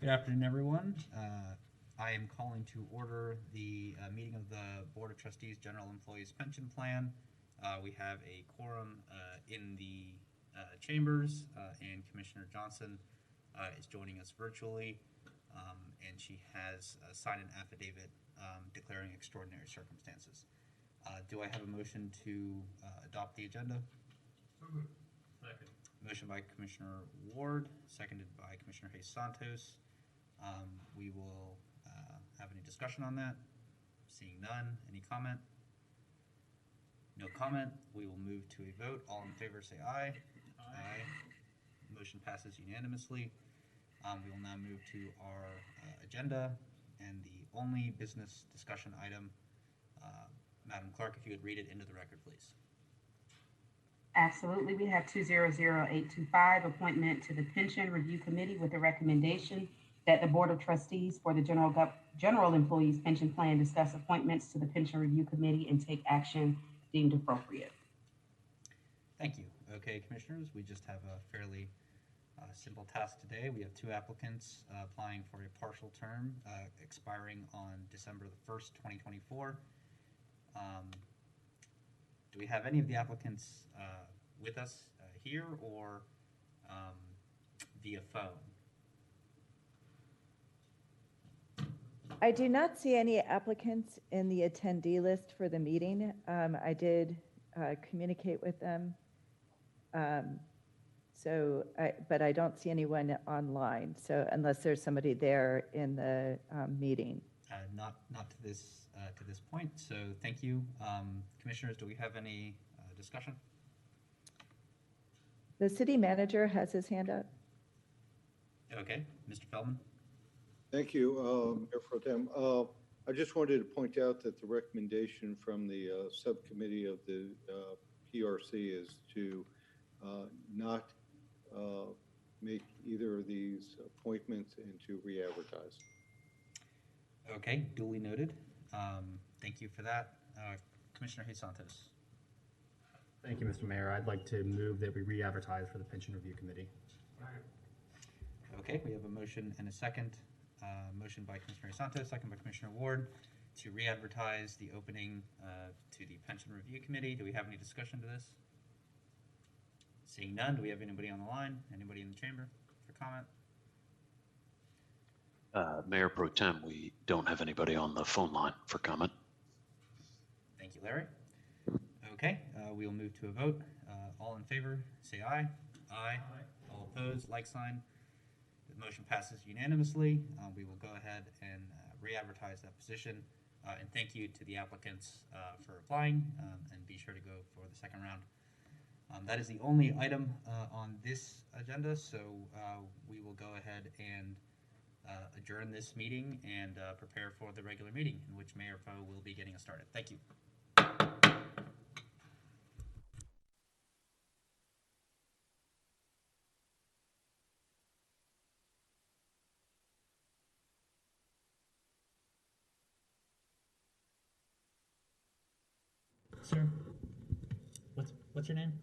Good afternoon, everyone. I am calling to order the meeting of the Board of Trustees General Employees Pension Plan. We have a quorum in the chambers, and Commissioner Johnson is joining us virtually, and she has signed an affidavit declaring extraordinary circumstances. Do I have a motion to adopt the agenda? So moved. Second. Motion by Commissioner Ward, seconded by Commissioner Hayes Santos. We will have any discussion on that. Seeing none. Any comment? No comment. We will move to a vote. All in favor say aye. Aye. Motion passes unanimously. We will now move to our agenda and the only business discussion item. Madam Clerk, if you would read it into the record, please. Absolutely. We have 200825, appointment to the Pension Review Committee with a recommendation that the Board of Trustees for the General Employees Pension Plan discuss appointments to the Pension Review Committee and take action deemed appropriate. Thank you. Okay, Commissioners, we just have a fairly simple task today. We have two applicants applying for a partial term expiring on December the 1st, 2024. Do we have any of the applicants with us here or via phone? I do not see any applicants in the attendee list for the meeting. I did communicate with them, but I don't see anyone online. So unless there's somebody there in the meeting, not to this point. So thank you, Commissioners. Do we have any discussion? the city manager has his hand up. Okay, Mr. Feldman. Thank you, Mayor Pro Tem. I just wanted to point out that the recommendation from the subcommittee of the PRC is to not make either of these appointments and to re-advertise. Okay, duly noted. Thank you for that. Commissioner Hayes Santos. Thank you, Mr. Mayor. I'd like to move that we re-advertise for the Pension Review Committee. Okay, we have a motion and a second. Motion by Commissioner Santos, second by Commissioner Ward, to re-advertise the opening to the Pension Review Committee. Do we have any discussion to this? Seeing none, do we have anybody on the line? Anybody in the chamber for comment? Mayor Pro Tem, we don't have anybody on the phone line for comment. Thank you, Larry. Okay, we will move to a vote. All in favor, say aye. Aye. All opposed, like sign. The motion passes unanimously. We will go ahead and re-advertise that position. And thank you to the applicants for applying, and be sure to go for the second round. That is the only item on this agenda, so we will go ahead and adjourn this meeting and prepare for the regular meeting in which Mayor Poe will be getting us started. Thank you. Sir, what's your name?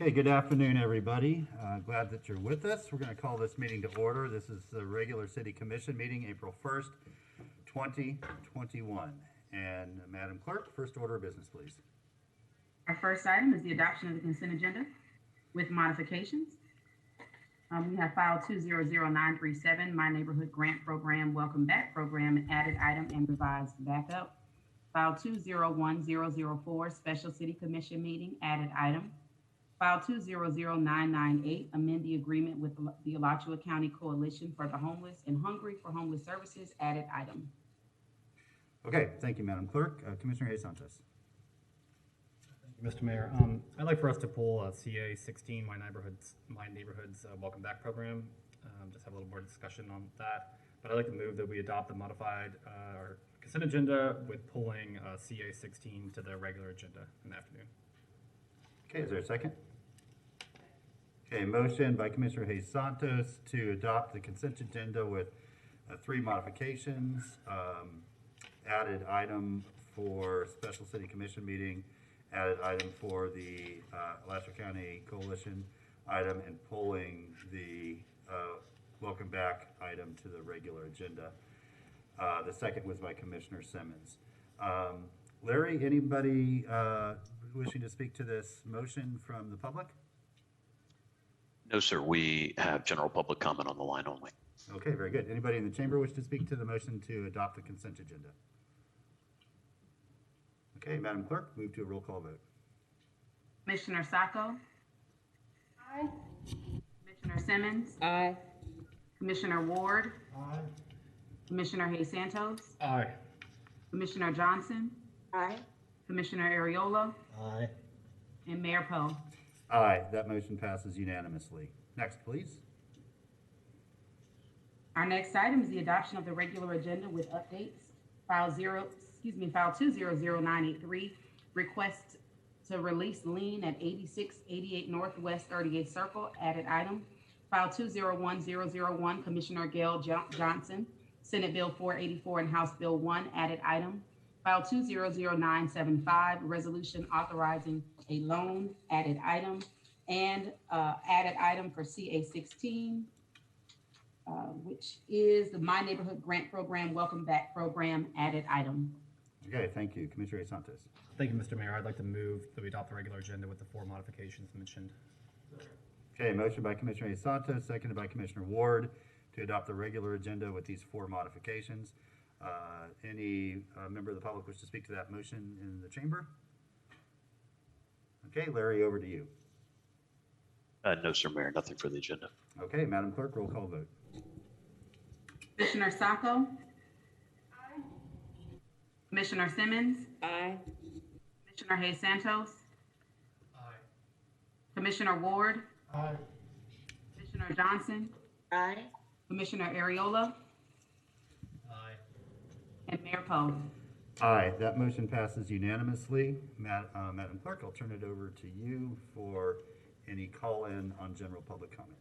Okay, good afternoon, everybody. Glad that you're with us. We're going to call this meeting to order. This is the regular City Commission meeting, April 1st, 2021. And Madam Clerk, first order of business, please. Our first item is the adoption of the consent agenda with modifications. We have file 200937, My Neighborhood Grant Program Welcome Back Program, added item and revised backup. File 201004, Special City Commission Meeting, added item. File 200998, amend the agreement with the Alachua County Coalition for the Homeless and Hungry for Homeless Services, added item. Okay, thank you, Madam Clerk. Commissioner Hayes Santos. Mr. Mayor, I'd like for us to pull CA 16, My Neighborhood's Welcome Back Program. Just have a little more discussion on that. But I'd like to move that we adopt the modified or consent agenda with pulling CA 16 to the regular agenda in the afternoon. Okay, is there a second? Okay, motion by Commissioner Hayes Santos to adopt the consent agenda with 3 modifications. Added item for Special City Commission meeting, added item for the Alachua County Coalition item, and pulling the welcome back item to the regular agenda. The second was by Commissioner Simmons. Larry, anybody wishing to speak to this motion from the public? No, sir. We have general public comment on the line only. Okay, very good. Anybody in the chamber wish to speak to the motion to adopt the consent agenda? Okay, Madam Clerk, move to a roll call vote. Commissioner Sacco? Aye. Commissioner Simmons? Aye. Commissioner Ward? Aye. Commissioner Hayes Santos? Aye. Commissioner Johnson? Aye. Commissioner Ariola? Aye. And Mayor Poe. Aye, that motion passes unanimously. Next, please. Our next item is the adoption of the regular agenda with updates. File 200983, request to release lien at 8688 Northwest 38th Circle, added item. File 201001, Commissioner Gail Johnson, Senate Bill 484 and House Bill 1, added item. File 200975, resolution authorizing a loan, added item. And added item for CA 16, which is the My Neighborhood Grant Program Welcome Back Program, added item. Okay, thank you. Commissioner Hayes Santos. Thank you, Mr. Mayor. I'd like to move that we adopt the regular agenda with the 4 modifications mentioned. Okay, motion by Commissioner Hayes Santos, seconded by Commissioner Ward to adopt the regular agenda with these 4 modifications. Any member of the public wish to speak to that motion in the chamber? Okay, Larry, over to you. No, sir, Mayor. Nothing for the agenda. Okay, Madam Clerk, roll call vote. Commissioner Sacco? Aye. Commissioner Simmons? Aye. Commissioner Hayes Santos? Aye. Commissioner Ward? Aye. Commissioner Johnson? Aye. Commissioner Ariola? Aye. And Mayor Poe. Aye, that motion passes unanimously. Madam Clerk, I'll turn it over to you for any call-in on general public comment.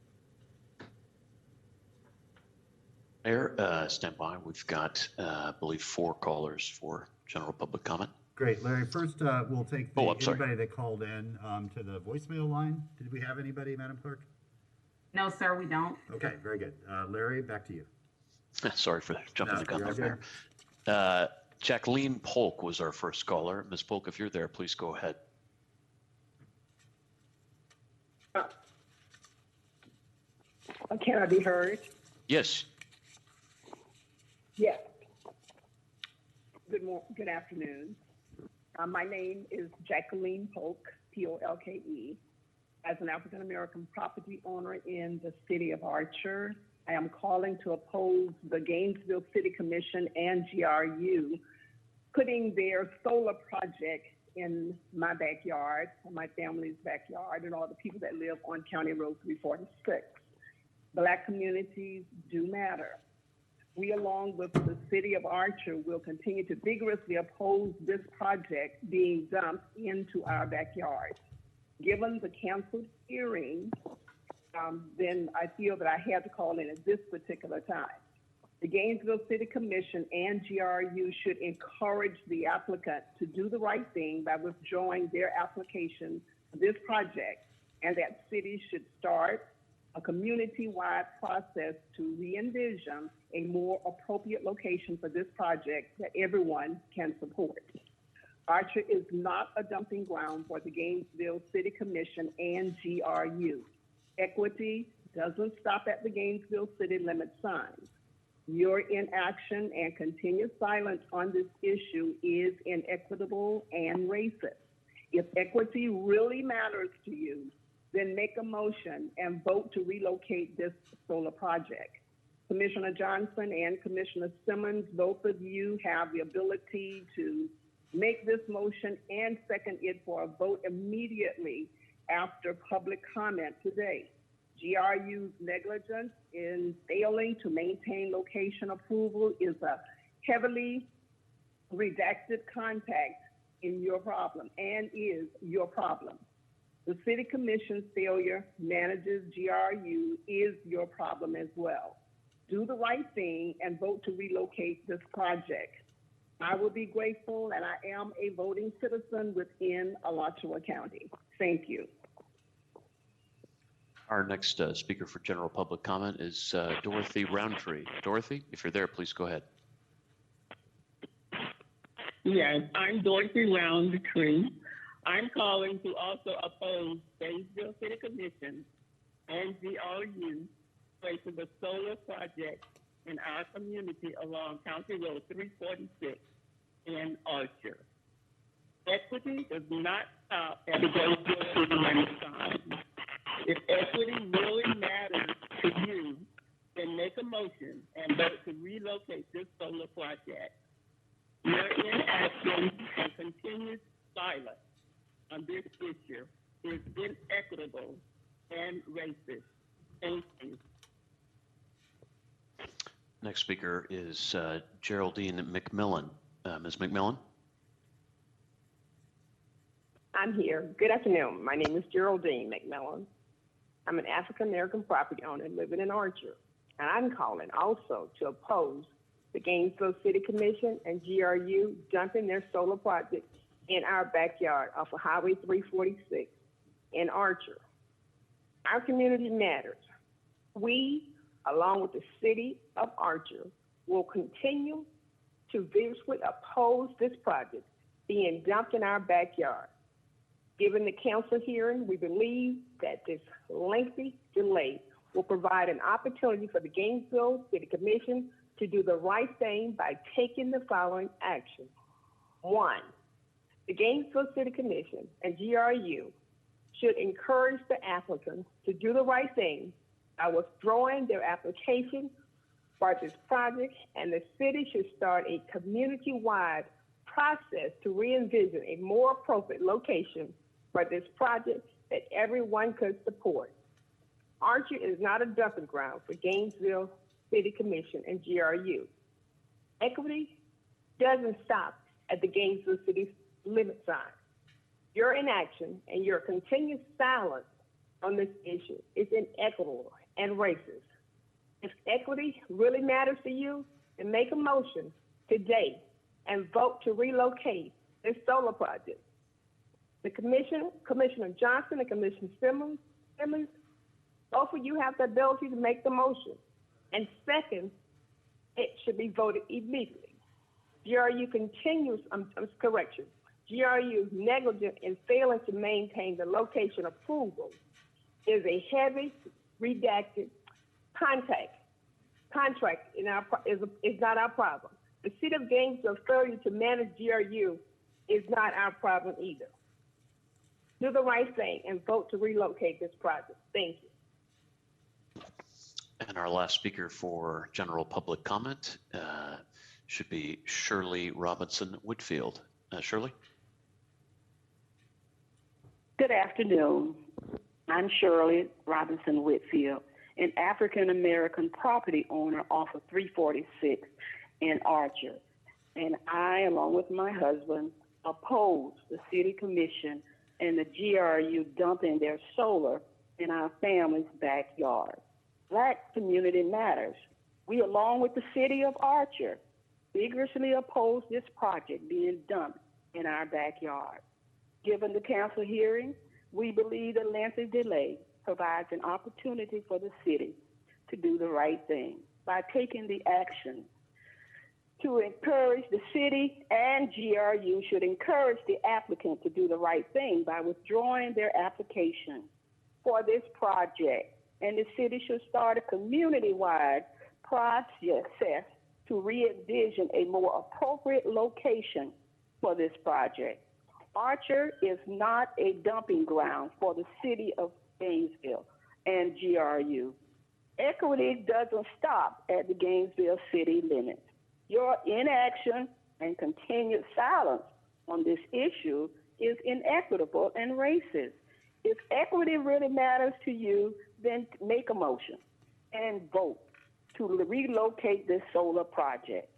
Mayor, stand by. We've got, I believe, 4 callers for general public comment. Great, Larry. First, we'll take I'm sorry. anybody that called in to the voicemail line. Did we have anybody, Madam Clerk? No, sir, we don't. Okay, very good. Larry, back to you. Sorry for jumping No, the gun you're there, all Mayor. Jacqueline Polk was our first caller. Ms. Polk, if you're there, please go ahead. Can I be heard? Yes. Yes. Good afternoon. My name is Jacqueline Polk, Polke. As an African-American property owner in the city of Archer, I am calling to oppose the Gainesville City Commission and GRU putting their solar project in my backyard, my family's backyard, and all the people that live on County Road 346. Black communities do matter. We, along with the city of Archer, will continue to vigorously oppose this project being dumped into our backyard. Given the canceled hearing, then I feel that I had to call in at this particular time. The Gainesville City Commission and GRU should encourage the applicant to do the right thing by withdrawing their application for this project and that cities should start a community-wide process to re-envision a more appropriate location for this project that everyone can support. Archer is not a dumping ground for the Gainesville City Commission and GRU. Equity doesn't stop at the Gainesville city limit signs. Your inaction and continued silence on this issue is inequitable and racist. If equity really matters to you, then make a motion and vote to relocate this solar project. Commissioner Johnson and Commissioner Simmons, both of you have the ability to make this motion and second it for a vote immediately after public comment today. GRU's negligence in failing to maintain location approval is a heavily redacted contact in your problem and is your problem. The City Commission's failure manages GRU is your problem as well. Do the right thing and vote to relocate this project. I will be grateful, and I am a voting citizen within Alachua County. Thank you. Our next speaker for general public comment is Dorothy Roundtree. Dorothy, if you're there, please go ahead. Yes, I'm Dorothy Roundtree. I'm calling to also oppose Gainesville City Commission and GRU placing the solar project in our community along County Road 346 in Archer. Equity does not stop at the Gainesville City limit sign. If equity really matters to you, then make a motion and vote to relocate this solar project. Your inaction and continued silence on this issue is inequitable and racist. Thank you. Next speaker is Geraldine McMillan. Ms. McMillan? I'm here. Good afternoon. My name is Geraldine McMillan. I'm an African-American property owner living in Archer, and I'm calling also to oppose the Gainesville City Commission and GRU dumping their solar project in our backyard off of Highway 346 in Archer. Our community matters. We, along with the city of Archer, will continue to vigorously oppose this project being dumped in our backyard. Given the council hearing, we believe that this lengthy delay will provide an opportunity for the Gainesville City Commission to do the right thing by taking the following action. 1, the Gainesville City Commission and GRU should encourage the applicants to do the right thing by withdrawing their application for this project, and the city should start a community-wide process to re-envision a more appropriate location for this project that everyone could support. Archer is not a dumping ground for Gainesville City Commission and GRU. Equity doesn't stop at the Gainesville City limit sign. Your inaction and your continued silence on this issue is inequitable and racist. If equity really matters to you, then make a motion today and vote to relocate this solar project. The Commissioner Johnson and Commissioner Simmons, both of you have the ability to make the motion. And second, it should be voted immediately. GRU continues, GRU's negligent in failing to maintain the location approval is a heavy redacted contract is not our problem. The city of Gainesville's failure to manage GRU is not our problem either. Do the right thing and vote to relocate this project. Thank you. And our last speaker for general public comment should be Shirley Robinson Whitfield. Shirley? Good afternoon. I'm Shirley Robinson Whitfield, an African-American property owner off of 346 in Archer. And I, along with my husband, oppose the City Commission and the GRU dumping their solar in our family's backyard. Black community matters. We, along with the city of Archer, vigorously oppose this project being dumped in our backyard. Given the council hearing, We believe the lengthy delay provides an opportunity for the city to do the right thing by taking the action to encourage the city, and GRU should encourage the applicant to do the right thing by withdrawing their application for this project. And the city should start a community-wide process to re-envision a more appropriate location for this project. Archer is not a dumping ground for the city of Gainesville and GRU. Equity doesn't stop at the Gainesville city limits. Your inaction and continued silence on this issue is inequitable and racist. If equity really matters to you, then make a motion and vote to relocate this solar project.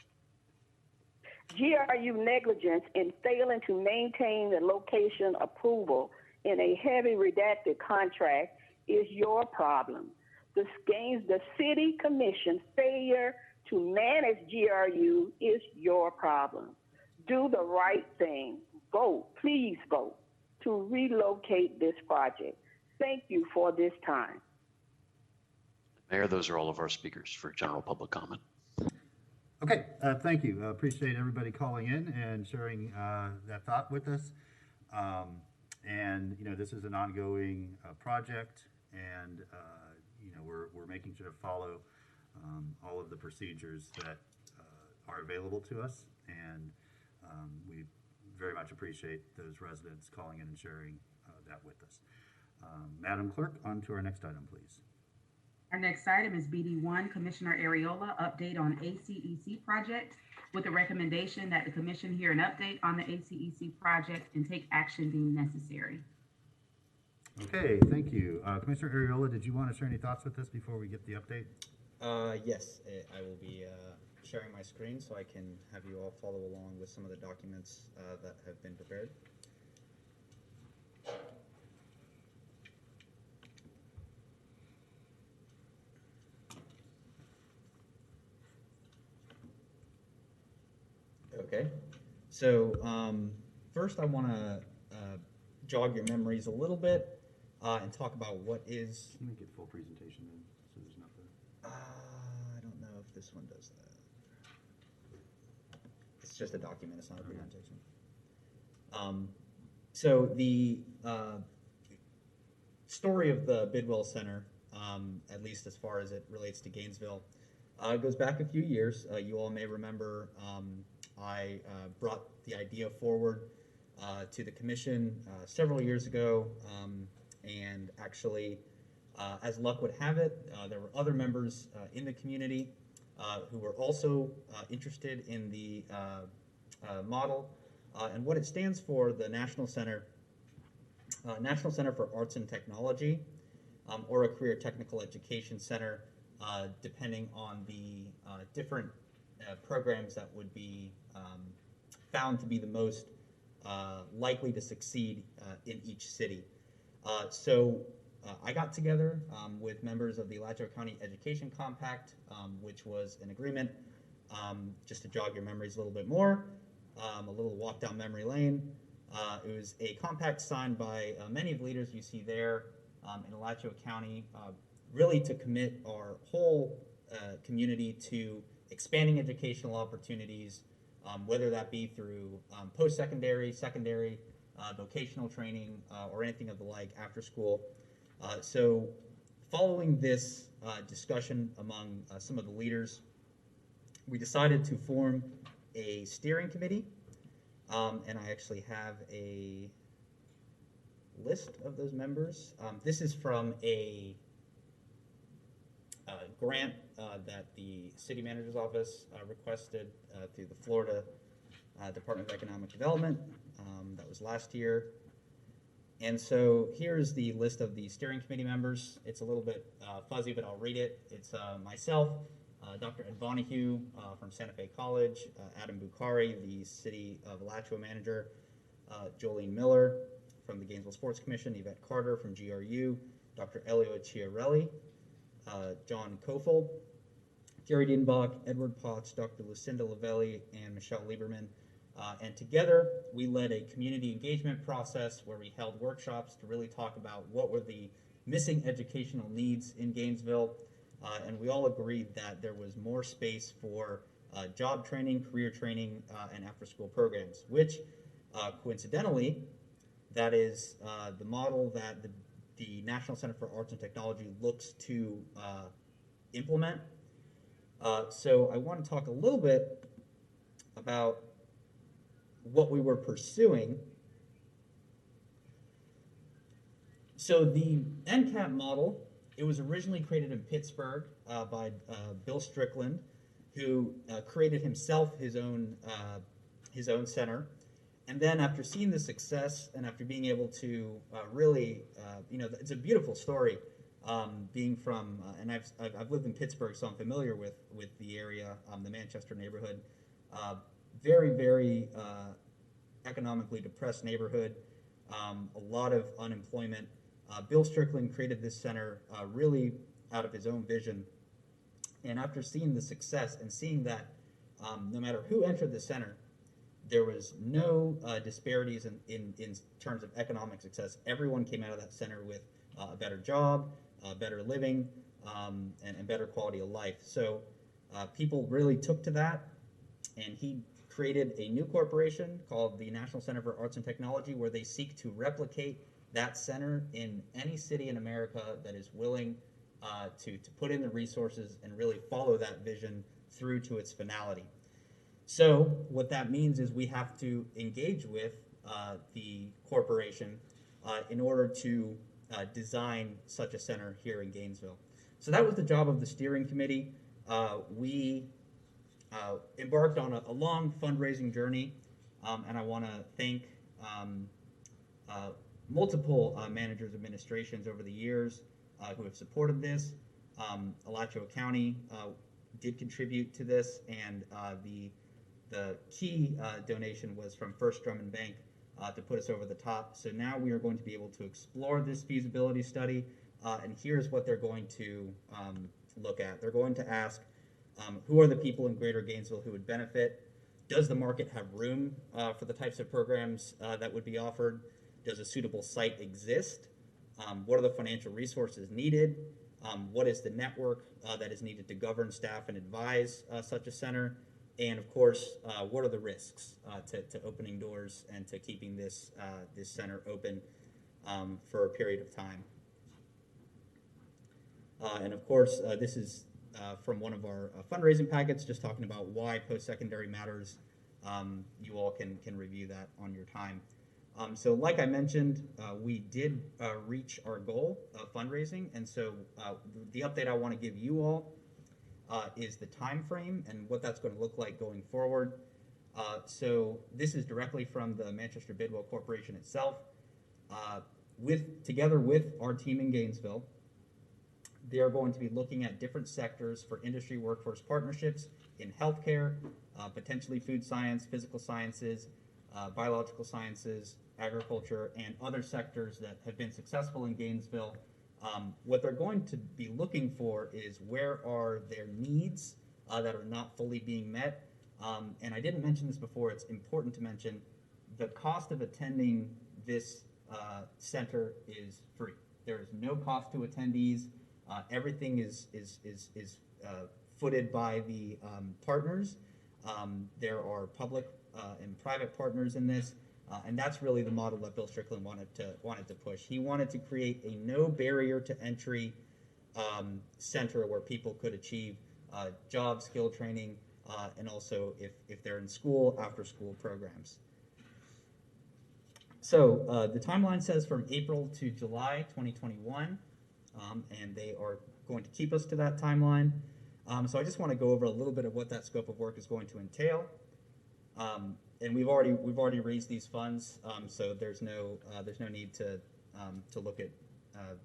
GRU negligence in failing to maintain the location approval in a heavy redacted contract is your problem. The city commission's failure to manage GRU is your problem. Do the right thing. Vote, please vote, to relocate this project. Thank you for this time. Mayor, those are all of our speakers for general public comment. Okay, thank you. Appreciate everybody calling in and sharing that thought with us. And, you know, this is an ongoing project, and, you know, we're making sure to follow all of the procedures that are available to us, and we very much appreciate those residents calling in and sharing that with us. Madam Clerk, on to our next item, please. Our next item is BD1, Commissioner Ariola, update on ACEC project, with a recommendation that the commission hear an update on the ACEC project and take action deemed necessary. Okay, thank you. Commissioner Ariola, did you want to share any thoughts with us before we get the update? Yes, I will be sharing my screen so I can have you all follow along with some of the documents that have been prepared. Okay, so first I want to jog your memories a little bit and talk about what is... Can you make it full presentation then, so there's nothing? I don't know if this one does that. It's just a document, it's not a presentation. So the story of the Bidwell Center, at least as far as it relates to Gainesville, goes back a few years. You all may remember I brought the idea forward to the commission several years ago, and actually, as luck would have it, there were other members in the community who were also interested in the model and what it stands for. The National Center for Arts and Technology, or a Career Technical Education Center, depending on the different programs that would be found to be the most likely to succeed in each city. So I got together with members of the Alachua County Education Compact, which was an agreement, just to jog your memories a little bit more, a little walk down memory lane. It was a compact signed by many of the leaders you see there in Alachua County, really to commit our whole community to expanding educational opportunities, whether that be through post-secondary, secondary, vocational training, or anything of the like after school. So following this discussion among some of the leaders, we decided to form a steering committee, and I actually have a list of those members. This is from a grant that the city manager's office requested through the Florida Department of Economic Development. That was last year. And so here's the list of the steering committee members. It's a little bit fuzzy, but I'll read it. It's myself, Dr. Ed Vonahue from Santa Fe College, Adam Bukhari, the City of Alachua manager, Jolene Miller from the Gainesville Sports Commission, Yvette Carter from GRU, Dr. Elio Chiarelli, John Kofold, Jerry Dienbach, Edward Potts, Dr. Lucinda Lavelli, and Michelle Lieberman And together, we led a community engagement process where we held workshops to really talk about what were the missing educational needs in Gainesville. And we all agreed that there was more space for job training, career training, and after-school programs, which coincidentally, that is the model that the National Center for Arts and Technology looks to implement. So I want to talk a little bit about what we were pursuing. So the NCAP model, it was originally created in Pittsburgh by Bill Strickland, who created himself his own center. And then after seeing the success and after being able to really, it's a beautiful story, being from, and I've lived in Pittsburgh, so I'm familiar with the area, the Manchester neighborhood. Very, very economically depressed neighborhood, a lot of unemployment. Bill Strickland created this center really out of his own vision. And after seeing the success and seeing that no matter who entered the center, there was no disparities in terms of economic success. Everyone came out of that center with a better job, better living, and better quality of life. So people really took to that, and he created a new corporation called the National Center for Arts and Technology, where they seek to replicate that center in any city in America that is willing to put in the resources and really follow that vision through to its finality. So what that means is we have to engage with the corporation in order to design such a center here in Gainesville. So that was the job of the steering committee. We embarked on a long fundraising journey, and I want to thank multiple managers, administrations over the years who have supported this. Alachua County did contribute to this, and the key donation was from First Drummond Bank to put us over the top. So now we are going to be able to explore this feasibility study, and here's what they're going to look at. They're going to ask, who are the people in Greater Gainesville who would benefit? Does the market have room for the types of programs that would be offered? Does a suitable site exist? What are the financial resources needed? What is the network that is needed to govern, staff, and advise such a center? And of course, what are the risks to opening doors and to keeping this center open for a period of time? And of course, this is from one of our fundraising packets, just talking about why post-secondary matters. You all can review that on your time. So like I mentioned, we did reach our goal of fundraising, and so the update I want to give you all is the time frame and what that's going to look like going forward. So this is directly from the Manchester Bidwell Corporation itself. Together with our team in Gainesville, they are going to be looking at different sectors for industry workforce partnerships in healthcare, potentially food science, physical sciences, biological sciences, agriculture, and other sectors that have been successful in Gainesville. What they're going to be looking for is where are their needs that are not fully being met. And I didn't mention this before, it's important to mention the cost of attending this center is free. There is no cost to attendees. Everything is footed by the partners. There are public and private partners in this, and that's really the model that Bill Strickland wanted to push. He wanted to create a no barrier to entry center where people could achieve job skill training, and also if they're in school, after school programs. So the timeline says from April to July 2021, and they are going to keep us to that timeline. So I just want to go over a little bit of what that scope of work is going to entail. And we've already raised these funds, so there's no need to look at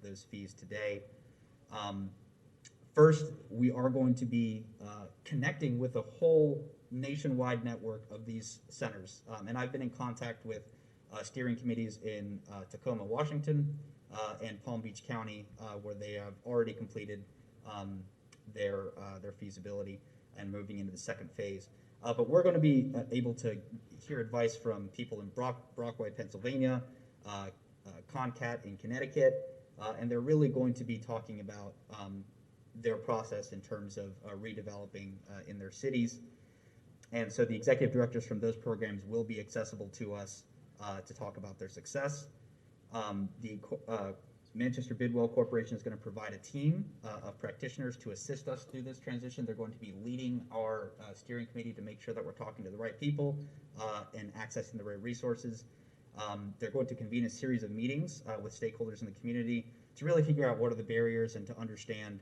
those fees today. First, we are going to be connecting with a whole nationwide network of these centers, and I've been in contact with steering committees in Tacoma, Washington, and Palm Beach County, where they have already completed their feasibility and moving into the second phase. But we're going to be able to hear advice from people in Brockway, Pennsylvania, Concat in Connecticut, and they're really going to be talking about their process in terms of redeveloping in their cities. And so the executive directors from those programs will be accessible to us to talk about their success. The Manchester Bidwell Corporation is going to provide a team of practitioners to assist us through this transition. They're going to be leading our steering committee to make sure that we're talking to the right people and accessing the right resources. They're going to convene a series of meetings with stakeholders in the community to really figure out what are the barriers and to understand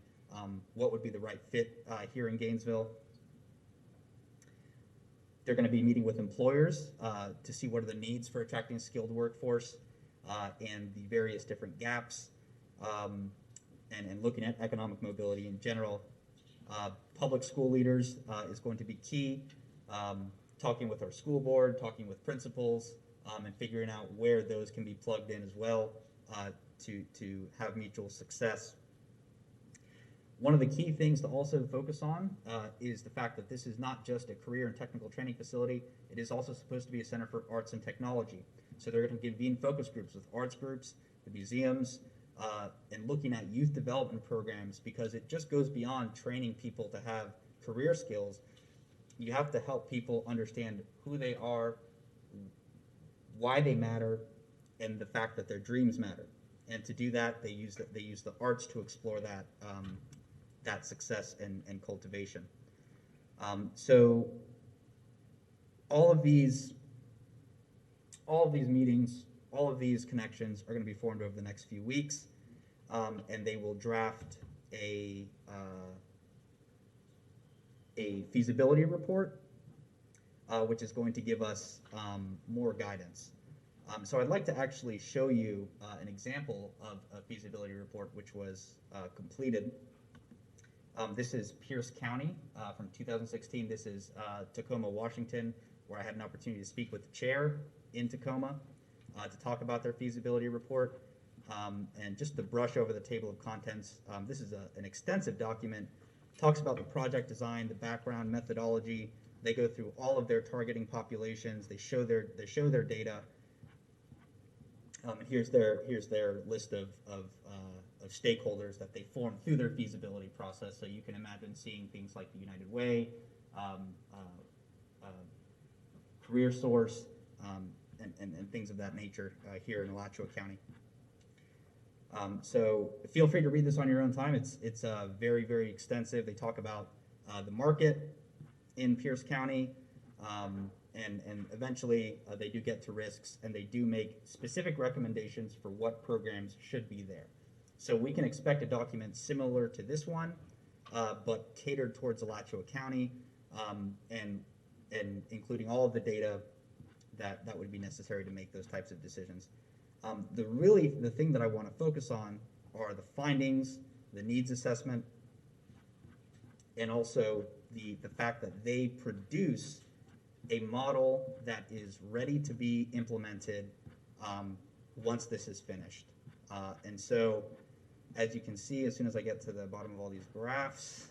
what would be the right fit here in Gainesville. They're going to be meeting with employers to see what are the needs for attracting a skilled workforce and the various different gaps, and looking at economic mobility in general. Public school leaders is going to be key, talking with our school board, talking with principals, and figuring out where those can be plugged in as well to have mutual success. One of the key things to also focus on is the fact that this is not just a career and technical training facility, it is also supposed to be a center for arts and technology. So they're going to convene focus groups with arts groups, the museums, and looking at youth development programs, because it just goes beyond training people to have career skills. You have to help people understand who they are, why they matter, and the fact that their dreams matter. And to do that, they use the arts to explore that that success and cultivation. So all of these meetings, all of these connections are going to be formed over the next few weeks, and they will draft a feasibility report, which is going to give us more guidance. So I'd like to actually show you an example of a feasibility report which was completed. This is Pierce County from 2016. This is Tacoma, Washington, where I had an opportunity to speak with the chair in Tacoma to talk about their feasibility report. And just to brush over the table of contents, this is an extensive document. Talks about the project design, the background, methodology. They go through all of their targeting populations. They show their data. Here's their list of stakeholders that they form through their feasibility process. So you can imagine seeing things like the United Way, Career Source, and things of that nature here in Alachua County. So feel free to read this on your own time. It's very, very extensive. They talk about the market in Pierce County, and eventually they do get to risks, and they do make specific recommendations for what programs should be there. So we can expect a document similar to this one, but catered towards Alachua County, and including all of the data that would be necessary to make those types of decisions. The thing that I want to focus on are the findings, the needs assessment, and also the fact that they produce a model that is ready to be implemented once this is finished. And so, as you can see, as soon as I get to the bottom of all these graphs,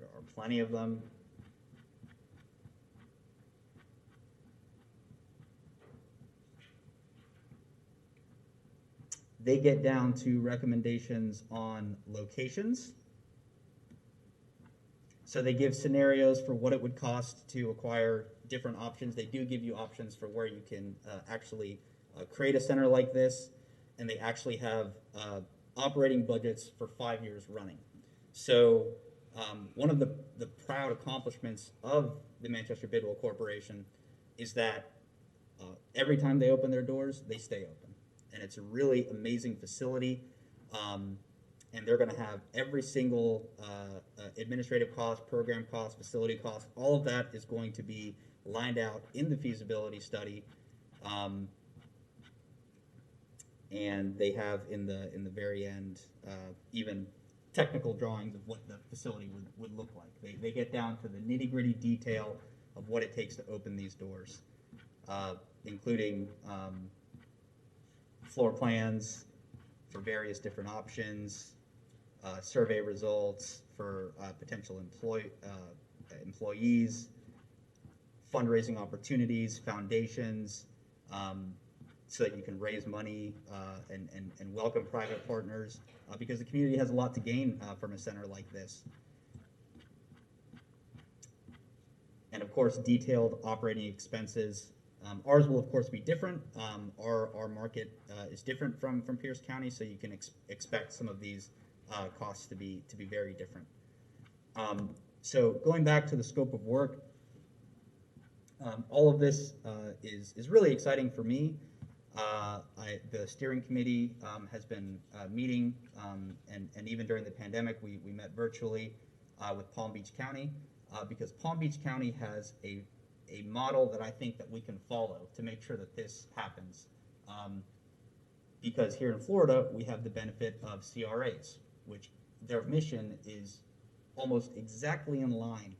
there are plenty of them. They get down to recommendations on locations. So they give scenarios for what it would cost to acquire different options. They do give you options for where you can actually create a center like this, and they actually have operating budgets for 5 years running. So one of the proud accomplishments of the Manchester Bidwell Corporation is that every time they open their doors, they stay open. And it's a really amazing facility. And they're going to have every single administrative cost, program cost, facility cost, all of that is going to be lined out in the feasibility study. And they have in the very end even technical drawings of what the facility would look like. They get down to the nitty-gritty detail of what it takes to open these doors, including floor plans for various different options, survey results for potential employees, fundraising opportunities, foundations, so that you can raise money and welcome private partners, because the community has a lot to gain from a center like this. And of course, detailed operating expenses. Ours will of course be different. Our market is different from Pierce County, so you can expect some of these costs to be very different. So going back to the scope of work, all of this is really exciting for me. The steering committee has been meeting, and even during the pandemic, we met virtually with Palm Beach County, because Palm Beach County has a model that I think that we can follow to make sure that this happens. Because here in Florida, we have the benefit of CRAs, which their mission is almost exactly in line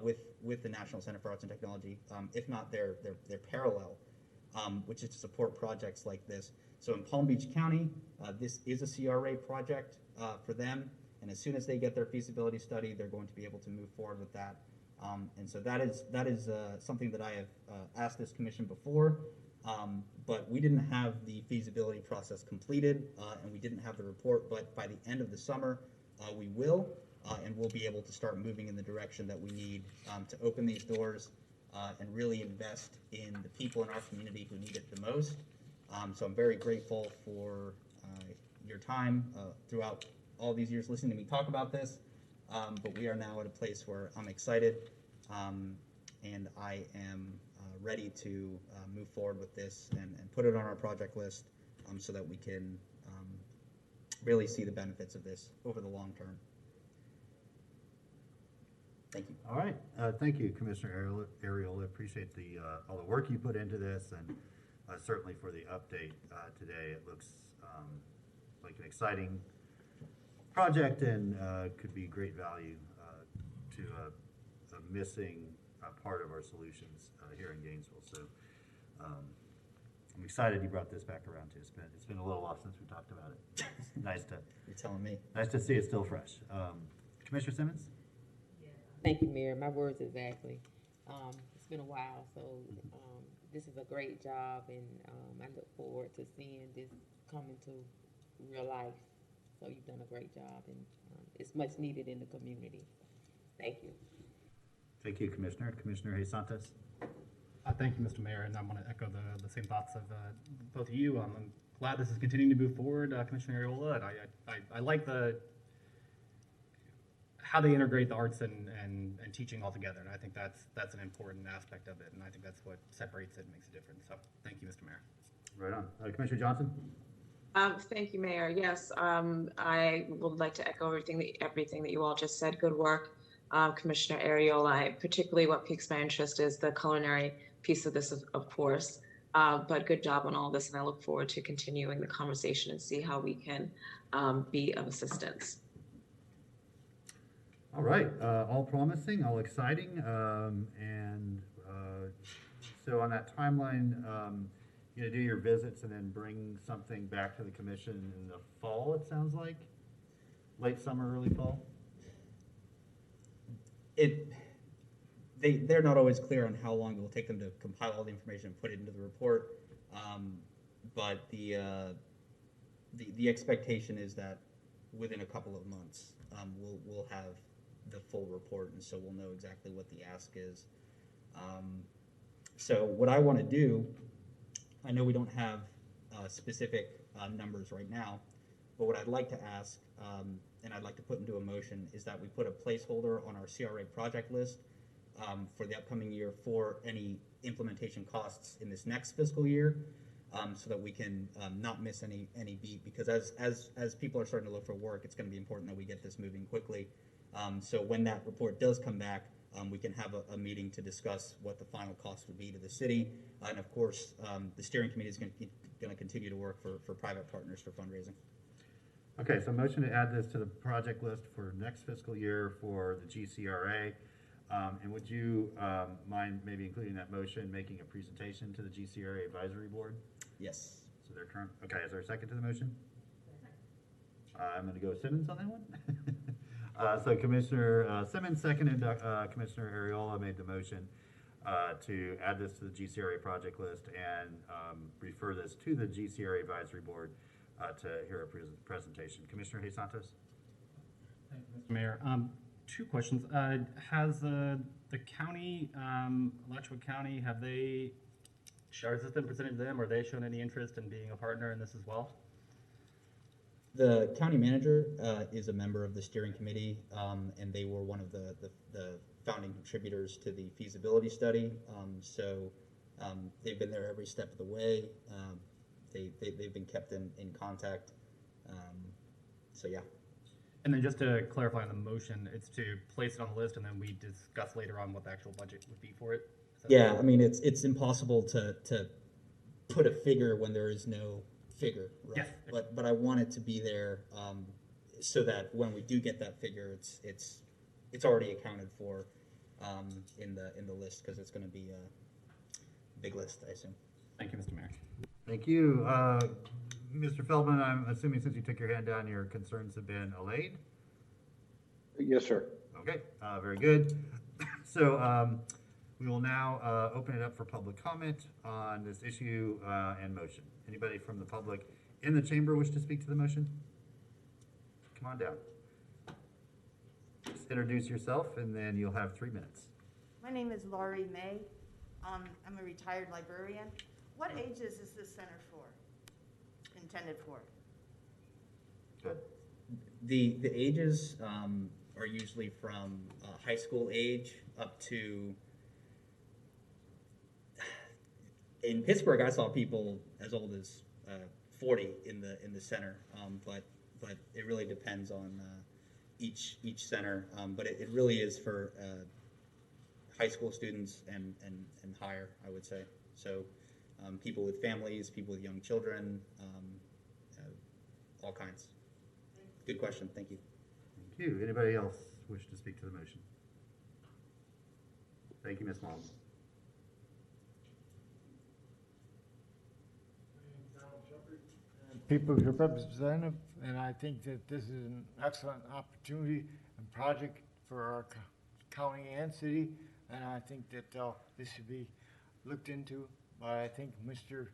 with the National Center for Arts and Technology, if not their parallel, which is to support projects like this. So in Palm Beach County, this is a CRA project for them, and as soon as they get their feasibility study, they're going to be able to move forward with that. And so that is something that I have asked this commission before, but we didn't have the feasibility process completed, and we didn't have the report, but by the end of the summer, we will, and we'll be able to start moving in the direction that we need to open these doors and really invest in the people in our community who need it the most. So I'm very grateful for your time throughout all these years listening to me talk about this, but we are now at a place where I'm excited, and I am ready to move forward with this and put it on our project list so that we can really see the benefits of this over the long term. Thank you. All right, thank you, Commissioner Ariel. I appreciate all the work you put into this, and certainly for the update today. It looks like an exciting project and could be great value to a missing part of our solutions here in Gainesville. So I'm excited you brought this back around too. It's been a little while since we talked about it. It's nice to You're telling me. Nice to see it still fresh. Commissioner Simmons. Thank you, Mayor. My words exactly. It's been a while, so this is a great job, and I look forward to seeing this come into real life. So you've done a great job, and it's much needed in the community. Thank you. Thank you, Commissioner. Commissioner Hayes Santos. Thank you, Mr. Mayor, and I want to echo the same thoughts of both of you. I'm glad this is continuing to move forward, Commissioner Ariola, and I like how they integrate the arts and teaching all together, and I think that's an important aspect of it, and I think that's what separates it and makes a difference. So thank you, Mr. Mayor. Right on. Commissioner Johnson. Thank you, Mayor. Yes, I would like to echo everything that you all just said. Good work, Commissioner Ariola. Particularly what piques my interest is the culinary piece of this, of course. But good job on all this, and I look forward to continuing the conversation and see how we can be of assistance. All right, all promising, all exciting, so on that timeline, you're gonna do your visits and then bring something back to the commission in the fall, it sounds like? Late summer, early fall? They're not always clear on how long it will take them to compile all the information and put it into the report, but the expectation is that within a couple of months, we'll have the full report, and so we'll know exactly what the ask is. So what I want to do, I know we don't have specific numbers right now, but what I'd like to ask, and I'd like to put into a motion, is that we put a placeholder on our CRA project list for the upcoming year for any implementation costs in this next fiscal year, so that we can not miss any beat, because as people are starting to look for work, it's going to be important that we get this moving quickly. So when that report does come back, we can have a meeting to discuss what the final cost would be to the city. And of course, the steering committee is going to continue to work for private partners for fundraising. Okay, so motion to add this to the project list for next fiscal year for the GCRA. And would you mind maybe including that motion, making a presentation to the GCRA Advisory Board? Yes. So they're current. Okay, is there a second to the motion? I'm going to go Simmons on that one. So Commissioner Simmons seconded, Commissioner Ariola made the motion. to add this to the GCRA project list and refer this to the GCRA Advisory Board to hear a presentation. Commissioner Hayes Santos? Thank you, Mr. Mayor. Two questions. Has the county, Alachua County, has this been presented to them, or they shown any interest in being a partner in this as well? The county manager is a member of the steering committee, and they were one of the founding contributors to the feasibility study. They've been there every step of the way. They've been kept in contact. Yeah. And then just to clarify on the motion, it's to place it on the list and then we discuss later on what the actual budget would be for it? Yeah, I mean, it's impossible to put a figure when there is no figure, right? Yes. But I want it to be there so that when we do get that figure, it's already accounted for in the list, because it's going to be a big list, I assume. Thank you, Mr. Mayor. Thank you. Mr. Feldman, I'm assuming since you took your hand down, your concerns have been allayed? Yes, sir. Okay, very good. So we will now open it up for public comment on this issue and motion. Anybody from the public in the chamber wish to speak to the motion? Come on down. Just introduce yourself and then you'll have 3 minutes. My name is Laurie May. I'm a retired librarian. What ages is this center intended for? Good. The ages are usually from high school age up to, in Pittsburgh, I saw people as old as 40 in the center, but it really depends on each center. But it really is for high school students and higher, I would say. So people with families, people with young children, all kinds. Good question. Thank you. Thank you. Anybody else wish to speak to the motion? Thank you, Ms. Malden. People's representative, and I think that this is an excellent opportunity and project for our county and city, and I think that this should be looked into. But I think Mr.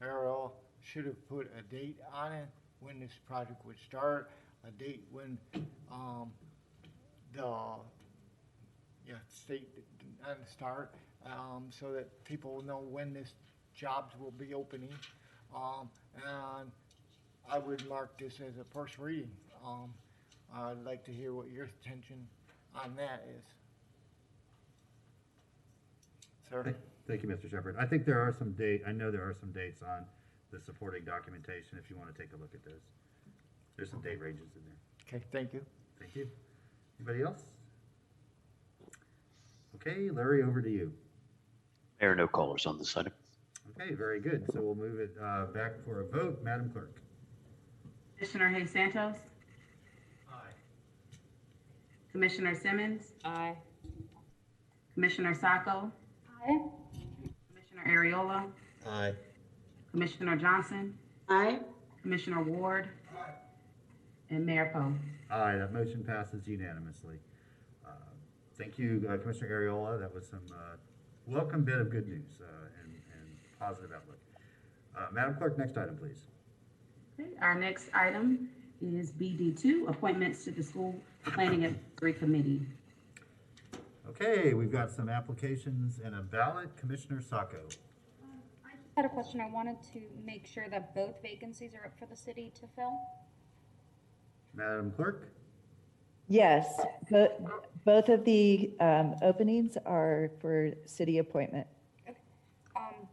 Ariel should have put a date on it when this project would start, a date when the state and start, so that people know when this jobs will be opening. And I would mark this as a first reading. I'd like to hear what your attention on that is. Sir? Thank you, Mr. Shepherd. I think there are some I know there are some dates on the supporting documentation if you want to take a look at those. There's some date ranges in there. Okay, thank you. Thank you. Anybody else? Okay, Larry, over to you. Mayor, no callers on this item. Okay, very good. So we'll move it back for a vote. Madam Clerk. Commissioner Hayes Santos? Aye. Commissioner Simmons? Aye. Commissioner Sacco? Aye. Commissioner Ariola? Aye. Commissioner Johnson? Aye. Commissioner Ward? Aye. And Mayor Poe? Aye, that motion passes unanimously. Thank you, Commissioner Ariola. That was some welcome bit of good news and positive outlook. Madam Clerk, next item, please. Okay, our next item is BD2, appointments to the School Planning Advisory Committee. Okay, we've got some applications and a ballot. Commissioner Sacco. I just had a question. I wanted to make sure that both vacancies are up for the city to fill. Madam Clerk. Yes, but both of the openings are for city appointment.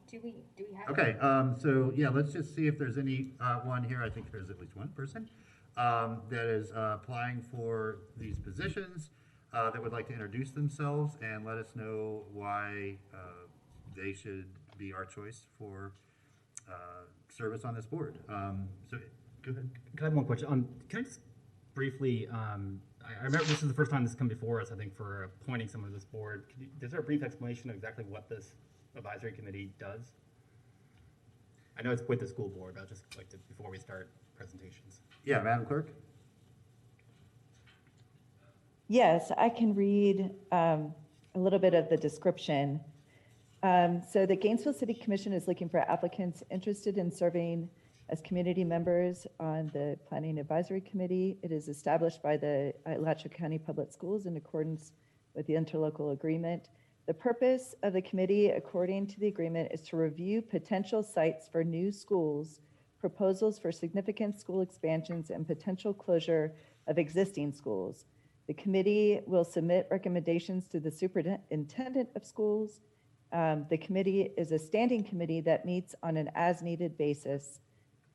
Do we have? Okay, so yeah, let's just see if there's any one here. I think there's at least one person that is applying for these positions that would like to introduce themselves and let us know why they should be our choice for service on this board. So go ahead. Can I have one question? Can I just briefly, I remember this is the first time this has come before us, I think, for appointing someone to this board. Is there a brief explanation of exactly what this advisory committee does? I know it's with the school board, but I'd just like to, before we start presentations. Yeah, Madam Clerk. Yes, I can read a a little bit of the description. So the Gainesville City Commission is looking for applicants interested in serving as community members on the Planning Advisory Committee. It is established by the Alachua County Public Schools in accordance with the interlocal agreement. The purpose of the committee, according to the agreement, is to review potential sites for new schools, proposals for significant school expansions, and potential closure of existing schools. The committee will submit recommendations to the superintendent of schools. The committee is a standing committee that meets on an as-needed basis.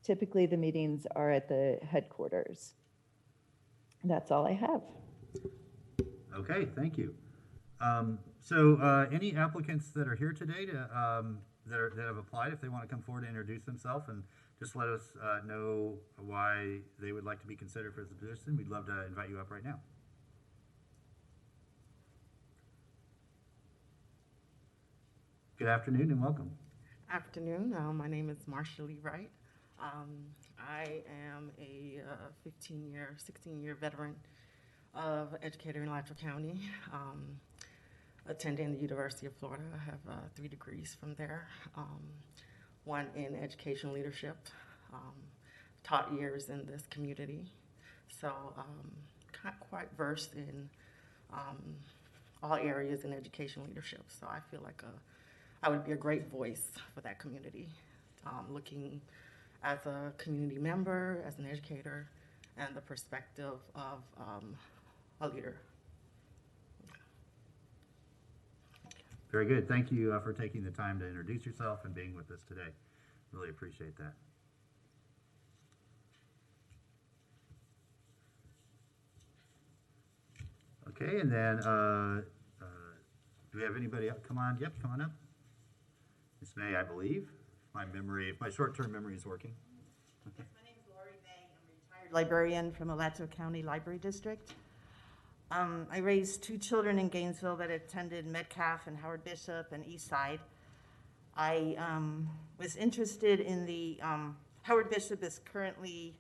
Typically, the meetings are at the headquarters. That's all I have. Okay, thank you. Any applicants that are here today that have applied, if they want to come forward and introduce themselves and just let us know why they would like to be considered for this position, we'd love to invite you up right now. Good afternoon and welcome. Afternoon. My name is Marsha Lee Wright. I am a 16-year veteran of educator in Alachua County, attending the University of Florida. I have 3 degrees from there, one in education leadership, taught years in this community. So quite versed in all areas in education leadership. So I feel like I would be a great voice for that community, looking as a community member, as an educator, and the perspective of a leader. Very good. Thank you for taking the time to introduce yourself and being with us today. Really appreciate that. Okay, and then do we have anybody up? Come on, yep, come on up. Ms. May, I believe. If my short-term memory is working. Yes, my name is Lori May. I'm a retired librarian from Alachua County Library District. I raised 2 children in Gainesville that attended Metcalf and Howard Bishop and Eastside. I was interested in the, Howard Bishop is currently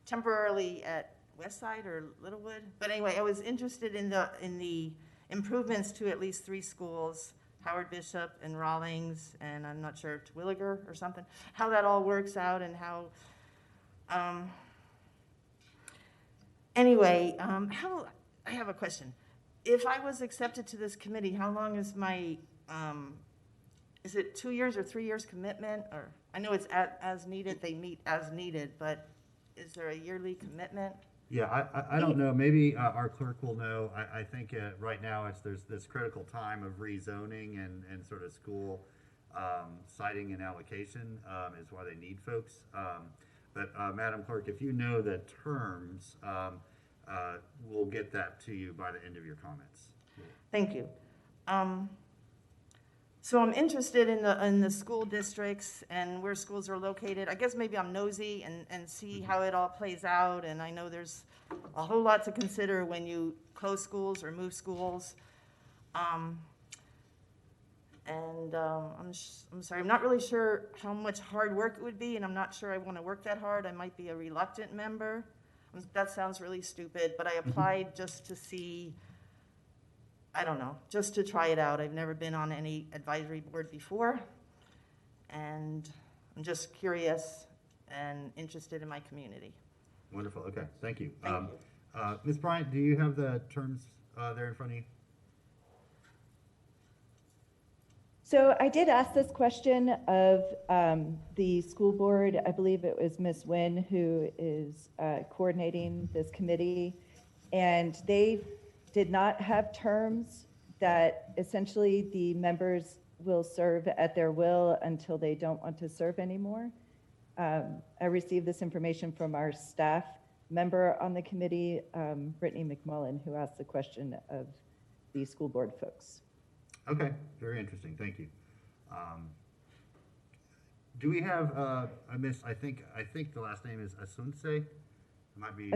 temporarily at Westside or Littlewood. But anyway, I was interested in the improvements to at least 3 schools, Howard Bishop and Rawlings, and I'm not sure, Terwilliger or something, how that all works out and how, anyway, I have a question. If I was accepted to this committee, how long is my, is it 2 years or 3 years commitment? Or I know it's as needed, they meet as needed, but is there a yearly commitment? Yeah, I don't know. Maybe our clerk will know. I think right now there's this critical time of rezoning and sort of school siting and allocation is why they need folks. But Madam Clerk, if you know the terms, we'll get that to you by the end of your comments. Thank you. So I'm interested in the school districts and where schools are located. I guess maybe I'm nosy and see how it all plays out. And I know there's a whole lot to consider when you close schools or move schools. I'm sorry, I'm not really sure how much hard work it would be, and I'm not sure I want to work that hard. I might be a reluctant member. That sounds really stupid, but I applied just to see, I don't know, just to try it out. I've never been on any advisory board before, and I'm just curious and interested in my community. Wonderful. Okay, thank you. Ms. Bryant, do you have the terms there in front of you? So I did ask this question of the school board. I believe it was Ms. Nguyen who is coordinating this committee, and they did not have terms that essentially the members will serve at their will until they don't want to serve anymore. I received this information from our staff member on the committee, Brittany McMullen, who asked the question of the school board folks. Okay, very interesting. Thank you. Do we have I think the last name is Asunse? It might be.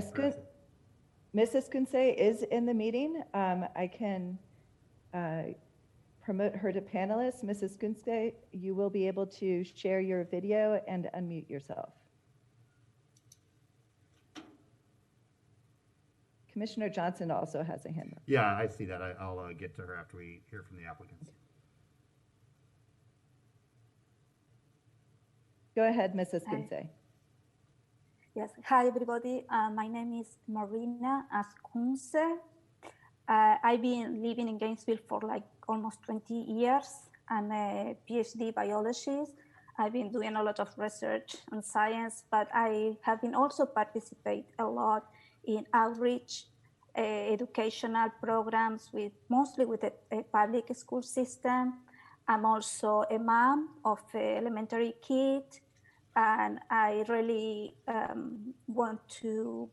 Ms. Escunce is in the meeting. I can promote her to panelist. Ms. Escunce, you will be able to share your video and unmute yourself. Commissioner Johnson also has a hand up. Yeah, I see that. I'll get to her after we hear from the applicants. Go ahead, Mrs. Gunsay. Yes. Hi, everybody. My name is Marina Ascunce. I've been living in Gainesville for like almost 20 years. I'm a PhD biologist. I've been doing a lot of research on science, but I have been also participate a lot in outreach, educational programs mostly with a public school system. I'm also a mom of an elementary kid, and I really want to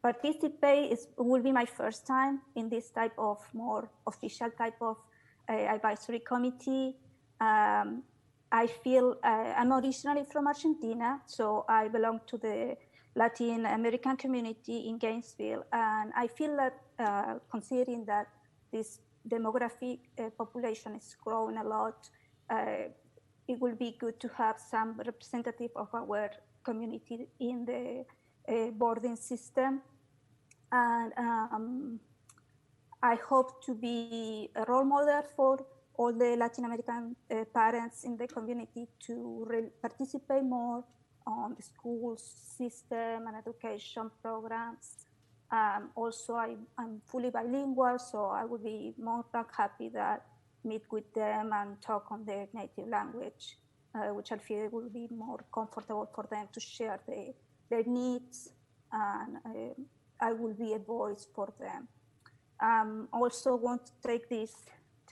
participate. It will be my first time in this type of more official type of advisory committee. I feel I'm originally from Argentina, so I belong to the Latin American community in Gainesville, and I feel that considering that this demographic population is growing a lot, it will be good to have some representative of our community in the boarding system. And I hope to be a role model for all the Latin American parents in the community to participate more on the school system and education programs. Also, I'm fully bilingual, so I would be more than happy that meet with them and talk on their native language, which I feel will be more comfortable for them to share their needs, and I will be a voice for them. Also want to take this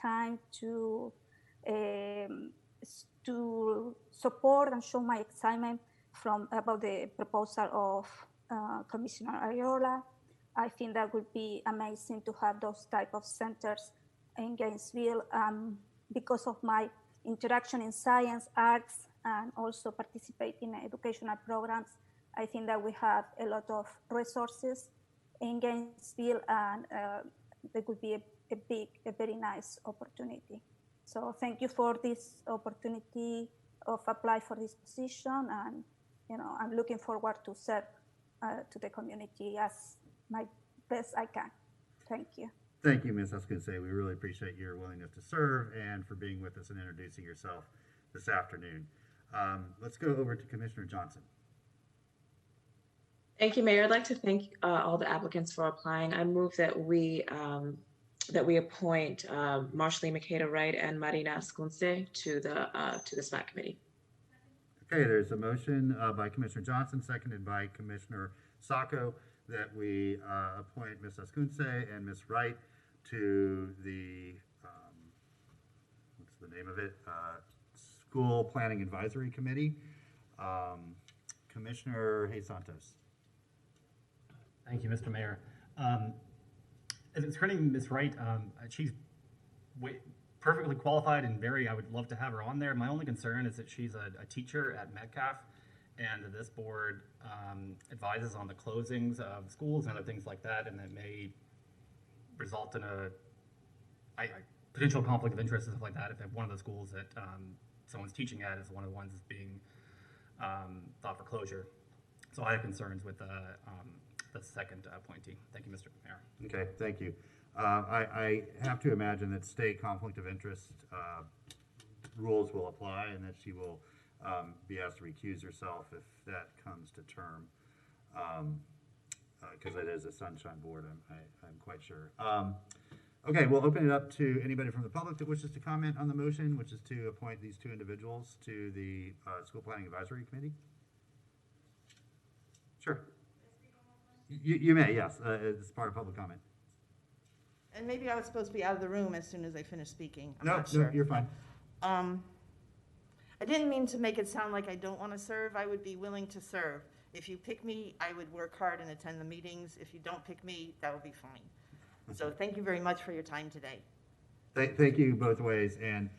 time to support and show my excitement about the proposal of Commissioner Ariola. I think that would be amazing to have those type of centers in Gainesville. Because of my interaction in science, arts, and also participate in educational programs, I think that we have a lot of resources in Gainesville, and there could be a very nice opportunity. So thank you for this opportunity of apply for this position, and I'm looking forward to serve to the community as my best I can. Thank you. Thank you, Ms. Esconsay. We really appreciate your willingness to serve and for being with us and introducing yourself this afternoon. Let's go over to Commissioner Johnson. Thank you, Mayor. I'd like to thank all the applicants for applying. I move that we appoint Marshallee Makeda-Wright and Marina Ascunce to the SPAN committee. Okay, there's a motion by Commissioner Johnson, seconded by Commissioner Sacco, that we appoint Ms. Ascunce and Ms. Wright to the, what's the name of it? School Planning Advisory Committee. Commissioner Hayes Santos. Thank you, Mr. Mayor. Concerning Ms. Wright, she's perfectly qualified and I would love to have her on there. My only concern is that she's a teacher at Metcalf, and this board advises on the closings of schools and other things like that, and that may result in a potential conflict of interest and stuff like that if one of the schools that someone's teaching at is one of the ones that's being thought for closure. So I have concerns with the second appointee. Thank you, Mr. Mayor. Okay, thank you. I have to imagine that state conflict of interest rules will apply, and that she will be asked to recuse herself if that comes to term, because it is a sunshine board, I'm quite sure. Okay, we'll open it up to anybody from the public that wishes to comment on the motion, which is to appoint these two individuals to the School Planning Advisory Committee. Sure. You may, yes. It's part of public comment. And maybe I was supposed to be out of the room as soon as I finished speaking. I'm No, not sure. no, you're fine. I didn't mean to make it sound like I don't want to serve. I would be willing to serve. If you pick me, I would work hard and attend the meetings. If you don't pick me, that would be fine. So thank you very much for your time today. Thank you both ways, and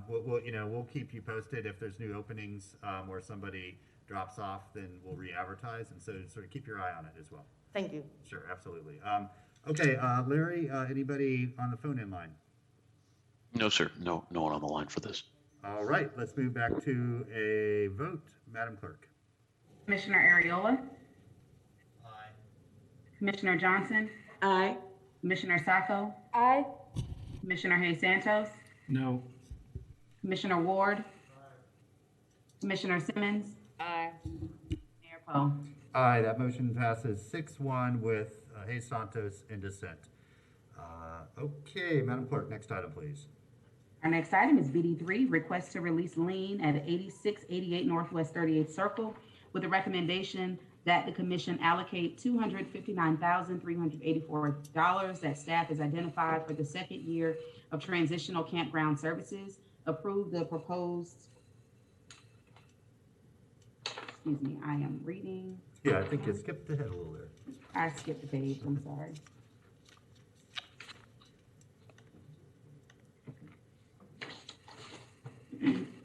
we'll keep you posted if there's new openings or somebody drops off. Then we'll re-advertise, and so sort of keep your eye on it as well. Thank you. Sure, absolutely. Okay, Larry, anybody on the phone-in line? No, sir. No one on the line for this. All right, let's move back to a vote. Madam Clerk. Commissioner Ariola? Aye. Commissioner Johnson, Aye. Commissioner Sacco, Aye. Commissioner Hayes Santos, No. Commissioner Ward, Commissioner Simmons, Aye. Mayor Poe. Aye, that motion passes 6-1 with Hayes Santos in dissent. Okay, Madam Clerk, next item, please. Our next item is BD3, request to release lien at 8688 Northwest 38th Circle with a recommendation that the commission allocate $259,384 that staff has identified for the second year of transitional campground services. Approve the proposed, excuse me, I am reading. Yeah, I think you skipped ahead a little there. I skipped the page, I'm sorry.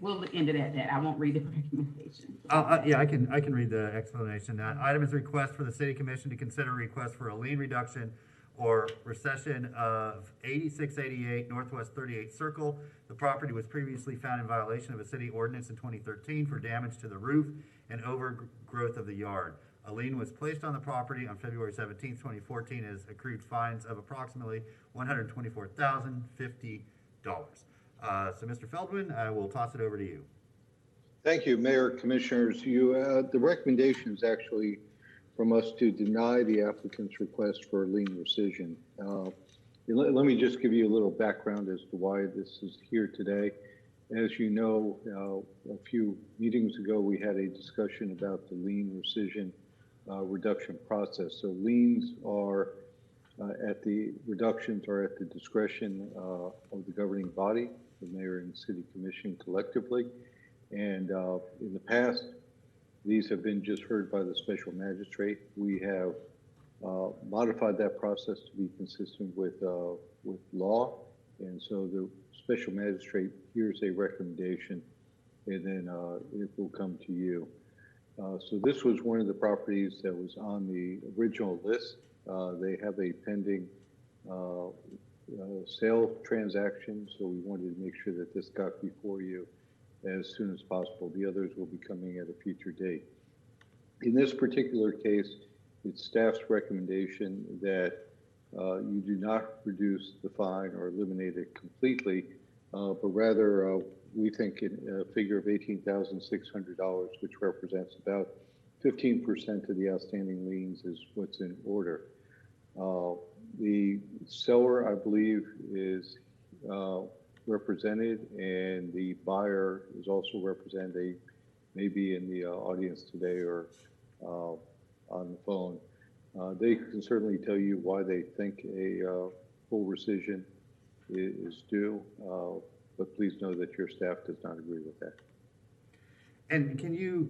We'll end it at that. I won't read the recommendation. Yeah, I can read the explanation. Item is request for the city commission to consider a request for a lien reduction or recession of 8688 Northwest 38th Circle. The property was previously found in violation of a city ordinance in 2013 for damage to the roof and overgrowth of the yard. A lien was placed on the property on February 17, 2014 as accrued fines of approximately $124,050. So Mr. Feldman, I will toss it over to you. Thank you, Mayor, Commissioners. The recommendation is actually from us to deny the applicant's request for a lien rescission. Let me just give you a little background as to why this is here today. As you know, a few meetings ago, we had a discussion about the lien rescission reduction process. So liens are reductions are at the discretion of the governing body, the mayor and city commission collectively. And in the past, these have been just heard by the special magistrate. We have modified that process to be consistent with law. And so the special magistrate hears a recommendation and then it will come to you. So this was one of the properties that was on the original list. They have a pending sale transaction, so we wanted to make sure that this got before you as soon as possible. The others will be coming at a future date. In this particular case, it's staff's recommendation that you do not reduce the fine or eliminate it completely, but rather we think a figure of $18,600, which represents about 15% of the outstanding liens, is what's in order. The seller, I believe, is represented, and the buyer is also represented. They may be in the audience today or on the phone. They can certainly tell you why they think a full rescission is due, but please know that your staff does not agree with that. And can you,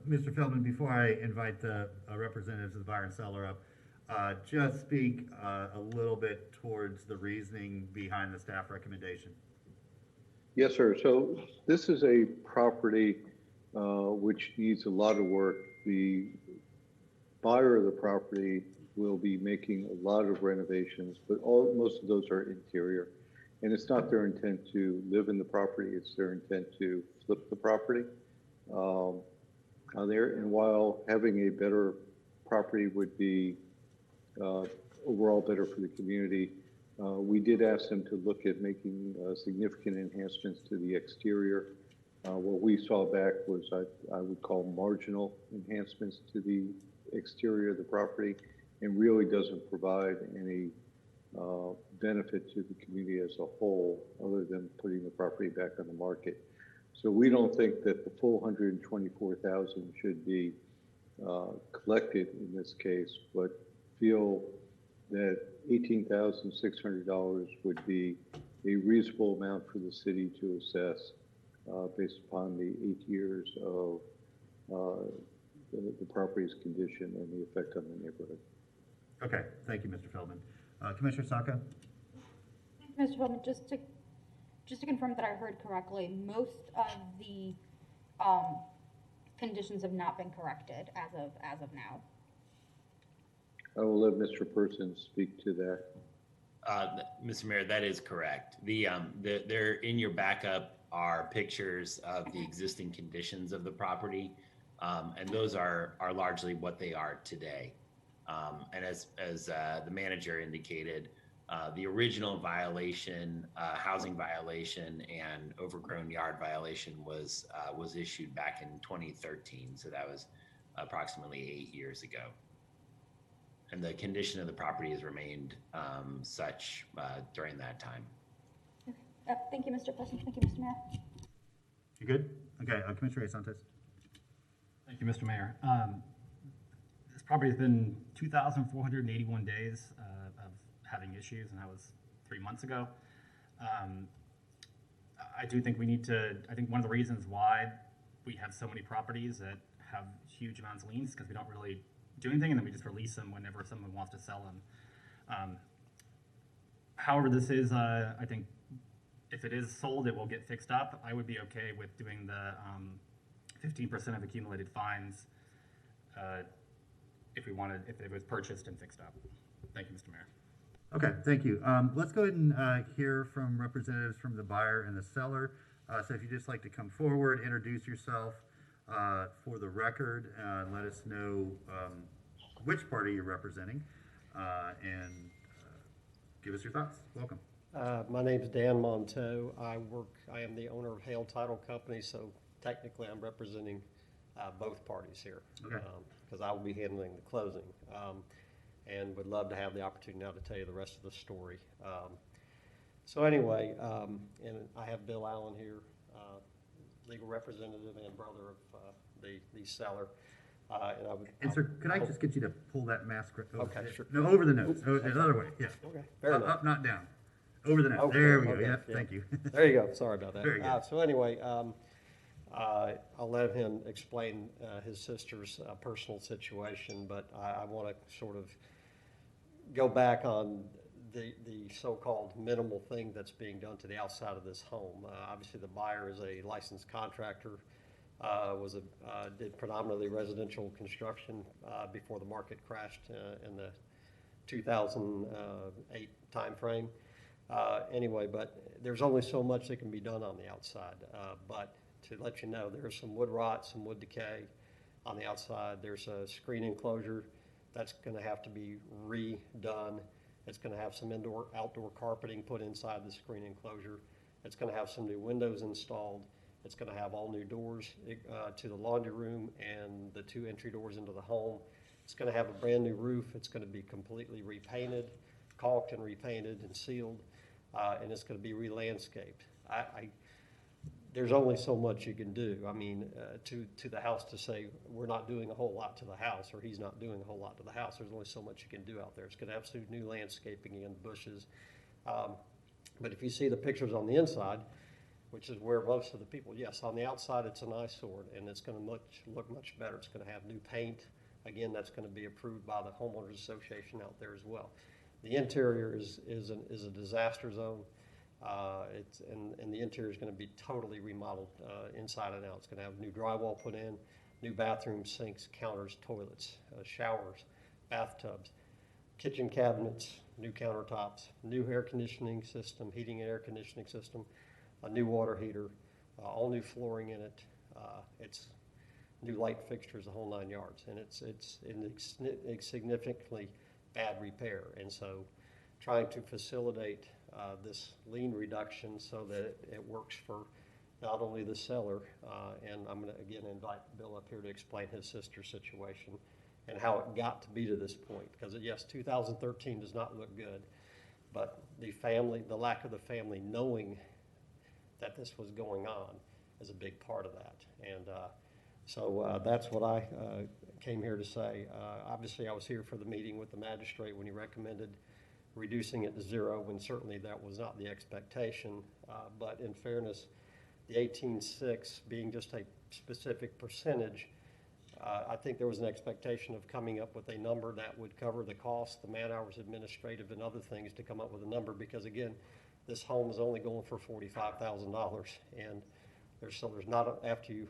Mr. Feldman, before I invite the representatives of the buyer and seller up, just speak a little bit towards the reasoning behind the staff recommendation? Yes, sir. So this is a property which needs a lot of work. The buyer of the property will be making a lot of renovations, but most of those are interior. And it's not their intent to live in the property, it's their intent to flip the property there. And while having a better property would be overall better for the community, we did ask them to look at making significant enhancements to the exterior. What we saw back was I would call marginal enhancements to the exterior of the property, and really doesn't provide any benefit to the community as a whole, other than putting the property back on the market. So we don't think that the full $124,000 should be collected in this case, but feel that $18,600 would be a reasonable amount for the city to assess based upon the 8 years of the property's condition and the effect on the neighborhood. Okay, thank you, Mr. Feldman. Commissioner Sacco? Mr. Feldman, just to confirm that I heard correctly, most of the conditions have not been corrected as of now. I will let Mr. Person speak to that. Mr. Mayor, that is correct. There in your backup are pictures of the existing conditions of the property, and those are largely what they are today. And And as the manager indicated, the original violation, housing violation, and overgrown yard violation was issued back in 2013. So that was approximately 8 years ago. And the condition of the property has remained such during that time. Thank you, Mr. President. Thank you, Mr. Mayor. You good? Okay, Commissioner Santos. Thank you, Mr. Mayor. This property has been 2,481 days of having issues, and that was 3 months ago. I do think we need to, I think one of the reasons why we have so many properties that have huge amounts of liens is because we don't really do anything, and then we just release them whenever someone wants to sell them. However, this is, I think, if it is sold, it will get fixed up. I would be okay with doing the 15% of accumulated fines if it was purchased and fixed up. Thank you, Mr. Mayor. Okay, thank you. Let's go ahead and hear from representatives from the buyer and the seller. So if you'd just like to come forward, introduce yourself for the record, let us know which party you're representing, and give us your thoughts. Welcome. My name is Dan Monteau. I am the owner of Hale Title Company, so technically I'm representing both parties here. Okay. Because I will be handling the closing. And would love to have the opportunity now to tell you the rest of the story. So anyway, and I have Bill Allen here, legal representative and brother of the seller. And sir, could I just get you to pull that mask over? Okay, sure. No, over the nose. Oh, the other way, yeah. Okay, fair enough. Up, not down. Over the nose. Okay, there we go. okay, Yeah, yeah. thank you. There you go. Sorry about that. Very good. So anyway, I'll let him explain his sister's personal situation, but I want to sort of go back on the so-called minimal thing that's being done to the outside of this home. Obviously, the buyer is a licensed contractor, did predominantly residential construction before the market crashed in the 2008 timeframe. Anyway, but there's only so much that can be done on the outside. But to let you know, there's some wood rot, some wood decay on the outside. There's a screen enclosure that's going to have to be redone. It's going to have some outdoor carpeting put inside the screen enclosure. It's going to have some new windows installed. It's going to have all new doors to the laundry room and the 2 entry doors into the home. It's going to have a brand new roof. It's going to be completely repainted, caulked and repainted and sealed, and it's going to be re-landscaped. There's only so much you can do. I mean, to the house to say we're not doing a whole lot to the house, or he's not doing a whole lot to the house, there's only so much you can do out there. It's going to have some new landscaping and bushes. But if you see the pictures on the inside, which is where most of the people, yes, on the outside it's an eyesore, and it's going to look much better. It's going to have new paint. Again, that's going to be approved by the homeowners association out there as well. The interior is a disaster zone. And the interior is going to be totally remodeled inside and out. It's going to have new drywall put in, new bathrooms, sinks, counters, toilets, showers, bathtubs, kitchen cabinets, new countertops, new air conditioning system, heating and air conditioning system, a new water heater, all new flooring in it. It's new light fixtures, the whole 9 yards, and it's in significantly bad repair. And so trying to facilitate this lien reduction so that it works for not only the seller, and I'm going to again invite Bill up here to explain his sister's situation and how it got to be to this point. Because yes, 2013 does not look good, but the lack of the family knowing that this was going on is a big part of that. And so that's what I came here to say. Obviously, I was here for the meeting with the magistrate when he recommended reducing it to 0, when certainly that was not the expectation. But in fairness, the 18.6 being just a specific percentage, I think there was an expectation of coming up with a number that would cover the cost, the man hours, administrative, and other things to come up with a number, because again, this home is only going for $45,000, and there's not after you.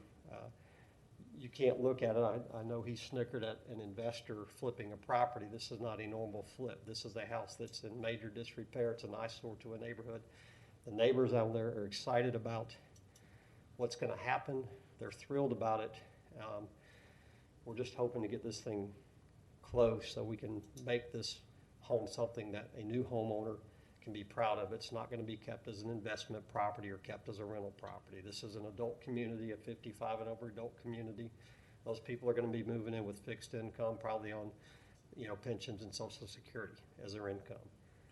You can't look at it. I know he snickered at an investor flipping a property. This is not a normal flip. This is a house that's in major disrepair. It's an eyesore to a neighborhood. The neighbors out there are excited about what's going to happen. They're thrilled about it. We're just hoping to get this thing close so we can make this home something that a new homeowner can be proud of. It's not going to be kept as an investment property or kept as a rental property. This is an adult community, a 55 and over adult community. Those people are going to be moving in with fixed income, probably on, pensions and Social Security as their income.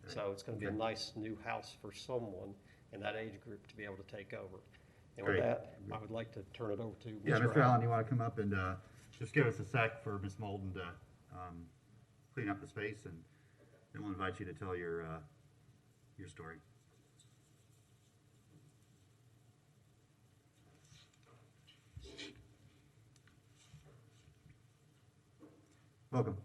So it's going to be a nice new house for someone in that age group to be able to take over. And with Great. that, I would like to turn it over to Mr. Yeah, Mr. Allen, you want to come up and just give us a sec for Ms. Molden to clean up the space, and then we'll invite you to tell your story. Welcome.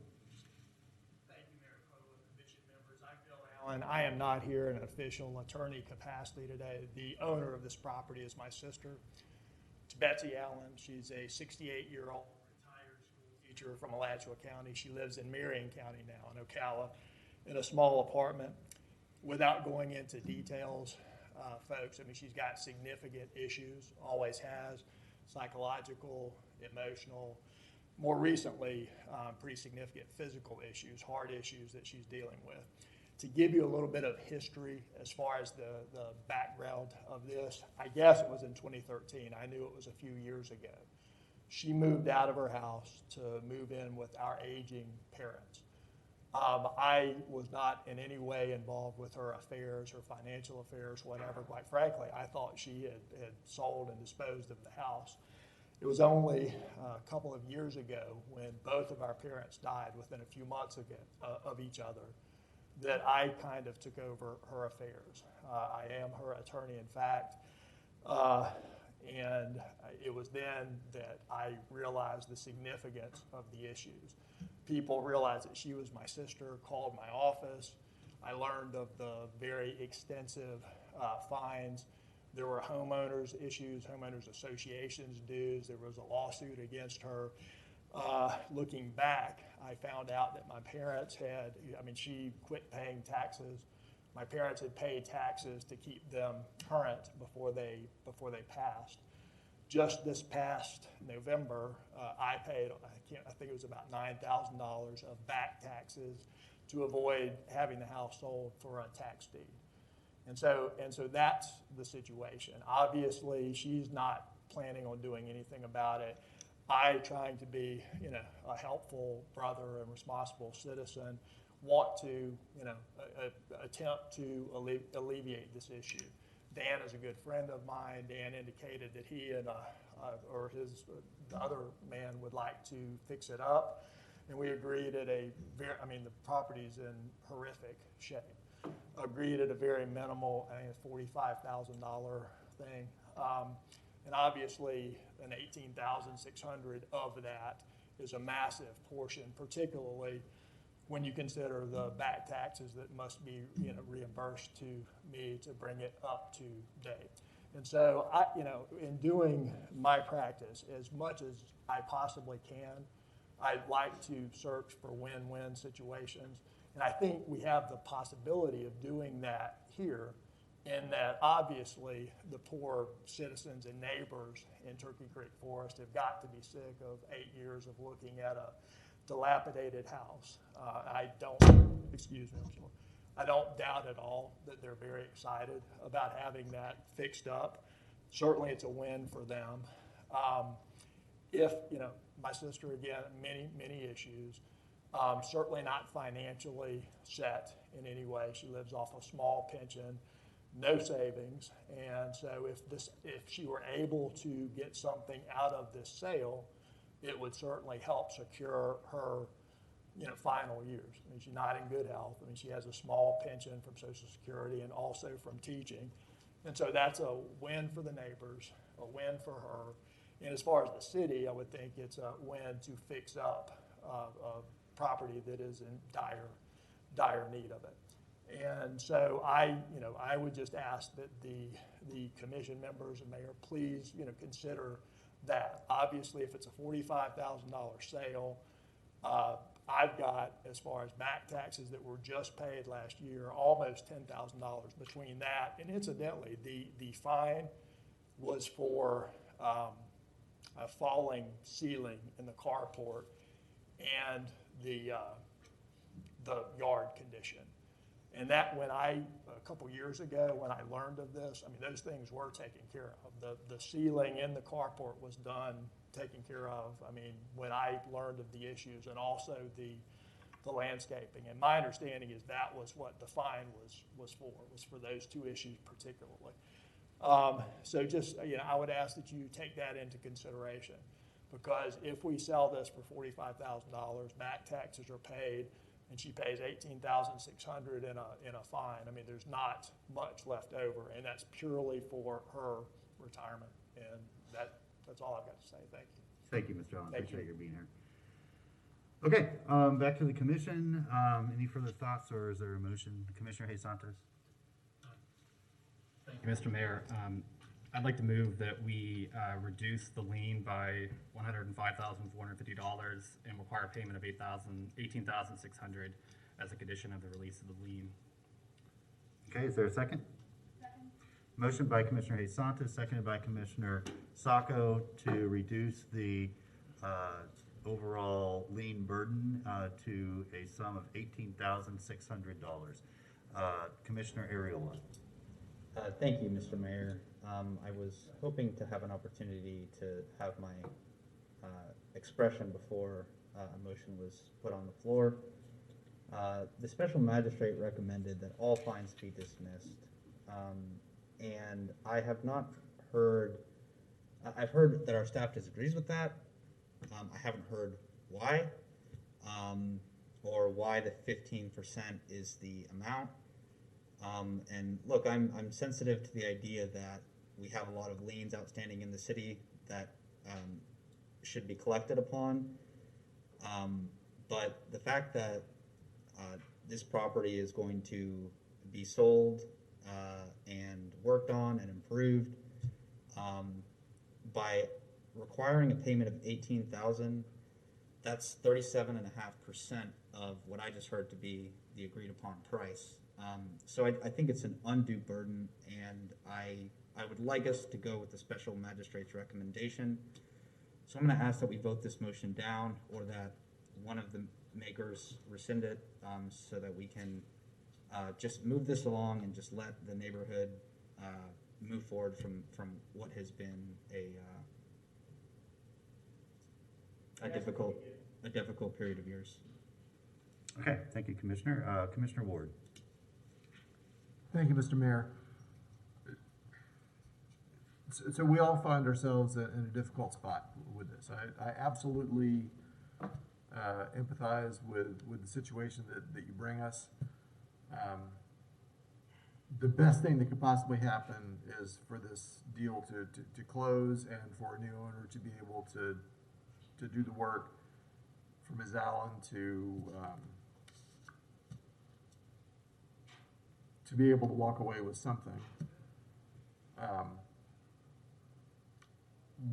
And I am not here in an official attorney capacity today. The owner of this property is my sister. It's Betsy Allen. She's a 68-year-old retired school teacher from Alachua County. She lives in Marion County now in Ocala in a small apartment. Without going into details, folks, she's got significant issues, always has, psychological, emotional, more recently, pretty significant physical issues, heart issues that she's dealing with. To give you a little bit of history as far as the background of this, I guess it was in 2013. I knew it was a few years ago. She moved out of her house to move in with our aging parents. I was not in any way involved with her affairs, her financial affairs, whatever. Quite frankly, I thought she had sold and disposed of the house. It was only a couple of years ago when both of our parents died within a few months ago, of each other, that I kind of took over her affairs. I am her attorney, in fact, and it was then that I realized the significance of the issues. People realized that she was my sister, called my office. I learned of the very extensive fines. There were homeowners issues, homeowners associations dues. There was a lawsuit against her. Looking back, I found out that my parents had, she quit paying taxes. My parents had paid taxes to keep them current before they passed. Just this past November, I paid, I think it was about $9,000 of back taxes to avoid having the house sold for a tax deed. And so that's the situation. Obviously, she's not planning on doing anything about it. I, trying to be, a helpful brother and responsible citizen, want to, attempt to alleviate this issue. Dan is a good friend of mine. Dan indicated that he and the other man would like to fix it up, and we agreed at the property's in horrific shape. Agreed at a very minimal, I think it's $45,000 thing. And obviously, an $18,600 of that is a massive portion, particularly when you consider the back taxes that must be, reimbursed to me to bring it up to date. And so, in doing my practice, as much as I possibly can, I'd like to search for win-win situations. And I think we have the possibility of doing that here, in that obviously the poor citizens and neighbors in Turkey Creek Forest have got to be sick of 8 years of looking at a dilapidated house. I don't doubt at all that they're very excited about having that fixed up. Certainly it's a win for them. My sister, again, many issues, certainly not financially set in any way. She lives off a small pension, no savings, and so if she were able to get something out of this sale, it would certainly help secure her, final years. She's not in good health. She has a small pension from Social Security and also from teaching, and so that's a win for the neighbors, a win for her. And as far as the city, I would think it's a win to fix up a property that is in dire need of it. And so I would just ask that the commission members and mayor please, consider that. Obviously, if it's a $45,000 sale, I've got, as far as back taxes that were just paid last year, almost $10,000 between that. And incidentally, the fine was for a falling ceiling in the carport. And the yard condition. And that, a couple years ago, when I learned of this, I mean, those things were taken care of. The ceiling in the carport was done, taken care of. I mean, when I learned of the issues, and also the landscaping. And my understanding is that was what the fine was for those two issues particularly. So just, I would ask that you take that into consideration, because if we sell this for $45,000, back taxes are paid, and she pays $18,600 in a fine. I mean, there's not much left over, and that's purely for her retirement. And that's all I've got to say. Thank you. Thank you, Mr. Allen. Thank Appreciate you. your being here. Okay, back to the commission. Any further thoughts, or is there a motion? Commissioner Hayes Santos? Thank you, Mr. Mayor. I'd like to move that we reduce the lien by $105,450 and require payment of $18,600 as a condition of the release of the lien. Okay, is there a second? Second. Motion by Commissioner Hayes Santos, seconded by Commissioner Sacco to reduce the overall lien burden to a sum of $18,600. Commissioner Ariola. Thank you, Mr. Mayor. I was hoping to have an opportunity to have my expression before a motion was put on the floor. The special magistrate recommended that all fines be dismissed, and I have not heard, I've heard that our staff disagrees with that. I haven't heard why, or why the 15% is the amount. And look, I'm sensitive to the idea that we have a lot of liens outstanding in the city that should be collected upon. But the fact that this property is going to be sold and worked on and improved, by requiring a payment of $18,000, that's 37.5% of what I just heard to be the agreed upon price. So I think it's an undue burden, and I would like us to go with the special magistrate's recommendation. So I'm going to ask that we vote this motion down, or that one of the makers rescind it, so that we can just move this along and just let the neighborhood move forward from what has been a difficult period of years. Okay, thank you, Commissioner. Commissioner Ward. Thank you, Mr. Mayor. So we all find ourselves in a difficult spot with this. I absolutely empathize with the situation that you bring us. The best thing that could possibly happen is for this deal to close, and for a new owner to be able to do the work, for Ms. Allen to be able to walk away with something.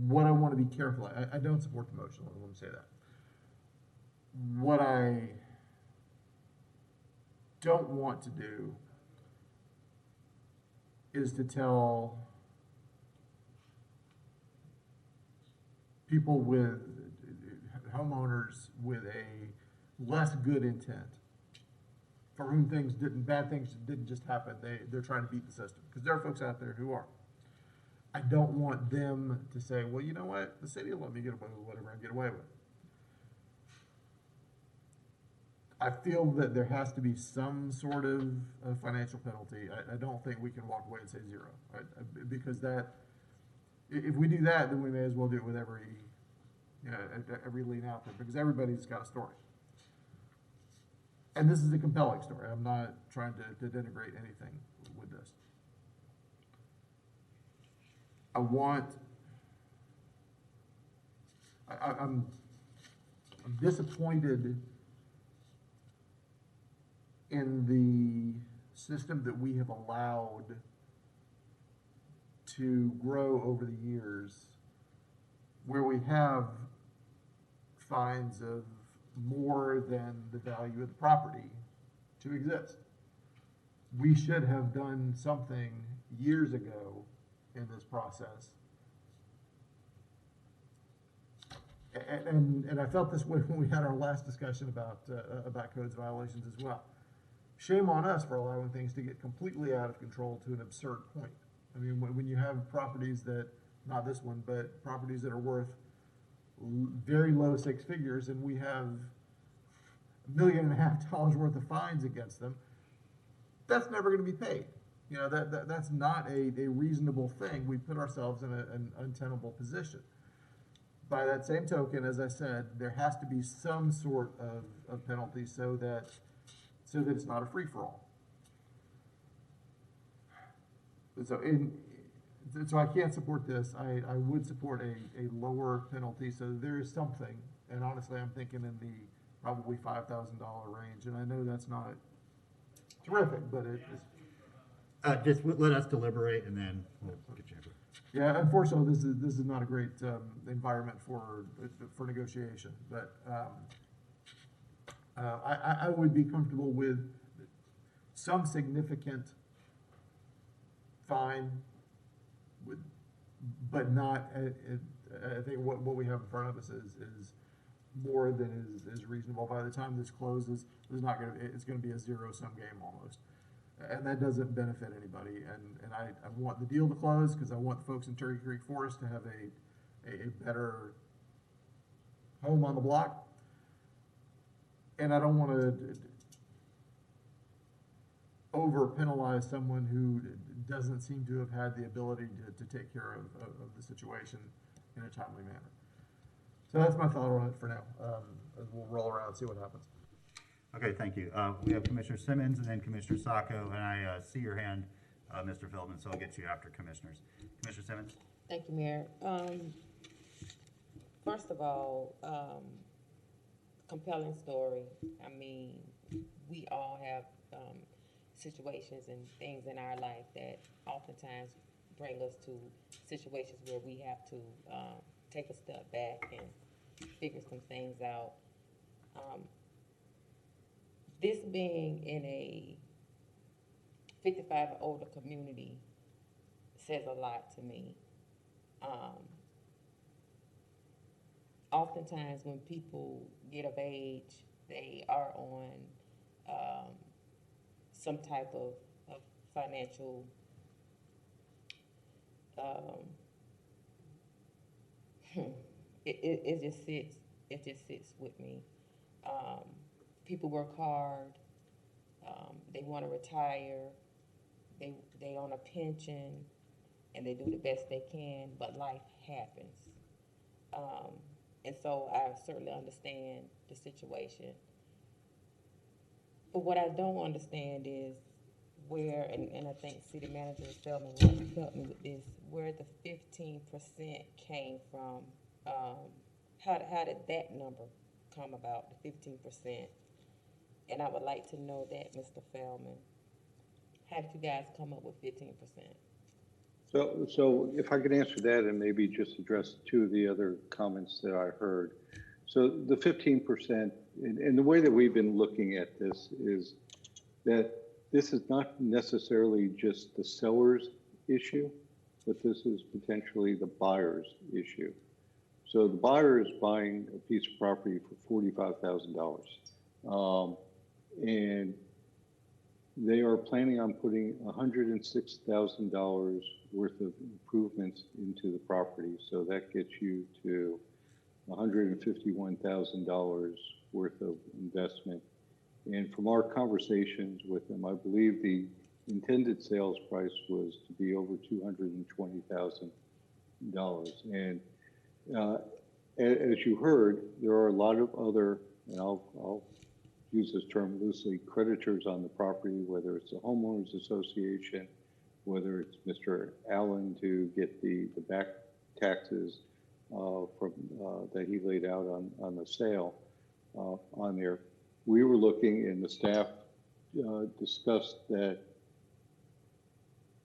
What I want to be careful, I don't support the motion, let me say that. What I don't want to do is to tell people homeowners with a less good intent, for whom bad things didn't just happen, they're trying to beat the system, because there are folks out there who are. I don't want them to say, well, you know what, the city will let me get away with whatever I get away with. I feel that there has to be some sort of financial penalty. I don't think we can walk away and say zero, right? Because if we do that, then we may as well do it with every lien out there, because everybody's got a story. And this is a compelling story. I'm not trying to denigrate anything with this. I'm disappointed in the system that we have allowed to grow over the years, where we have fines of more than the value of the property to exist. We should have done something years ago in this process And I felt this way when we had our last discussion about codes violations as well. Shame on us for allowing things to get completely out of control to an absurd point. I mean, when you have properties that, not this one, but properties that are worth very low six figures, and we have $1.5 million worth of fines against them, that's never going to be paid. You know, that's not a reasonable thing. We put ourselves in an untenable position. By that same token, as I said, there has to be some sort of penalty so that it's not a free-for-all. So I can't support this. I would support a lower penalty, so there is something, and honestly, I'm thinking in the probably $5,000 range, and I know that's not terrific, but it is. Just let us deliberate, and then we'll get you. Yeah, unfortunately, this is not a great environment for negotiation, but I would be comfortable with some significant fine, but not. I think what we have in front of us is more than is reasonable. By the time this closes, it's going to be a zero-sum game almost. And that doesn't benefit anybody. And I want the deal to close because I want the folks in Turkey Creek Forest to have a better home on the block. And I don't want to over penalize someone who doesn't seem to have had the ability to take care of the situation in a timely manner. So that's my thought on it for now. We'll roll around and see what happens. Okay, thank you. We have Commissioner Simmons and then Commissioner Sacco, and I see your hand, Mr. Feldman, so I'll get you after Commissioners. Commissioner Simmons? Thank you, Mayor. First of all, compelling story. I mean, we all have situations and things in our life that oftentimes bring us to situations where we have to take a step back and figure some things out. This being in a 55 and older community says a lot to me. Oftentimes when people get of age, they are on some type of financial it just sits with me. People work hard, they want to retire, they on a pension, and they do the best they can, but life happens. And so I certainly understand the situation. But what I don't understand is where, and I think City Manager Feldman will help me with this, where the 15% came from. How did that number come about, the 15%? And I would like to know that, Mr. Feldman. How did you guys come up with 15%? So if I could answer that and maybe just address two of the other comments that I heard. So the 15%, and the way that we've been looking at this is that this is not necessarily just the seller's issue, but this is potentially the buyer's issue. So the buyer is buying a piece of property for $45,000. And they are planning on putting $106,000 worth of improvements into the property. So that gets you to $151,000 worth of investment. And from our conversations with them, I believe the intended sales price was to be over $220,000. And as you heard, there are a lot of other, and I'll use this term loosely, creditors on the property, whether it's the homeowners association, whether it's Mr. Allen to get the back taxes from that he laid out on the sale on there. We were looking, and the staff discussed that,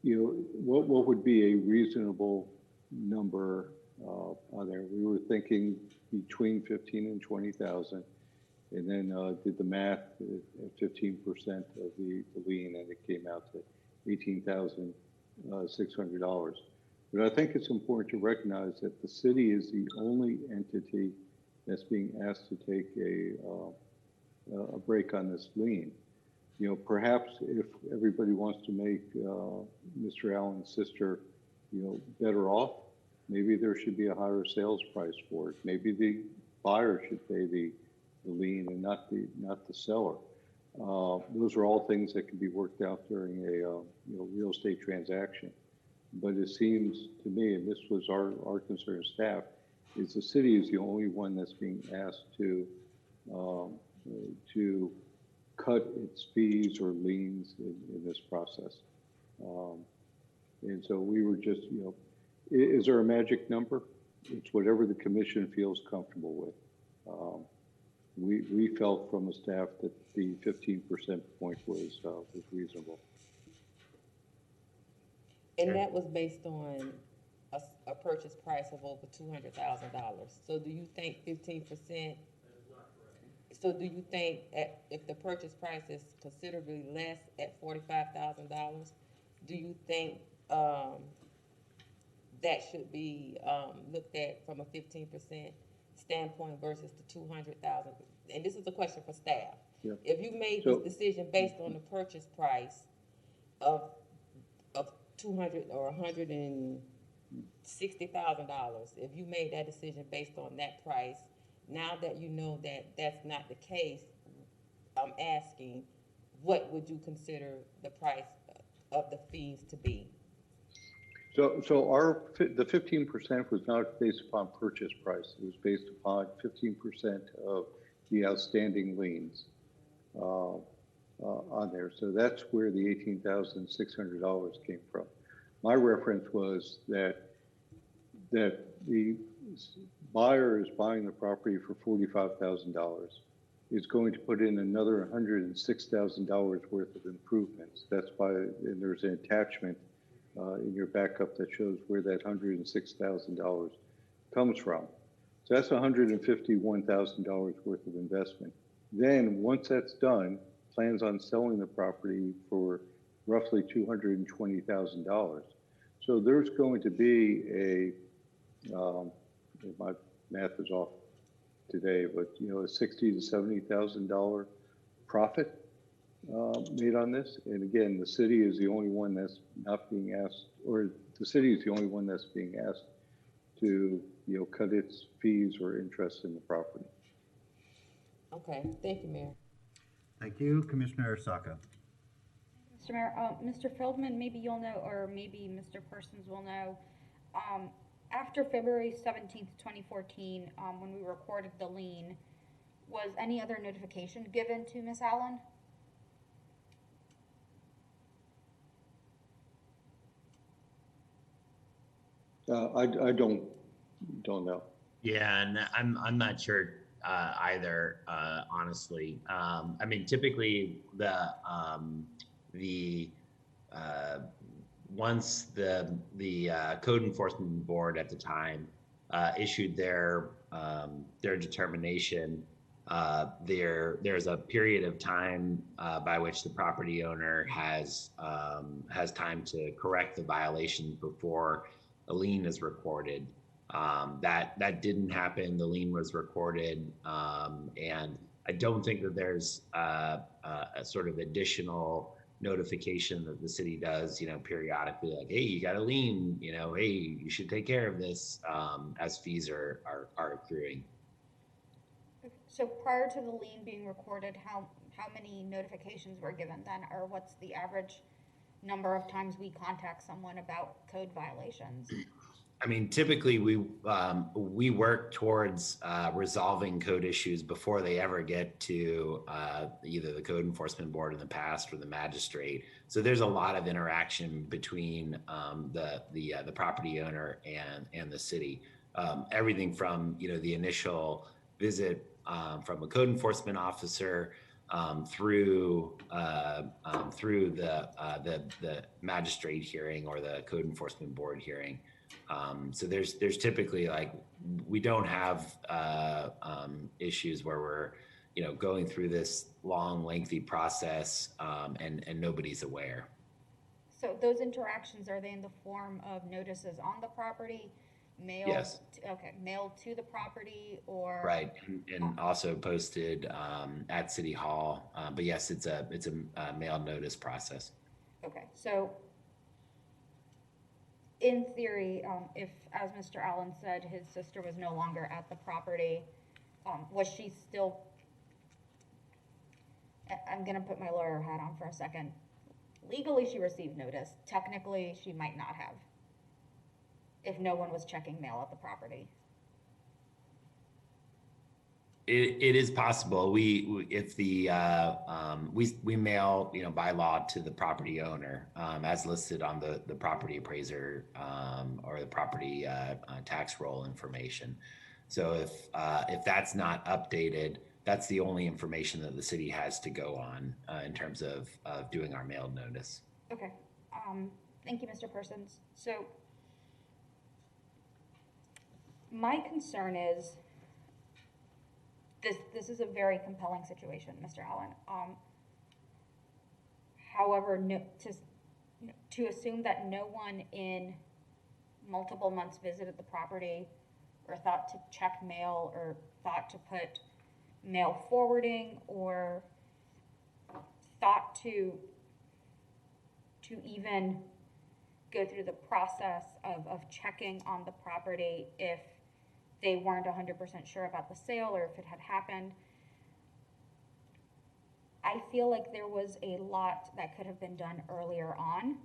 what would be a reasonable number on there. We were thinking between 15 and 20,000. And then did the math at 15% of the lien, and it came out to $18,600. But I think it's important to recognize that the city is the only entity that's being asked to take a break on this lien. You know, perhaps if everybody wants to make Mr. Allen's sister, you know, better off, maybe there should be a higher sales price for it. Maybe the buyer should pay the lien and not the seller. Those are all things that can be worked out during a you know, real estate transaction. But it seems to me, and this was our concern staff, is the city is the only one that's being asked to cut its fees or liens in this process. And so we were just, you know, is there a magic number? It's whatever the commission feels comfortable with. We felt from the staff that the 15% point was reasonable. And that was based on a purchase price of over $200,000. So do you think 15%? So do you think if the purchase price is considerably less at $45,000, do you think that should be looked at from a 15% standpoint versus the 200,000? And this is a question for staff. Yeah. If you made this decision based on the purchase price of $200 or $160,000, if you made that decision based on that price, now that you know that that's not the case, I'm asking, what would you consider the price of the fees to be? So the 15% was not based upon purchase price. It was based upon 15% of the outstanding liens on there. So that's where the $18,600 came from. My reference was that the buyer is buying the property for $45,000. Is going to put in another $106,000 worth of improvements. That's why, and there's an attachment in your backup that shows where that $106,000 comes from. So that's $151,000 worth of investment. Then once that's done, plans on selling the property for roughly $220,000. So there's going to be my math is off today, but you know, a $60,000 to $70,000 profit made on this. And again, the city is the only one that's not being asked, or the city is the only one that's being asked to, you know, cut its fees or interest in the property. Okay, thank you, Mayor. Thank you, Commissioner Saka. Mr. Mayor, Mr. Feldman, maybe you'll know, or maybe Mr. Persons will know, after February 17th, 2014, when we recorded the lien, was any other notification given to Ms. Allen? I don't know. Yeah, and I'm not sure either, honestly. I mean, typically once the code enforcement board at the time issued their determination, there's a period of time by which the property owner has time to correct the violation before a lien is recorded. That didn't happen. The lien was recorded, and I don't think that there's a sort of additional notification that the city does, you know, periodically, like, hey, you got a lien, you know, hey, you should take care of this, as fees are accruing. So prior to the lien being recorded, how many notifications were given then, or what's the average number of times we contact someone about code violations? I mean, typically we work towards resolving code issues before they ever get to either the code enforcement board in the past or the magistrate. So there's a lot of interaction between the property owner and the city. Everything from, you know, the initial visit from a code enforcement officer through the magistrate hearing or the code enforcement board hearing. So there's typically, like, we don't have issues where we're, you know, going through this long, lengthy process and nobody's aware. So those interactions, are they in the form of notices on the property, mailed? Yes. Okay, mailed to the property or? Right, and also posted at City Hall. But yes, it's a mail notice process. Okay, so in theory, if, as Mr. Allen said, his sister was no longer at the property, was she still, I'm gonna put my lawyer hat on for a second. Legally, she received notice. Technically, she might not have, if no one was checking mail at the property. It is possible. If the we mail, by law to the property owner as listed on the property appraiser or the property tax roll information. So if that's not updated, that's the only information that the city has to go on in terms of doing our mailed notice. Okay, thank you, Mr. Persons. So my concern is, this is a very compelling situation, Mr. Allen. However, to assume that no one in multiple months visited the property or thought to check mail or thought to put mail forwarding or thought to even go through the process of checking on the property if they weren't 100% sure about the sale or if it had happened. I feel like there was a lot that could have been done earlier on,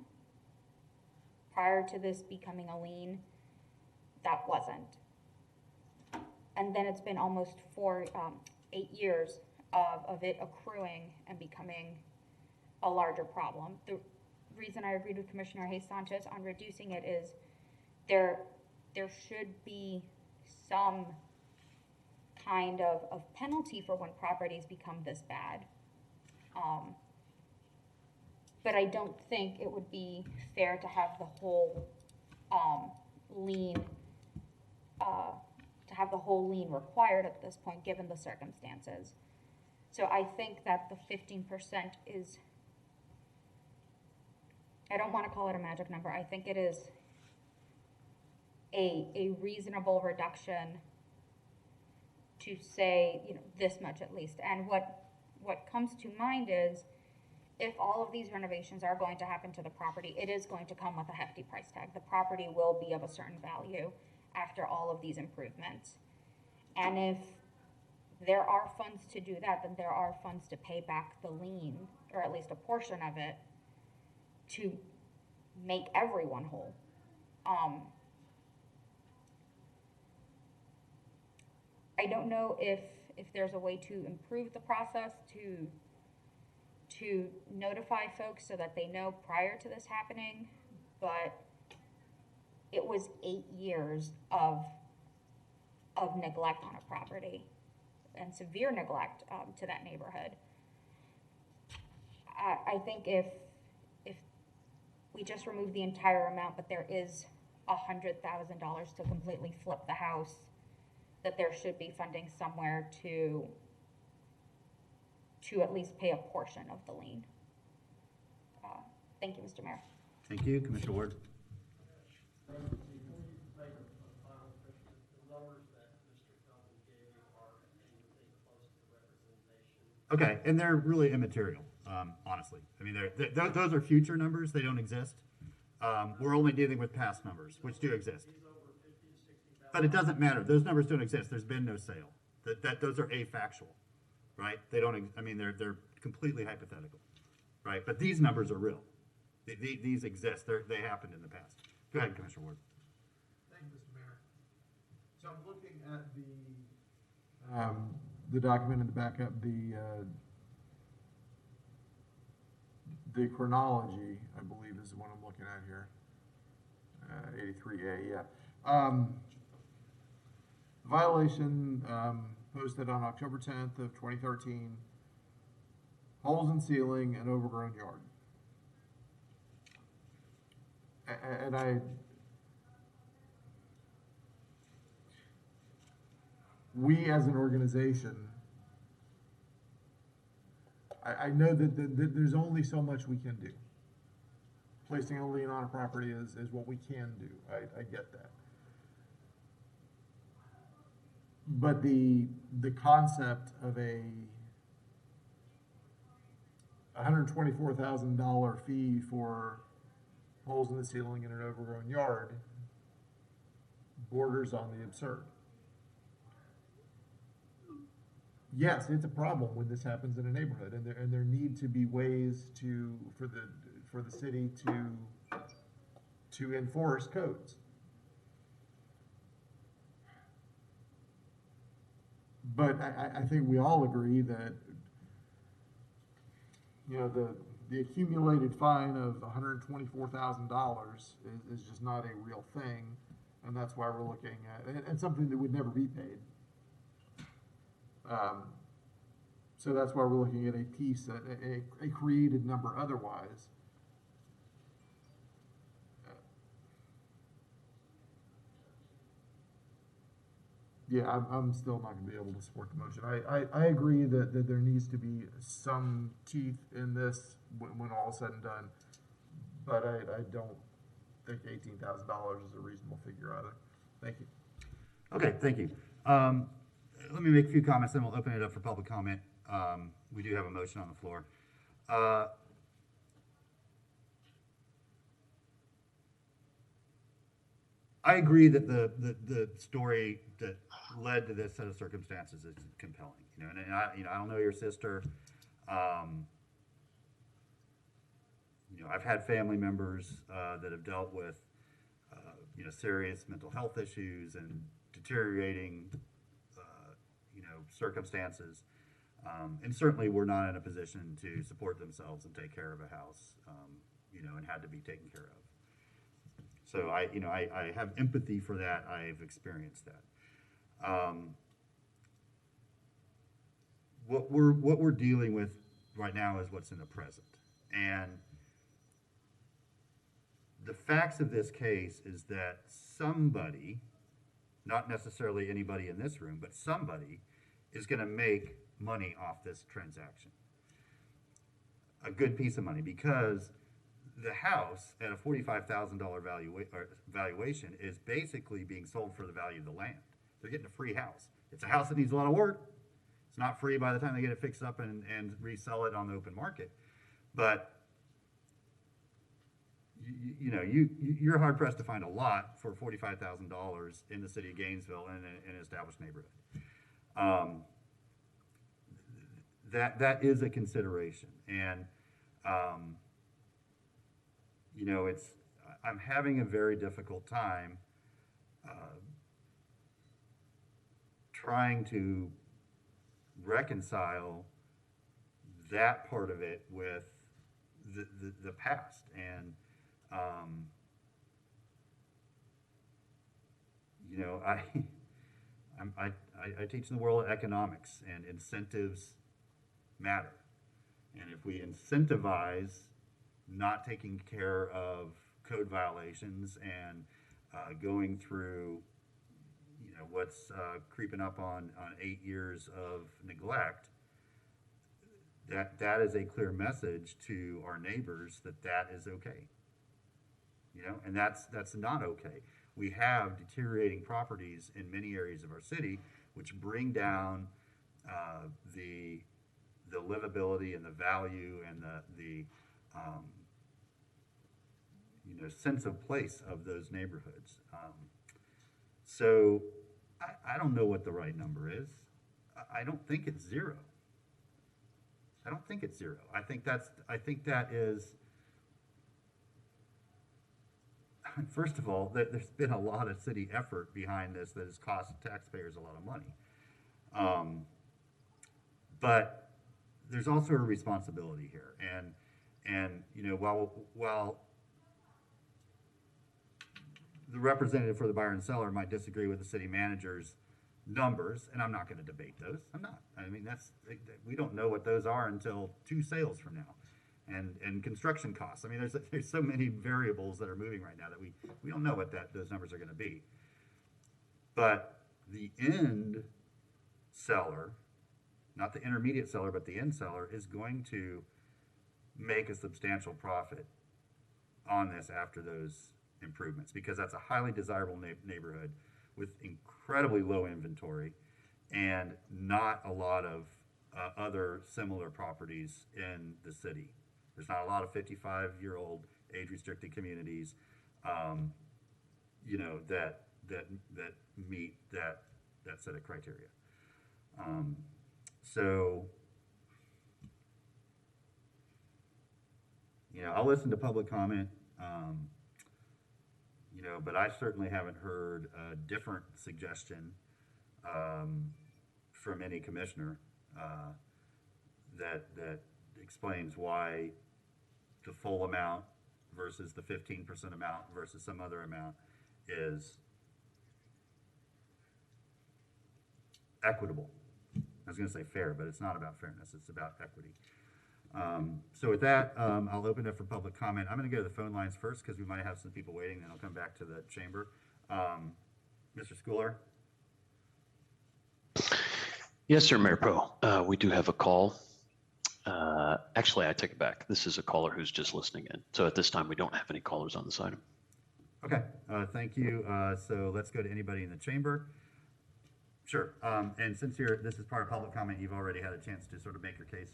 prior to this becoming a lien, that wasn't. And then it's been almost 8 years of it accruing and becoming a larger problem. The reason I agreed with Commissioner Hayes Sanchez on reducing it is there should be some kind of penalty for when properties become this bad. But I don't think it would be fair to have the whole lien required at this point, given the circumstances. So I think that the 15% is, I don't want to call it a magic number. I think it is a reasonable reduction to say, this much at least. And what comes to mind is, if all of these renovations are going to happen to the property, it is going to come with a hefty price tag. The property will be of a certain value after all of these improvements. And if there are funds to do that, then there are funds to pay back the lien, or at least a portion of it, to make everyone whole. I don't know if there's a way to improve the process to notify folks so that they know prior to this happening, but it was 8 years of neglect on a property and severe neglect to that neighborhood. I think if we just remove the entire amount, but there is $100,000 to completely flip the house, that there should be funding somewhere to at least pay a portion of the lien. Thank you, Mr. Mayor. Thank you, Commissioner Ward. Okay, and they're really immaterial, honestly. I mean, those are future numbers. They don't exist. We're only dealing with past numbers, which do exist. But it doesn't matter. Those numbers don't exist. There's been no sale. Those are afactual, right? They don't. I mean, they're completely hypothetical, right? But these numbers are real. These exist. They happened in the past. Go ahead, Commissioner Ward. Thank you, Mr. Mayor. So I'm looking at the document in the backup, the chronology, I believe, is the one I'm looking at here. 83A, yeah. Violation posted on October 10th of 2013. Holes in ceiling and overgrown yard. And we as an organization, I know that there's only so much we can do. Placing a lien on a property is what we can do. I get that. But the concept of a $124,000 fee for holes in the ceiling in an overgrown yard borders on the absurd. Yes, it's a problem when this happens in a neighborhood, and there need to be ways for the city to enforce codes. But I think we all agree that, you know, the accumulated fine of $124,000 is just not a real thing, and that's why we're looking at, and something that would never be paid. So that's why we're looking at a piece, a created number otherwise. Yeah, I'm still not gonna be able to support the motion. I agree that there needs to be some teeth in this when all is said and done, but I don't think $18,000 is a reasonable figure either. Thank you. Okay, thank you. Let me make a few comments, then we'll open it up for public comment. We do have a motion on the floor. I agree that the story that led to this set of circumstances is compelling. You know, and I don't know your sister. You know, I've had family members that have dealt with you know, serious mental health issues and deteriorating you know, circumstances. And certainly were not in a position to support themselves and take care of a house, you know, and had to be taken care of. So I have empathy for that. I've experienced that. What we're dealing with right now is what's in the present. And the facts of this case is that somebody, not necessarily anybody in this room, but somebody is going to make money off this transaction. A good piece of money, because the house at a $45,000 valuation is basically being sold for the value of the land. They're getting a free house. It's a house that needs a lot of work. It's not free by the time they get it fixed up and resell it on the open market. But you know, you're hard pressed to find a lot for $45,000 in the city of Gainesville in an established neighborhood. That is a consideration, and you know, I'm having a very difficult time trying to reconcile that part of it with the past. And you know, I teach in the world of economics, and incentives matter. And if we incentivize not taking care of code violations and going through, you know, what's creeping up on 8 years of neglect, that is a clear message to our neighbors that is okay. You know, and that's not okay. We have deteriorating properties in many areas of our city, which bring down the livability and the value and the you know, sense of place of those neighborhoods. So I don't know what the right number is. I don't think it's zero. I don't think it's zero. I think that is, first of all, there's been a lot of city effort behind this that has cost taxpayers a lot of money. But there's also a responsibility here, and you know, while the representative for the buyer and seller might disagree with the city manager's numbers, and I'm not going to debate those. I'm not. I mean, we don't know what those are until 2 sales from now, and construction costs. I mean, there's so many variables that are moving right now that we don't know what those numbers are going to be. But the end seller, not the intermediate seller, but the end seller, is going to make a substantial profit on this after those improvements, because that's a highly desirable neighborhood with incredibly low inventory, and not a lot of other similar properties in the city. There's not a lot of 55-year-old age-restricted communities, you know, that meet that set of criteria. So, you know, I'll listen to public comment, you know, but I certainly haven't heard a different suggestion from any commissioner that explains why the full amount versus the 15% amount versus some other amount is equitable. I was going to say fair, but it's not about fairness. It's about equity. So with that, I'll open it for public comment. I'm going to go to the phone lines first because we might have some people waiting, then I'll come back to the chamber. Mr. Schooler? Yes, sir, Mayor Pro. We do have a call. Actually, I take it back. This is a caller who's just listening in. So at this time, we don't have any callers on this item. Okay, thank you. So let's go to anybody in the chamber. Sure, and since this is part of public comment, you've already had a chance to sort of make your case.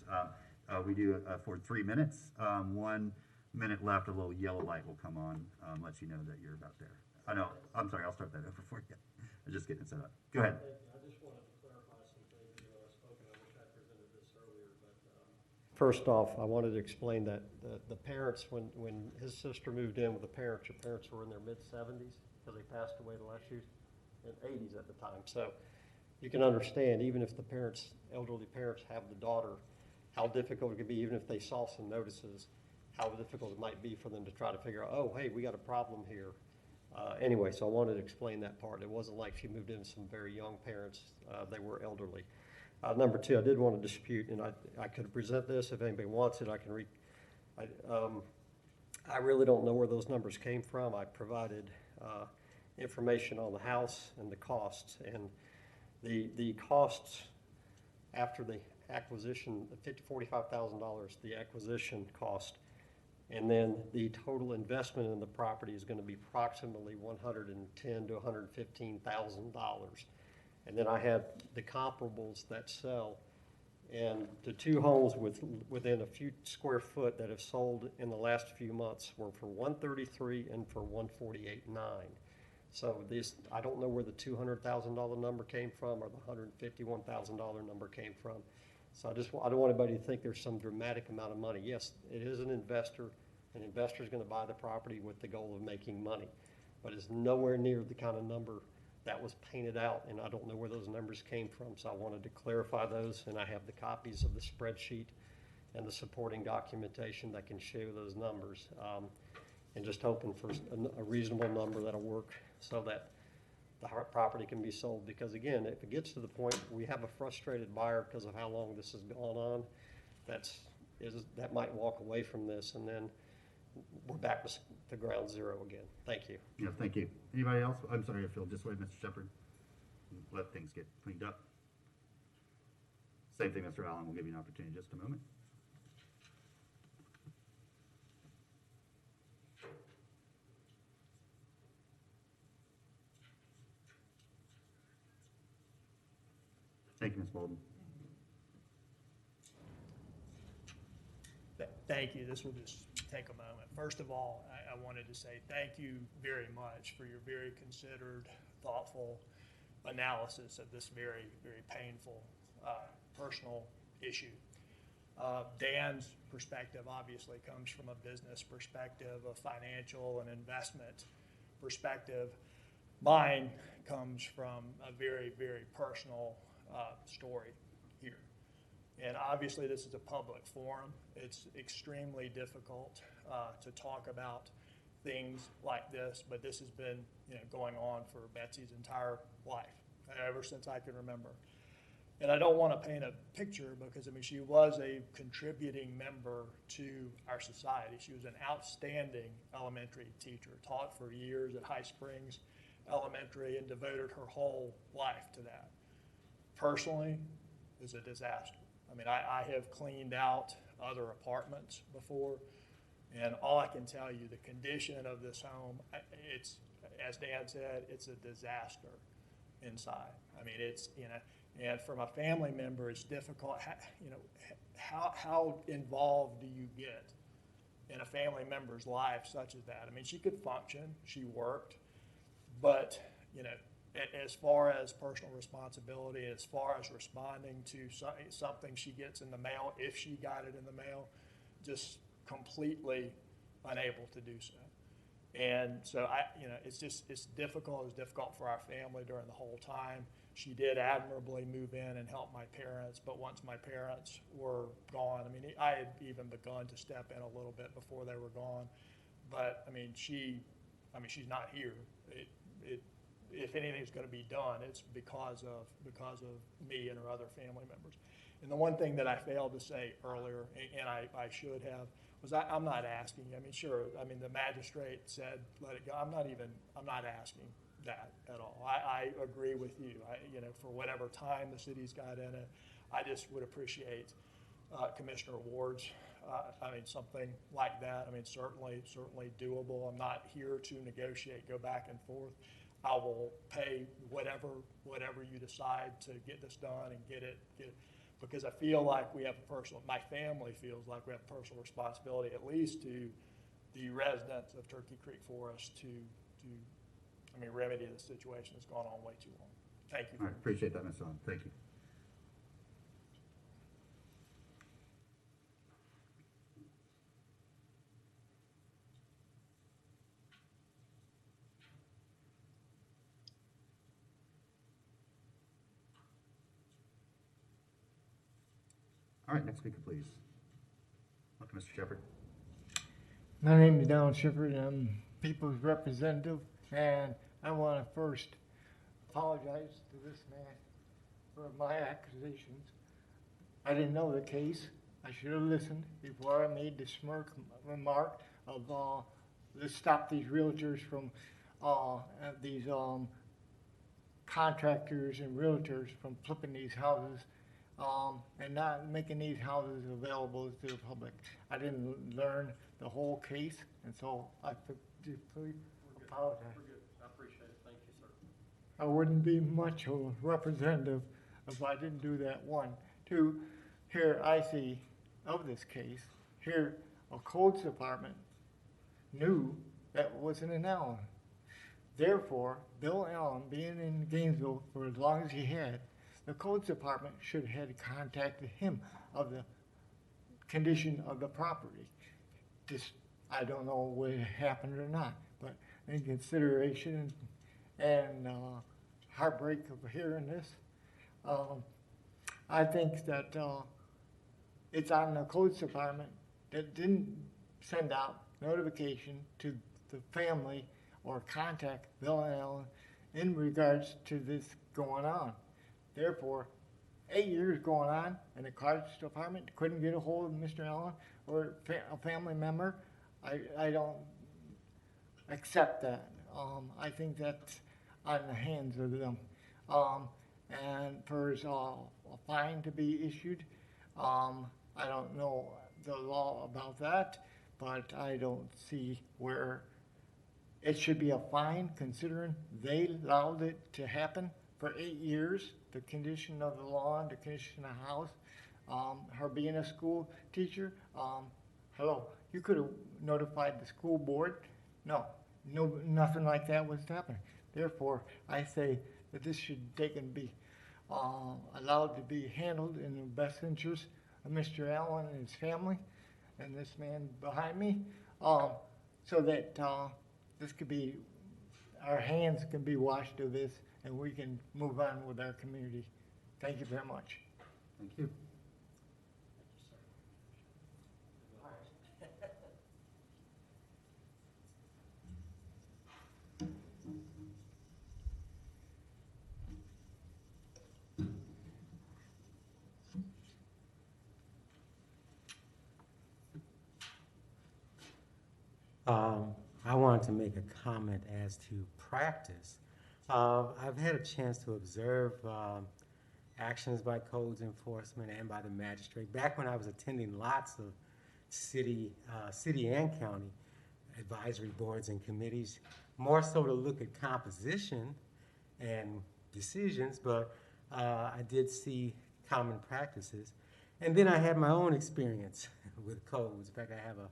We do it for 3 minutes. 1 minute left, a little yellow light will come on, let you know that you're about there. I know, I'm sorry, I'll start that over for you. I'm just getting it set up. Go ahead. I just wanted to clarify some things. You know, I spoke, and I wish I presented this earlier, but first off, I wanted to explain that the parents, when his sister moved in with the parents, your parents were in their mid-70s because they passed away the last year, and 80s at the time. So you can understand, even if the parents, elderly parents, have the daughter, how difficult it could be, even if they saw some notices, how difficult it might be for them to try to figure out, oh, hey, we got a problem here. Anyway, so I wanted to explain that part. It wasn't like she moved in with some very young parents. They were elderly. Number two, I did want to dispute, and I could present this if anybody wants it. I can read. I really don't know where those numbers came from. I provided information on the house and the costs, and the costs after the acquisition, $45,000, the acquisition cost, and then the total investment in the property is going to be approximately $110,000 to $115,000. And then I had the comparables that sell, and the 2 homes within a few square foot that have sold in the last few months were for $133,000 and for $148,900. So this, I don't know where the $200,000 number came from or the $151,000 number came from. So I don't want anybody to think there's some dramatic amount of money. Yes, it is an investor. An investor is going to buy the property with the goal of making money, but it's nowhere near the kind of number that was painted out, and I don't know where those numbers came from. So I wanted to clarify those, and I have the copies of the spreadsheet and the supporting documentation that can show those numbers, and just hoping for a reasonable number that'll work so that the property can be sold. Because again, if it gets to the point we have a frustrated buyer because of how long this has gone on, that might walk away from this, and then we're back to ground zero again. Thank you. Yeah, thank you. Anybody else? I'm sorry if you'll just wait, Mr. Shepherd. Let things get cleaned up. Same thing, Mr. Allen. We'll give you an opportunity in just a moment. Thank you, Ms. Bolden. Thank you. This will just take a moment. First of all, I wanted to say thank you very much for your very considered, thoughtful analysis of this very, very painful personal issue. Dan's perspective obviously comes from a business perspective, a financial and investment perspective. Mine comes from a very, very personal story here. And obviously this is a public forum. It's extremely difficult to talk about things like this, but this has been going on for Betsy's entire life, ever since I can remember. And I don't want to paint a picture because, I mean, she was a contributing member to our society. She was an outstanding elementary teacher, taught for years at High Springs Elementary and devoted her whole life to that. Personally, it was a disaster. I mean, I have cleaned out other apartments before, and all I can tell you, the condition of this home, it's, as Dan said, it's a disaster inside. I mean, it's, And from a family member, it's difficult, you know, how involved do you get in a family member's life such as that? I mean, she could function, she worked, but, you know, as far as personal responsibility, as far as responding to something she gets in the mail, if she got it in the mail, just completely unable to do so. And so it's difficult. It was difficult for our family during the whole time. She did admirably move in and help my parents, but once my parents were gone, I mean, I had even begun to step in a little bit before they were gone. But I mean, she's not here. If anything's going to be done, it's because of me and her other family members. And the one thing that I failed to say earlier, and I should have, was I'm not asking. I mean, sure. I mean, the magistrate said let it go. I'm not asking that at all. I agree with you. For whatever time the city's got in it, I just would appreciate Commissioner Ward's. Something like that. I mean, certainly doable. I'm not here to negotiate, go back and forth. I will pay whatever you decide to get this done and get it, because I feel like we have my family feels like we have a personal responsibility, at least to the residents of Turkey Creek Forest to remedy the situation that's gone on way too long. Thank you. All right, appreciate that, Ms. Owen. Thank you. All right, next speaker, please. Welcome, Mr. Shepard. My name is Donald Shepard. I'm People's Representative, and I want to first apologize to this man for my accusations. I didn't know the case. I should have listened before I made the smirk remark of let's stop these realtors from these contractors and realtors from flipping these houses and not making these houses available to the public. I didn't learn the whole case, and so I deeply apologize. We're good. I appreciate it. Thank you, sir. I wouldn't be much of a representative if I didn't do that. One. Two, here I see of this case, here a codes department knew that wasn't an Allen. Therefore, Bill Allen, being in Gainesville for as long as he had, the codes department should have contacted him of the condition of the property. I don't know whether it happened or not, but in consideration and heartbreak of hearing this, I think that it's on the codes department that didn't send out notification to the family or contact Bill and Allen in regards to this going on. Therefore, 8 years going on, and the cards department couldn't get a hold of Mr. Allen or a family member. I don't accept that. I think that's on the hands of them. And for a fine to be issued, I don't know the law about that, but I don't see where it should be a fine, considering they allowed it to happen for 8 years. The condition of the lawn, the condition of the house, her being a school teacher. Hello, you could have notified the school board. No, nothing like that was happening. Therefore, I say that this should be allowed to be handled in the best interest of Mr. Allen and his family, and this man behind me, so that this could be, our hands can be washed of this, and we can move on with our community. Thank you very much. Thank you. I wanted to make a comment as to practice. I've had a chance to observe actions by codes enforcement and by the magistrate. Back when I was attending lots of city and county advisory boards and committees, more so to look at composition and decisions, but I did see common practices. And then I had my own experience with codes. In fact, I have a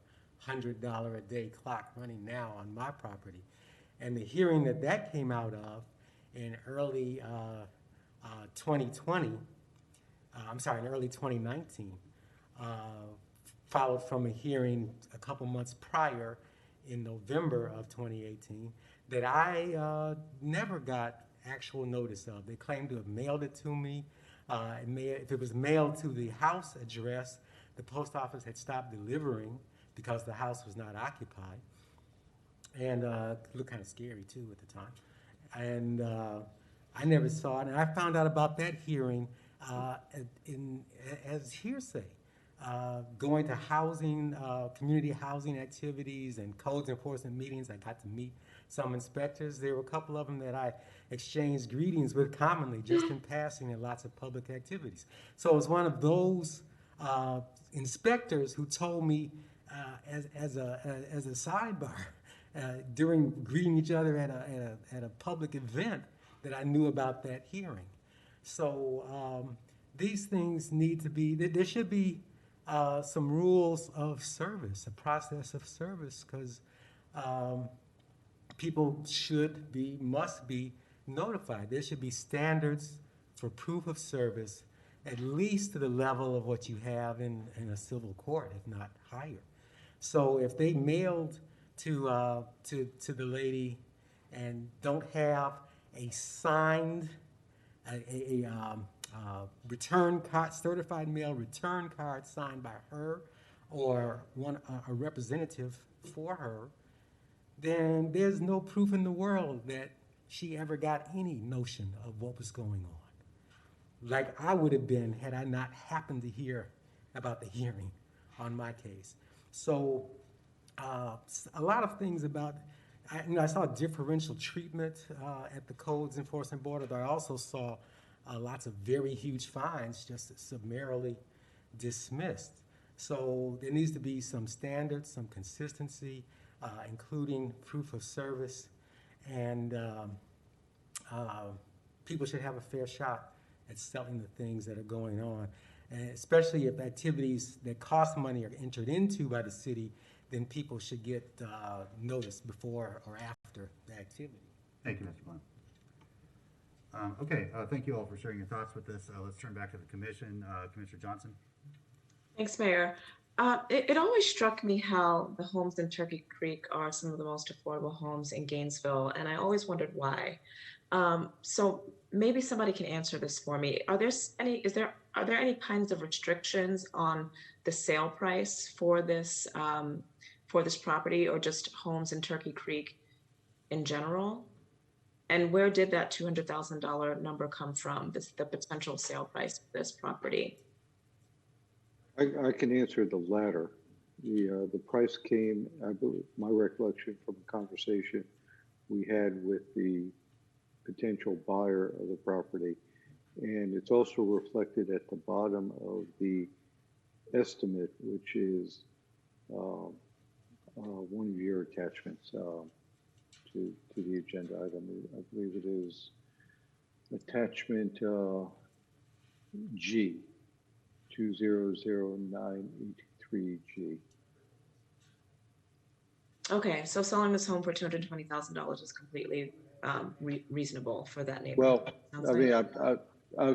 $100 a day clock running now on my property. And the hearing that came out of in early 2020, in early 2019, followed from a hearing a couple months prior in November of 2018 that I never got actual notice of. They claimed to have mailed it to me. If it was mailed to the house address, the post office had stopped delivering because the house was not occupied. And it looked kind of scary too at the time. And I never saw it. And I found out about that hearing as hearsay. Going to housing, community housing activities and codes enforcement meetings. I got to meet some inspectors. There were a couple of them that I exchanged greetings with commonly, just in passing at lots of public activities. So it was one of those inspectors who told me as a sidebar during greeting each other at a public event that I knew about that hearing. So these things need to be, there should be some rules of service, a process of service, because people must be notified. There should be standards for proof of service, at least to the level of what you have in a civil court, if not higher. So if they mailed to the lady and don't have a signed, return card, certified mail return card signed by her or a representative for her, then there's no proof in the world that she ever got any notion of what was going on. Like I would have been had I not happened to hear about the hearing on my case. So a lot of things about, I saw differential treatment at the Codes Enforcement Board, but I also saw lots of very huge fines just summarily dismissed. So there needs to be some standards, some consistency, including proof of service, and people should have a fair shot at selling the things that are going on. And especially if activities that cost money are entered into by the city, then people should get notice before or after the activity. Thank you, Mr. Glenn. Okay, thank you all for sharing your thoughts with this. Let's turn back to the commission. Commissioner Johnson. Thanks, Mayor. It always struck me how the homes in Turkey Creek are some of the most affordable homes in Gainesville, and I always wondered why. So maybe somebody can answer this for me. Are there any kinds of restrictions on the sale price for this property, or just homes in Turkey Creek in general? And where did that $200,000 number come from, the potential sale price of this property? I can answer the latter. The price came, I believe, my recollection from a conversation we had with the potential buyer of the property. And it's also reflected at the bottom of the estimate, which is one of your attachments to the agenda item. I believe it is attachment G, 200983G. Okay, so selling this home for $220,000 is completely reasonable for that neighborhood. Well, I mean,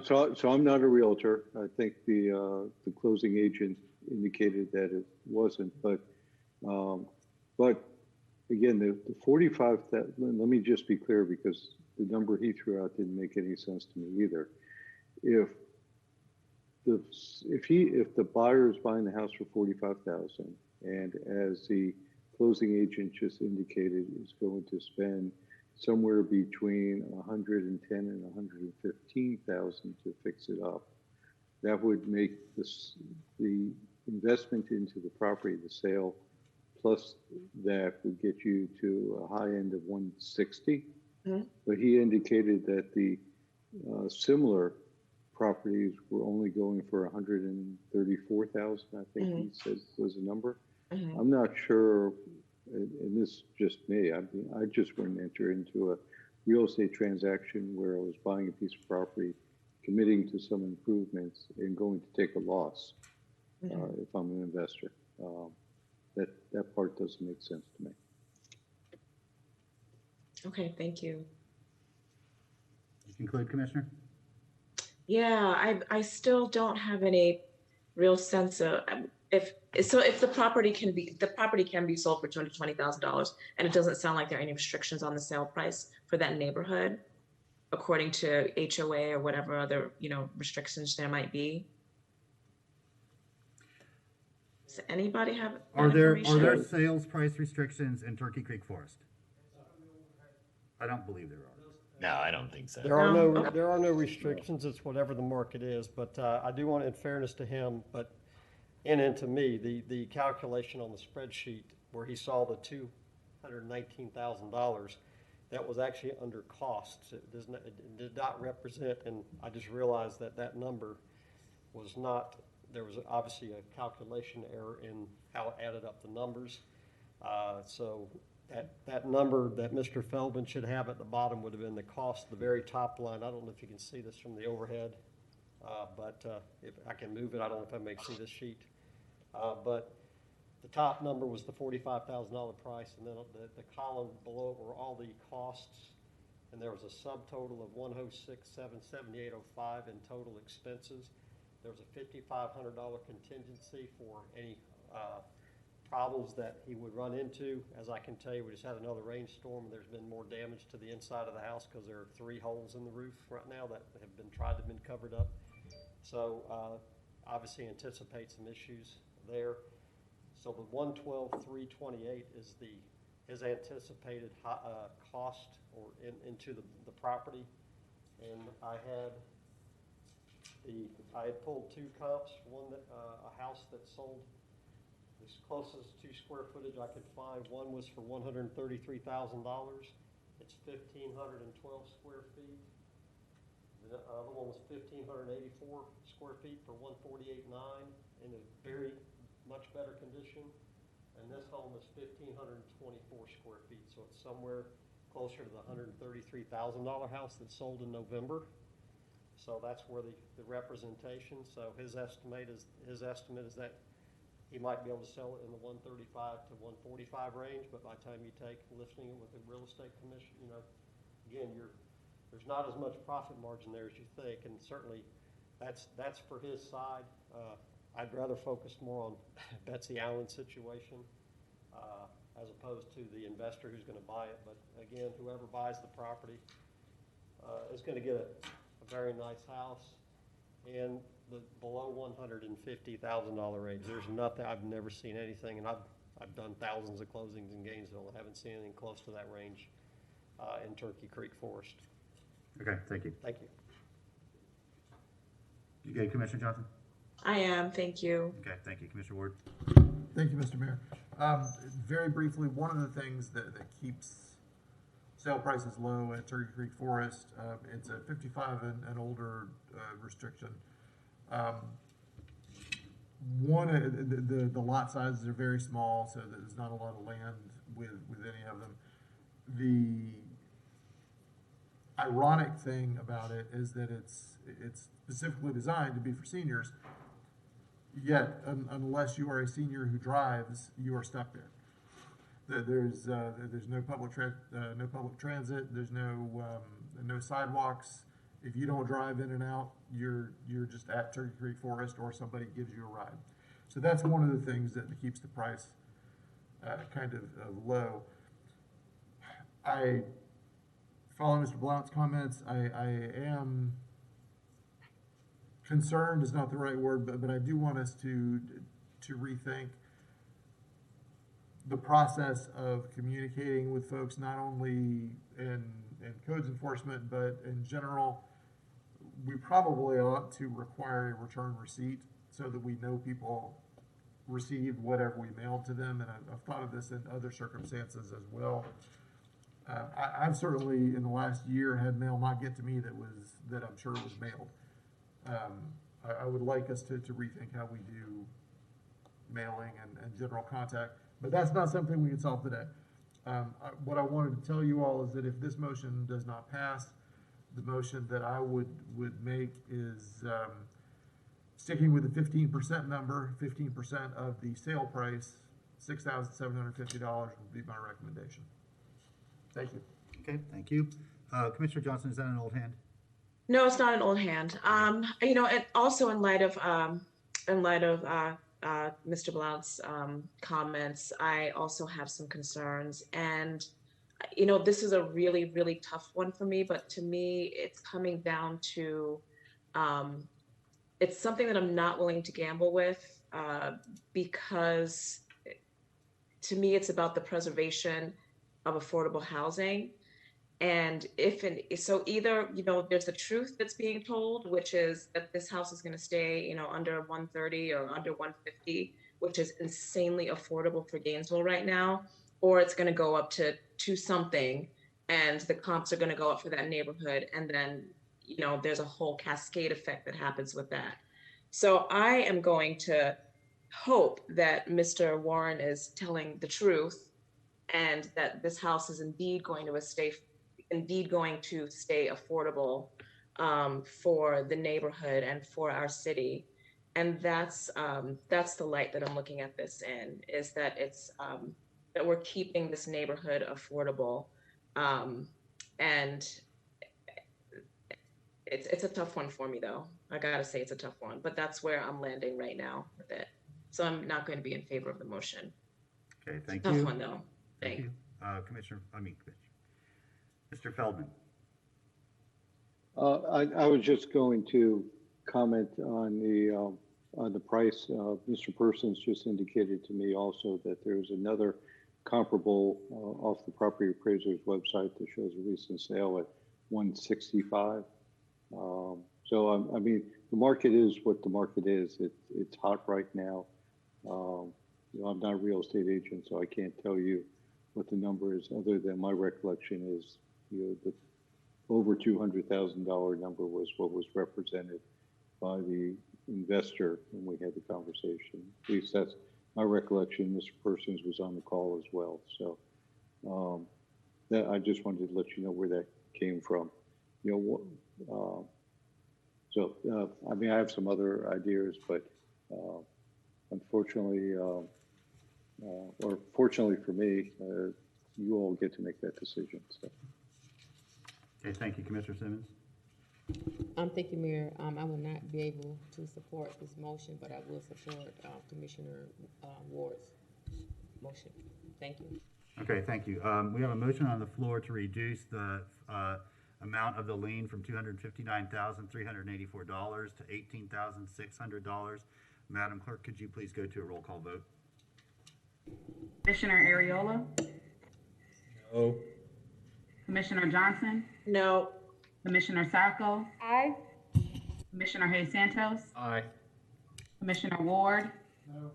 so I'm not a realtor. I think the closing agent indicated that it wasn't, but again, the 45, let me just be clear, because the number he threw out didn't make any sense to me either. If the buyer is buying the house for 45,000, and as the closing agent just indicated, is going to spend somewhere between 110 and 115,000 to fix it up, that would make the investment into the property, the sale, plus that would get you to a high end of 160. Mm-hmm. But he indicated that the similar properties were only going for 134,000, I think. Mm-hmm. He said was the number. Mm-hmm. I'm not sure, and this is just me, I mean, I just wouldn't enter into a real estate transaction where I was buying a piece of property committing to some improvements and going to take a loss if I'm an investor. That part doesn't make sense to me. Okay, thank you. You conclude, Commissioner? Yeah, I still don't have any real sense of if the property can be sold for $220,000, and it doesn't sound like there are any restrictions on the sale price for that neighborhood, according to HOA or whatever other restrictions there might be. Does anybody have that Are there information? sales price restrictions in Turkey Creek Forest? I don't believe there are. No, I don't think so. There are no restrictions. It's whatever the market is. But I do want, in fairness to him, and to me, the calculation on the spreadsheet where he saw the $219,000, that was actually under costs. It did not represent, and I just realized that number was not. There was obviously a calculation error in how it added up the numbers. So that number that Mr. Feldman should have at the bottom would have been the cost, the very top line. I don't know if you can see this from the overhead, but if I can move it, I don't know if I may see this sheet. But the top number was the $45,000 price, and then the column below it were all the costs, and there was a subtotal of $106,778.05 in total expenses. There was a $5,500 contingency for any problems that he would run into. As I can tell you, we just had another rainstorm, and there's been more damage to the inside of the house because there are 3 holes in the roof right now that have been covered up. So obviously anticipate some issues there. So the $112,328 is his anticipated cost into the property, and I had pulled 2 comps. One that a house that sold as closest to square footage I could find. One was for $133,000. It's 1,512 square feet. The other one was 1,584 square feet for $148,900 in a very much better condition. And this home is 1,524 square feet, so it's somewhere closer to the $133,000 house that sold in November. So that's where the representation. So his estimate is that he might be able to sell it in the 135 to 145 range, but by the time you take listing it with the real estate commission, again, there's not as much profit margin there as you think, and certainly that's for his side. I'd rather focus more on Betsy Allen's situation as opposed to the investor who's going to buy it. But again, whoever buys the property is going to get a very nice house and the below $150,000 range. There's nothing. I've never seen anything, and I've done thousands of closings in Gainesville. I haven't seen anything close to that range in Turkey Creek Forest. Okay, thank you. Thank you. You good, Commissioner Johnson? I am, thank you. Okay, thank you. Commissioner Ward? Thank you, Mr. Mayor. Very briefly, one of the things that keeps sale prices low at Turkey Creek Forest, it's a 55 and older restriction. The lot sizes are very small, so there's not a lot of land with any of them. The ironic thing about it is that it's specifically designed to be for seniors, yet unless you are a senior who drives, you are stuck there. There's no public transit. There's no sidewalks. If you don't drive in and out, you're just at Turkey Creek Forest, or somebody gives you a ride. So that's one of the things that keeps the price kind of low. Following Mr. Blount's comments, I am concerned is not the right word, but I do want us to rethink the process of communicating with folks, not only in codes enforcement, but in general. We probably ought to require a return receipt so that we know people received whatever we mailed to them, and I've thought of this in other circumstances as well. I've certainly, in the last year, had mail not get to me that I'm sure was mailed. I would like us to rethink how we do mailing and general contact, but that's not something we can solve today. What I wanted to tell you all is that if this motion does not pass, the motion that I would make is, sticking with the 15% number, 15% of the sale price, $6,750 would be my recommendation. Thank you. Okay, thank you. Commissioner Johnson, is that an old hand? No, it's not an old hand. You know, and also in light of Mr. Blount's comments, I also have some concerns. And, you know, this is a really, really tough one for me, but to me, it's coming down to, it's something that I'm not willing to gamble with because to me, it's about the preservation of affordable housing. And so either, you know, there's the truth that's being told, which is that this house is going to stay, you know, under 130 or under 150, which is insanely affordable for Gainesville right now, or it's going to go up to something and the comps are going to go up for that neighborhood. And then, you know, there's a whole cascade effect that happens with that. So I am going to hope that Mr. Warren is telling the truth and that this house is indeed going to stay affordable for the neighborhood and for our city. And that's the light that I'm looking at this in, is that it's that we're keeping this neighborhood affordable. And it's a tough one for me though. I gotta say it's a tough one, but that's where I'm landing right now with it. So I'm not going to be in favor of the motion. Okay, thank Tough you. one though. Thank you. Mr. Feldman. I was just going to comment on the price. Mr. Persons just indicated to me also that there's another comparable off the property appraiser's website that shows a recent sale at 165. So I mean, the market is what the market is. It's hot right now. You know, I'm not a real estate agent, so I can't tell you what the number is, other than my recollection is, you know, the over $200,000 number was what was represented by the investor when we had the conversation. At least that's my recollection. Mr. Persons was on the call as well. So that I just wanted to let you know where that came from. You know, I mean, I have some other ideas, but unfortunately, or fortunately for me, you all get to make that decision. So. Okay, thank you, Commissioner Simmons. Thank you, Mayor. I will not be able to support this motion, but I will support Commissioner Ward's motion. Thank you. Okay, thank you. We have a motion on the floor to reduce the amount of the lien from $259,384 to $18,600. Madam Clerk, could you please go to a roll call vote? Commissioner Ariola? No. Commissioner Johnson? No. Commissioner Sacco? Aye. Commissioner Hayes Santos? Aye. Commissioner Ward? No.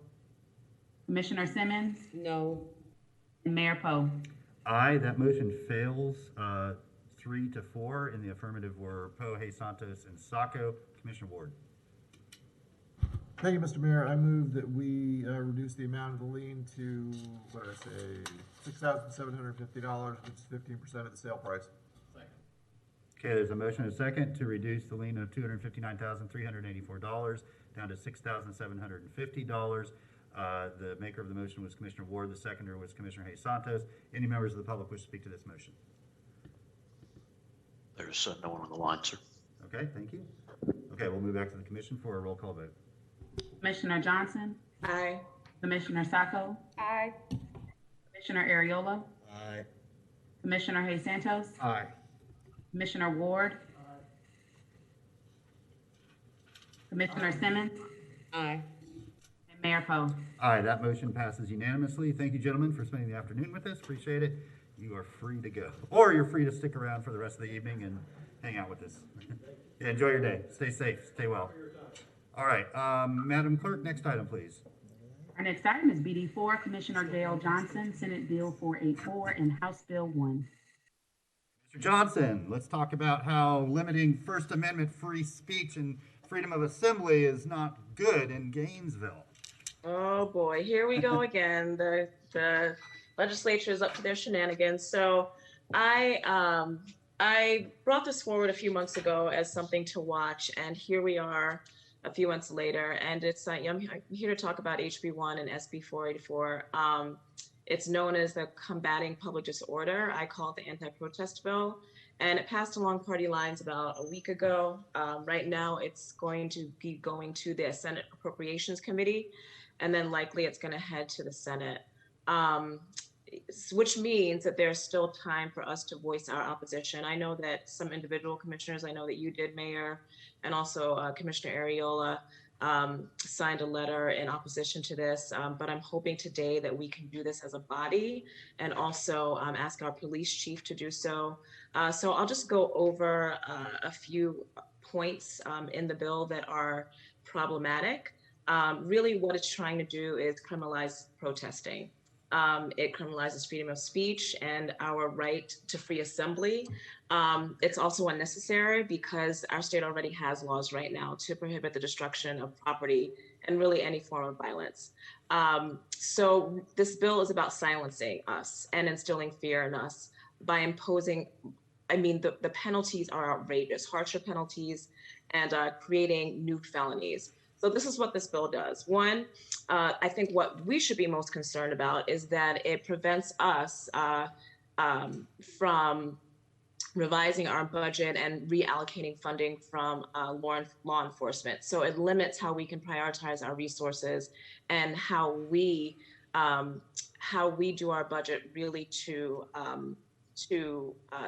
Commissioner Simmons? No. And Mayor Poe? Aye, that motion fails 3-4. In the affirmative were Poe, Hayes Santos, and Sacco. Commissioner Ward. Thank you, Mr. Mayor. I move that we reduce the amount of the lien to, what did I say, $6,750, which is 15% of the sale price. Okay, there's a motion and a second to reduce the lien of $259,384 down to $6,750. The maker of the motion was Commissioner Ward. The seconder was Commissioner Hayes Santos. Any members of the public wish to speak to this motion? There's no one on the line, sir. Okay, thank you. Okay, we'll move back to the commission for a roll call vote. Commissioner Johnson? Aye. Commissioner Sacco? Aye. Commissioner Ariola? Aye. Commissioner Hayes Santos? Aye. Commissioner Ward? Commissioner Simmons? Aye. And Mayor Poe? Aye, that motion passes unanimously. Thank you, gentlemen, for spending the afternoon with us. Appreciate it. You are free to go, or you're free to stick around for the rest of the evening and hang out with us. Yeah, enjoy your day. Stay safe. Stay well. All right, Madam Clerk, next item, please. Our next item is BD 4, Commissioner Gail Johnson, Senate Bill 484 and House Bill 1. Mr. Johnson, let's talk about how limiting First Amendment free speech and freedom of assembly is not good in Gainesville. Oh boy, here we go again. The legislature is up to their shenanigans. So I I brought this forward a few months ago as something to watch, and here we are a few months later, and it's I'm here to talk about HB1 and SB 484. It's known as the Combating Public Disorder. I call it the anti-protest bill, and it passed along party lines about a week ago. Right now, it's going to be going to the Senate Appropriations Committee, and then likely it's going to head to the Senate. Which means that there's still time for us to voice our opposition. I know that some individual commissioners, I know that you did, Mayor, and also Commissioner Ariola, signed a letter in opposition to this, but I'm hoping today that we can do this as a body and also ask our police chief to do so. So I'll just go over a few points in the bill that are problematic. Really what it's trying to do is criminalize protesting. It criminalizes freedom of speech and our right to free assembly. It's also unnecessary because our state already has laws right now to prohibit the destruction of property and really any form of violence. So this bill is about silencing us and instilling fear in us by imposing, the penalties are outrageous, harsher penalties, and creating new felonies. So this is what this bill does. One, I think what we should be most concerned about is that it prevents us from revising our budget and reallocating funding from law enforcement. So it limits how we can prioritize our resources and how we do our budget really to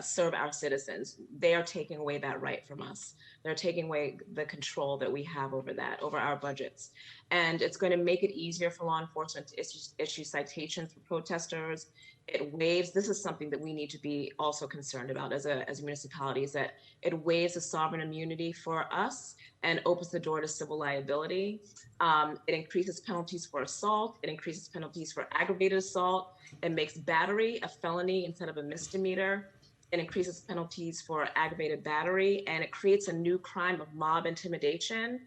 serve our citizens. They are taking away that right from us. They're taking away the control that we have over that, over our budgets. And it's going to make it easier for law enforcement to issue citations for protesters. It waives, this is something that we need to be also concerned about as a municipality, is that it waives the sovereign immunity for us and opens the door to civil liability. It increases penalties for assault. It increases penalties for aggravated assault. It makes battery a felony instead of a misdemeanor. It increases penalties for aggravated battery, and it creates a new crime of mob intimidation,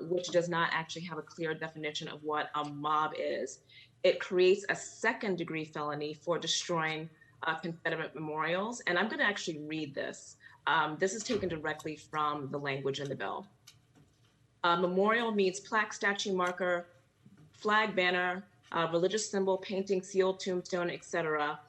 which does not actually have a clear definition of what a mob is. It creates a second-degree felony for destroying Confederate memorials, and I'm going to actually read this. This is taken directly from the language in the bill. Memorial means plaque, statue, marker, flag, banner, religious symbol, painting, seal, tombstone, etc.,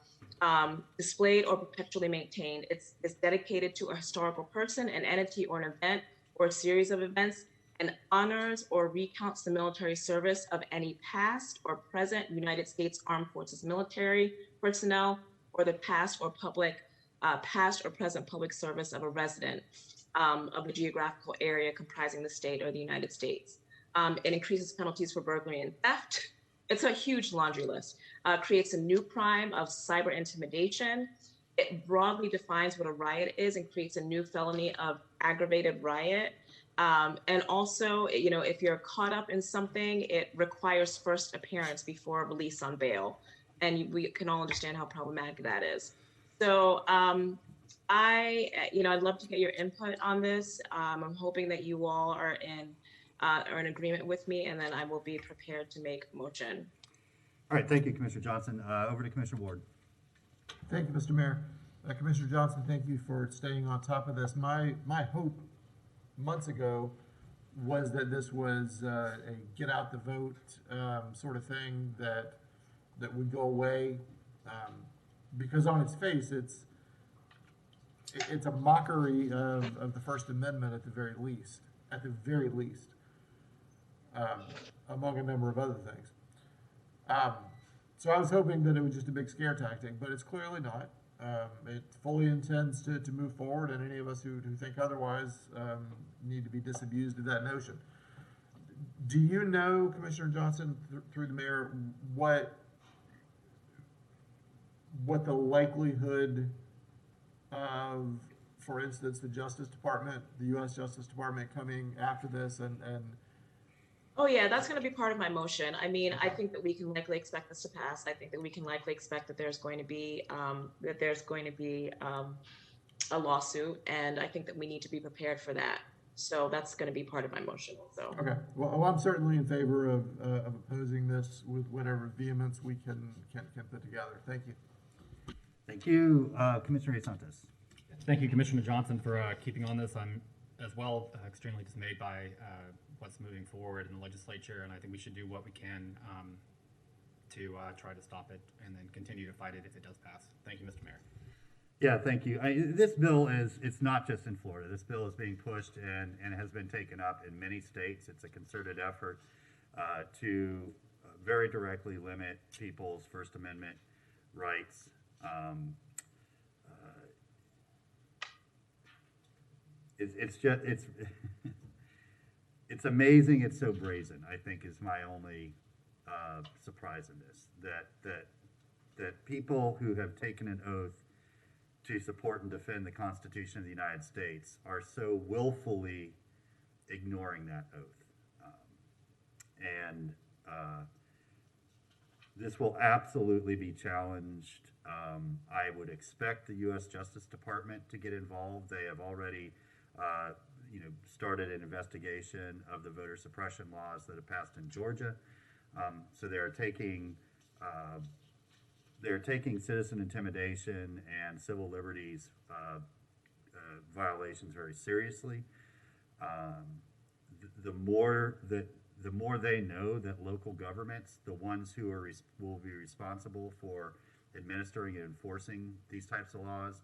displayed or perpetually maintained. It's dedicated to a historical person, an entity, or an event, or a series of events, and honors or recounts the military service of any past or present United States Armed Forces military personnel, or the past or present public service of a resident of the geographical area comprising the state or the United States. It increases penalties for burglary and theft. It's a huge laundry list. Creates a new crime of cyber intimidation. It broadly defines what a riot is and creates a new felony of aggravated riot. And also, if you're caught up in something, it requires first appearance before release on bail. And we can all understand how problematic that is. So I'd love to get your input on this. I'm hoping that you all are in agreement with me, and then I will be prepared to make a motion. All right, thank you, Commissioner Johnson. Over to Commissioner Ward. Thank you, Mr. Mayor. Commissioner Johnson, thank you for staying on top of this. My hope months ago was that this was a get out the vote sort of thing that would go away, because on its face it's a mockery of the First Amendment at the very least, among a number of other things. So I was hoping that it was just a big scare tactic, but it's clearly not. It fully intends to move forward, and any of us who think otherwise need to be disabused of that notion. Do you know, Commissioner Johnson, through the mayor, what the likelihood of, for instance, the Justice Department, the U.S. Justice Department coming after this and Oh yeah, that's going to be part of my motion. I mean, I think that we can likely expect this to pass. I think that we can likely expect that there's going to be a lawsuit, and I think that we need to be prepared for that. So that's going to be part of my motion. So okay, well, I'm certainly in favor of opposing this with whatever vehemence we can put together. Thank you. Thank you, Commissioner Santos. Thank you, Commissioner Johnson, for keeping on this. I'm as well extremely dismayed by what's moving forward in the legislature, and I think we should do what we can to try to stop it and then continue to fight it if it does pass. Thank you, Mr. Mayor. Yeah, thank you. This bill it's not just in Florida. This bill is being pushed and has been taken up in many states. It's a concerted effort to very directly limit people's First Amendment rights. It's amazing. It's so brazen, I think, is my only surprise in this. That people who have taken an oath to support and defend the Constitution of the United States are so willfully ignoring that oath. This will absolutely be challenged. I would expect the U.S. Justice Department to get involved. They have already started an investigation of the voter suppression laws that have passed in Georgia. So they're taking citizen intimidation and civil liberties violations very seriously. The more they know that local governments, the ones who will be responsible for administering and enforcing these types of laws,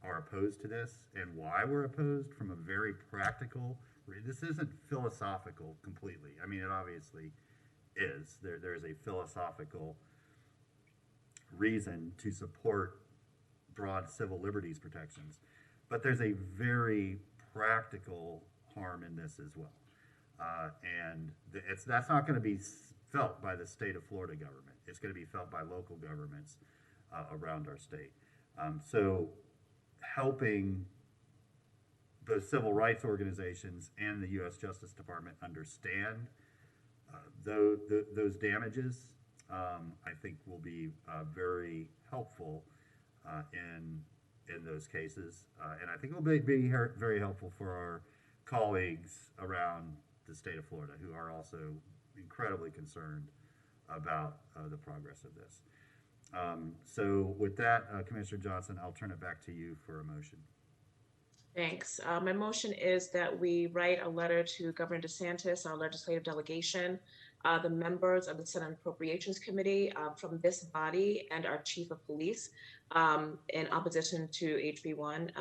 are opposed to this, and why we're opposed from a very practical. This isn't philosophical completely. I mean, it obviously is. There's a philosophical reason to support broad civil liberties protections, but there's a very practical harm in this as well, and that's not going to be felt by the state of Florida government. It's going to be felt by local governments around our state. So helping both civil rights organizations and the U.S. Justice Department understand those damages, I think will be very helpful in those cases, and I think it will be very helpful for our colleagues around the state of Florida who are also incredibly concerned about the progress of this. So with that, Commissioner Johnson, I'll turn it back to you for a motion. Thanks. My motion is that we write a letter to Governor DeSantis, our legislative delegation, the members of the Senate Appropriations Committee from this body, and our Chief of Police in opposition to HB1.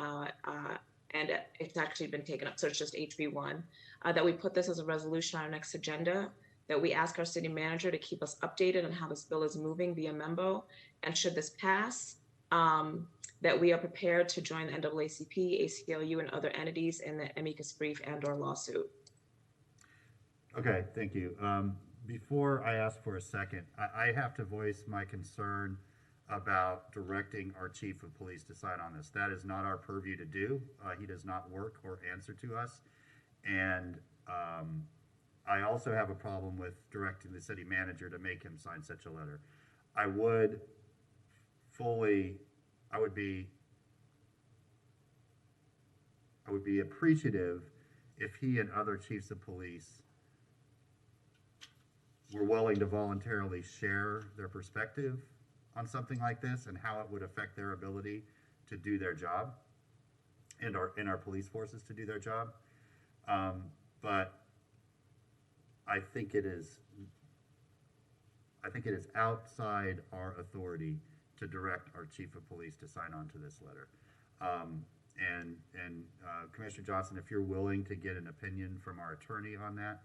And it's actually been taken up, so it's just HB1. That we put this as a resolution on our next agenda, that we ask our city manager to keep us updated on how this bill is moving via memo, and should this pass, that we are prepared to join the NAACP, ACLU, and other entities in the amicus brief and/or lawsuit. Okay, thank you. Before I ask for a second, I have to voice my concern about directing our chief of police to sign on this. That is not our purview to do. He does not work or answer to us. And I also have a problem with directing the city manager to make him sign such a letter. I would be appreciative if he and other chiefs of police were willing to voluntarily share their perspective on something like this and how it would affect their ability to do their job and our police forces to do their job. But I think it is outside our authority to direct our chief of police to sign on to this letter. And Commissioner Johnson, if you're willing to get an opinion from our attorney on that,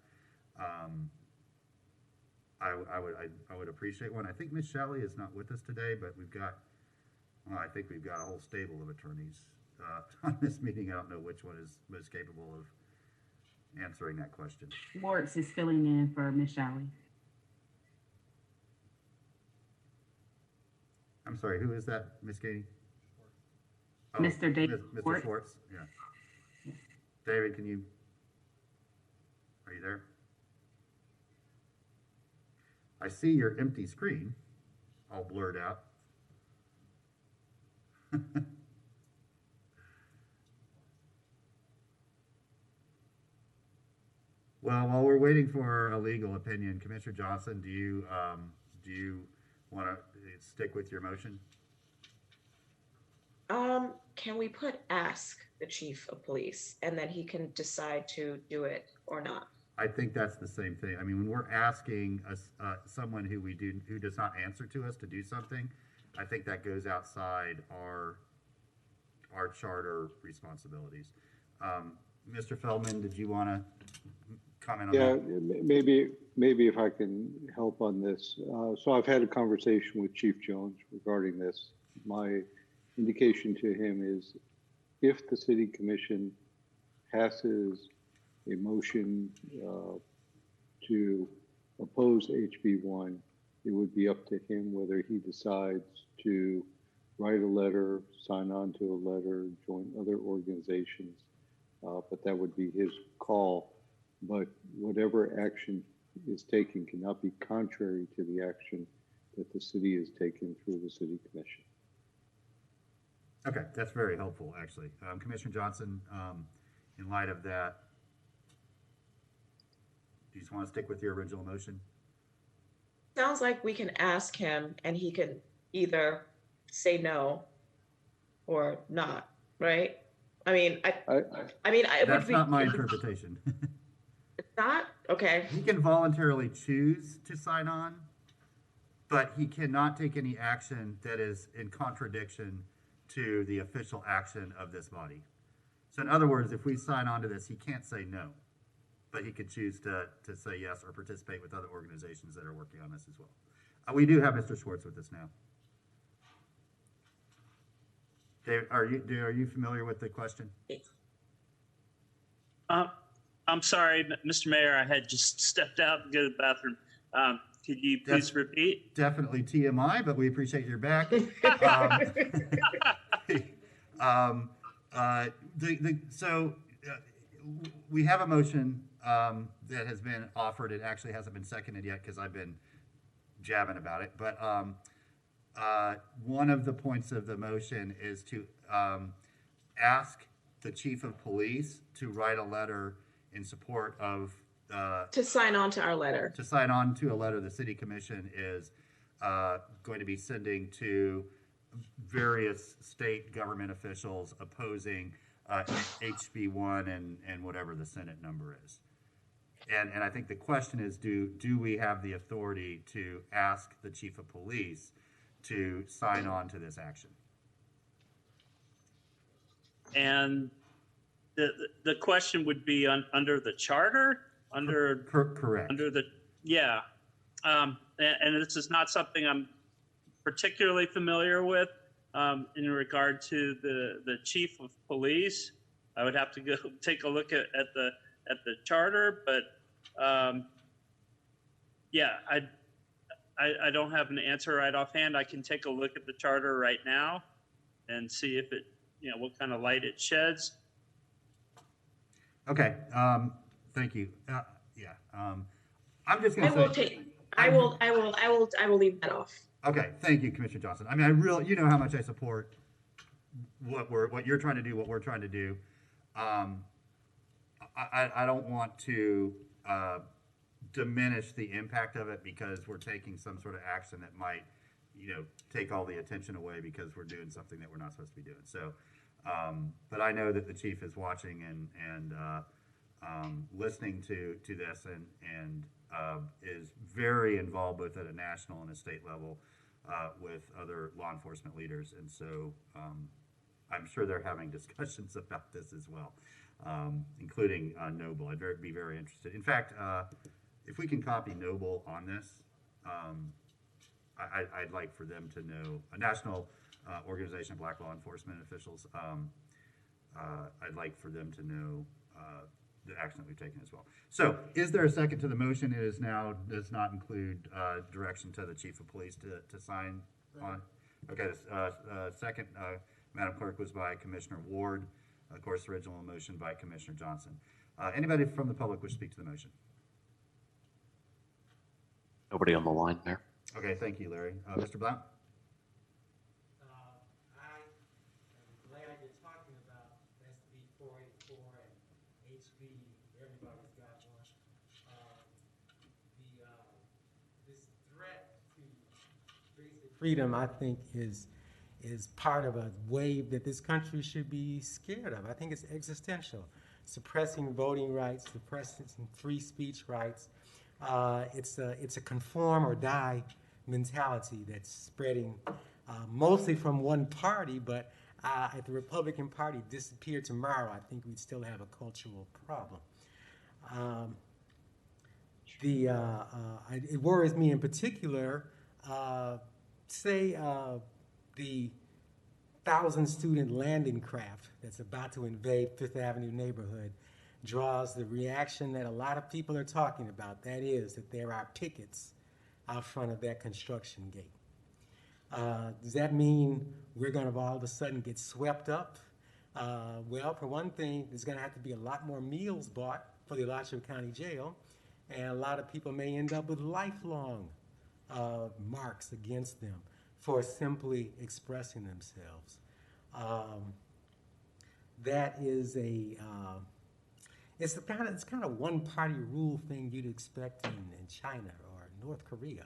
I would appreciate one. I think Ms. Shelley is not with us today, but I think we've got a whole stable of attorneys on this meeting. I don't know which one is most capable of answering that question. Schwartz is filling in for Ms. Shelley. I'm sorry, who is that, Ms. Katie? Oh, Mr. David Mr. Schwartz, yeah. David, are you there? I see your empty screen, all blurred out. Well, while we're waiting for a legal opinion, Commissioner Johnson, do you want to stick with your motion? can we put ask the chief of police and then he can decide to do it or not? I think that's the same thing. I mean, when we're asking someone who does not answer to us to do something, I think that goes outside our charter responsibilities. Mr. Feldman, did you want to comment on that? Yeah, maybe if I can help on this. So I've had a conversation with Chief Jones regarding this. My indication to him is if the city commission passes a motion to oppose HB1, it would be up to him whether he decides to write a letter, sign on to a letter, join other organizations, but that would be his call. But whatever action is taken cannot be contrary to the action that the city has taken through the city commission. Okay, that's very helpful, actually. Commissioner Johnson, in light of that, do you just want to stick with your original motion? Sounds like we can ask him and he can either say no or not, right? I mean, it That's would be. not my interpretation. It's not? Okay. He can voluntarily choose to sign on, but he cannot take any action that is in contradiction to the official action of this body. So in other words, if we sign on to this, he can't say no, but he could choose to say yes or participate with other organizations that are working on this as well. We do have Mr. Schwartz with us now. David, are you familiar with the question? I'm sorry, Mr. Mayor, I had just stepped out to go to the bathroom. Could you please repeat? Definitely TMI, but we appreciate your back. We have a motion that has been offered. It actually hasn't been seconded yet because I've been jabbing about it. But one of the points of the motion is to ask the chief of police to write a letter in support of to sign on to our letter. To sign on to a letter the city commission is going to be sending to various state government officials opposing HB1 and whatever the Senate number is. And I think the question is, do we have the authority to ask the chief of police to sign on to this action? And the question would be under the charter? Correct. Under the, yeah. And this is not something I'm particularly familiar with in regard to the chief of police. I would have to go take a look at the charter, but yeah, I don't have an answer right offhand. I can take a look at the charter right now and see if it, what kind of light it sheds. Okay, thank you. I'm just going to say. I will leave that off. Okay, thank you, Commissioner Johnson. I mean, you know how much I support what you're trying to do, what we're trying to do. I don't want to diminish the impact of it because we're taking some sort of action that might, take all the attention away because we're doing something that we're not supposed to be doing. So, but I know that the chief is watching and listening to this and is very involved both at a national and a state level with other law enforcement leaders. And so I'm sure they're having discussions about this as well, including Noble. I'd be very interested. In fact, if we can copy Noble on this, I'd like for them to know, a national organization of black law enforcement officials, I'd like for them to know the action that we've taken as well. So is there a second to the motion? It is now, does not include direction to the chief of police to sign on. Okay, second, Madam Clerk, was by Commissioner Ward. Of course, original motion by Commissioner Johnson. Anybody from the public wish to speak to the motion? Nobody on the line there. Okay, thank you, Larry. Mr. Blount? I'm glad you're talking about SB 484 and HB, everybody's got one. This threat to basic freedom, I think, is is part of a wave that this country should be scared of. I think it's existential. Suppressing voting rights, suppressing free speech rights. It's a conform or die mentality that's spreading mostly from one party, but if the Republican Party disappeared tomorrow, I think we'd still have a cultural problem. It worries me in particular, say the 1,000-student landing craft that's about to invade Fifth Avenue neighborhood draws the reaction that a lot of people are talking about. That is, that there are pickets out front of that construction gate. Does that mean we're going to all of a sudden get swept up? Well, for one thing, there's going to have to be a lot more meals bought for the Alachua County Jail, and a lot of people may end up with lifelong marks against them for simply expressing themselves. That is it's kind of one-party rule thing you'd expect in China or North Korea.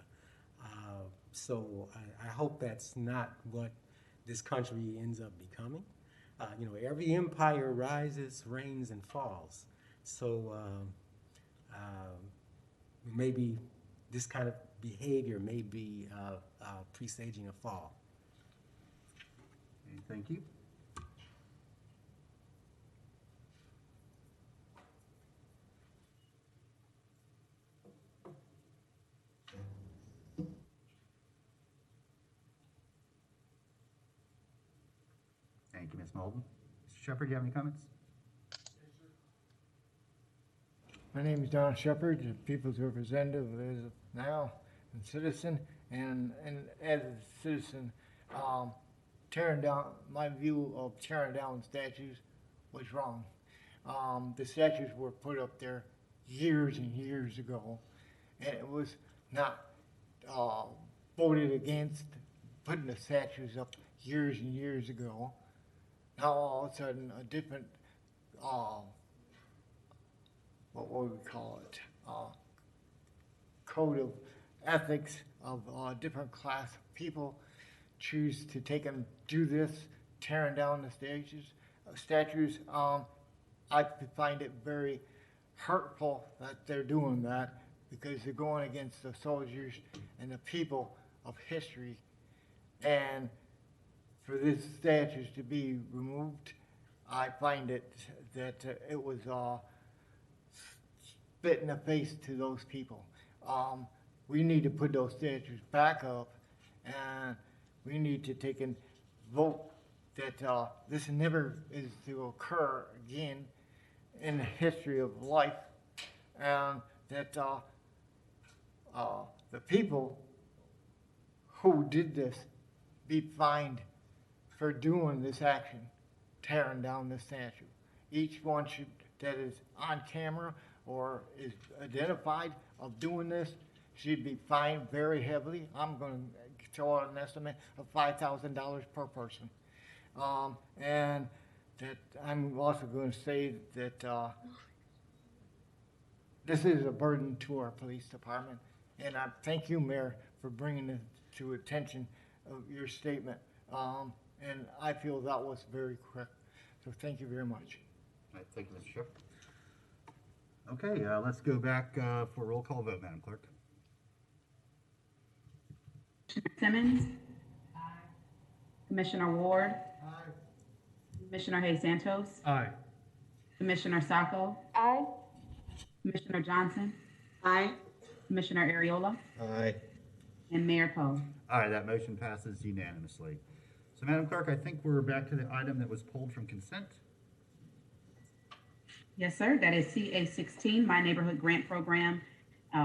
So I hope that's not what this country ends up becoming. Every empire rises, reigns, and falls. So maybe this kind of behavior may be presaging a fall. Okay, thank you. Thank you, Ms. Molden. Mr. Shepherd, do you have any comments? My name is Don Shepard, the People's Representative as of now, and citizen. And as a citizen, tearing down, my view of tearing down statues was wrong. The statues were put up there years and years ago, and it was not voted against putting the statues up years and years ago. Now all of a sudden a different, what would we call it, code of ethics of different class of people choose to take and do this, tearing down the statues. I find it very hurtful that they're doing that because they're going against the soldiers and the people of history. And for these statues to be removed, I find it that it was spit in the face to those people. We need to put those statues back up, and we need to take and vote that this never is to occur again in the history of life, and that the people who did this be fined for doing this action, tearing down the statue. Each one that is on camera or is identified of doing this should be fined very heavily. I'm going to throw out an estimate of $5,000 per person. And that I'm also going to say that this is a burden to our police department. And I thank you, Mayor, for bringing it to attention of your statement. And I feel that was very correct. So thank you very much. All right, thank you, Mr. Shepherd. Okay, let's go back for a roll call vote, Madam Clerk. Simmons? Aye. Commissioner Ward? Aye. Commissioner Hayes Santos? Aye. Commissioner Sacco? Aye. Commissioner Johnson? Aye. Commissioner Ariola? Aye. And Mayor Poe. All right, that motion passes unanimously. So, Madam Clerk, I think we're back to the item that was pulled from consent. Yes, sir. That is CA 16, My Neighborhood Grant Program,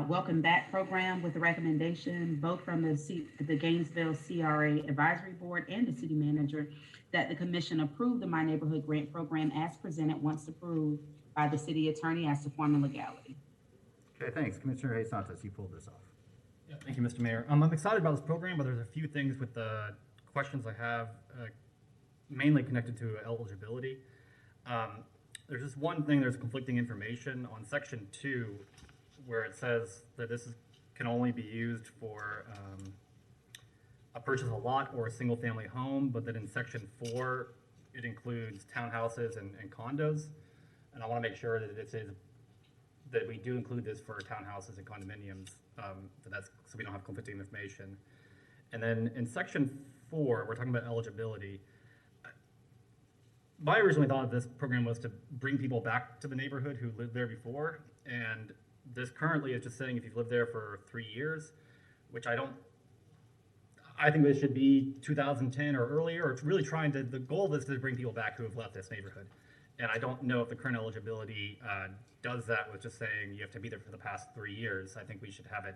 Welcome Back Program, with a recommendation both from the Gainesville CRA Advisory Board and the City Manager that the Commission approve the My Neighborhood Grant Program as presented once approved by the City Attorney as to form and legality. Okay, thanks. Commissioner Hayes Santos, you pulled this off. Yeah, thank you, Mr. Mayor. I'm excited about this program, but there's a few things with the questions I have, mainly connected to eligibility. There's just one thing, there's conflicting information on section 2, where it says that this can only be used for purchase a lot or a single family home, but that in section 4, it includes townhouses and condos. And I want to make sure that that we do include this for townhouses and condominiums, so we don't have conflicting information. And then in section 4, we're talking about eligibility. My originally thought of this program was to bring people back to the neighborhood who lived there before, and this currently is just saying if you've lived there for 3 years, which I think it should be 2010 or earlier, or it's really the goal is to bring people back who have left this neighborhood. And I don't know if the current eligibility does that with just saying you have to be there for the past 3 years. I think we should have it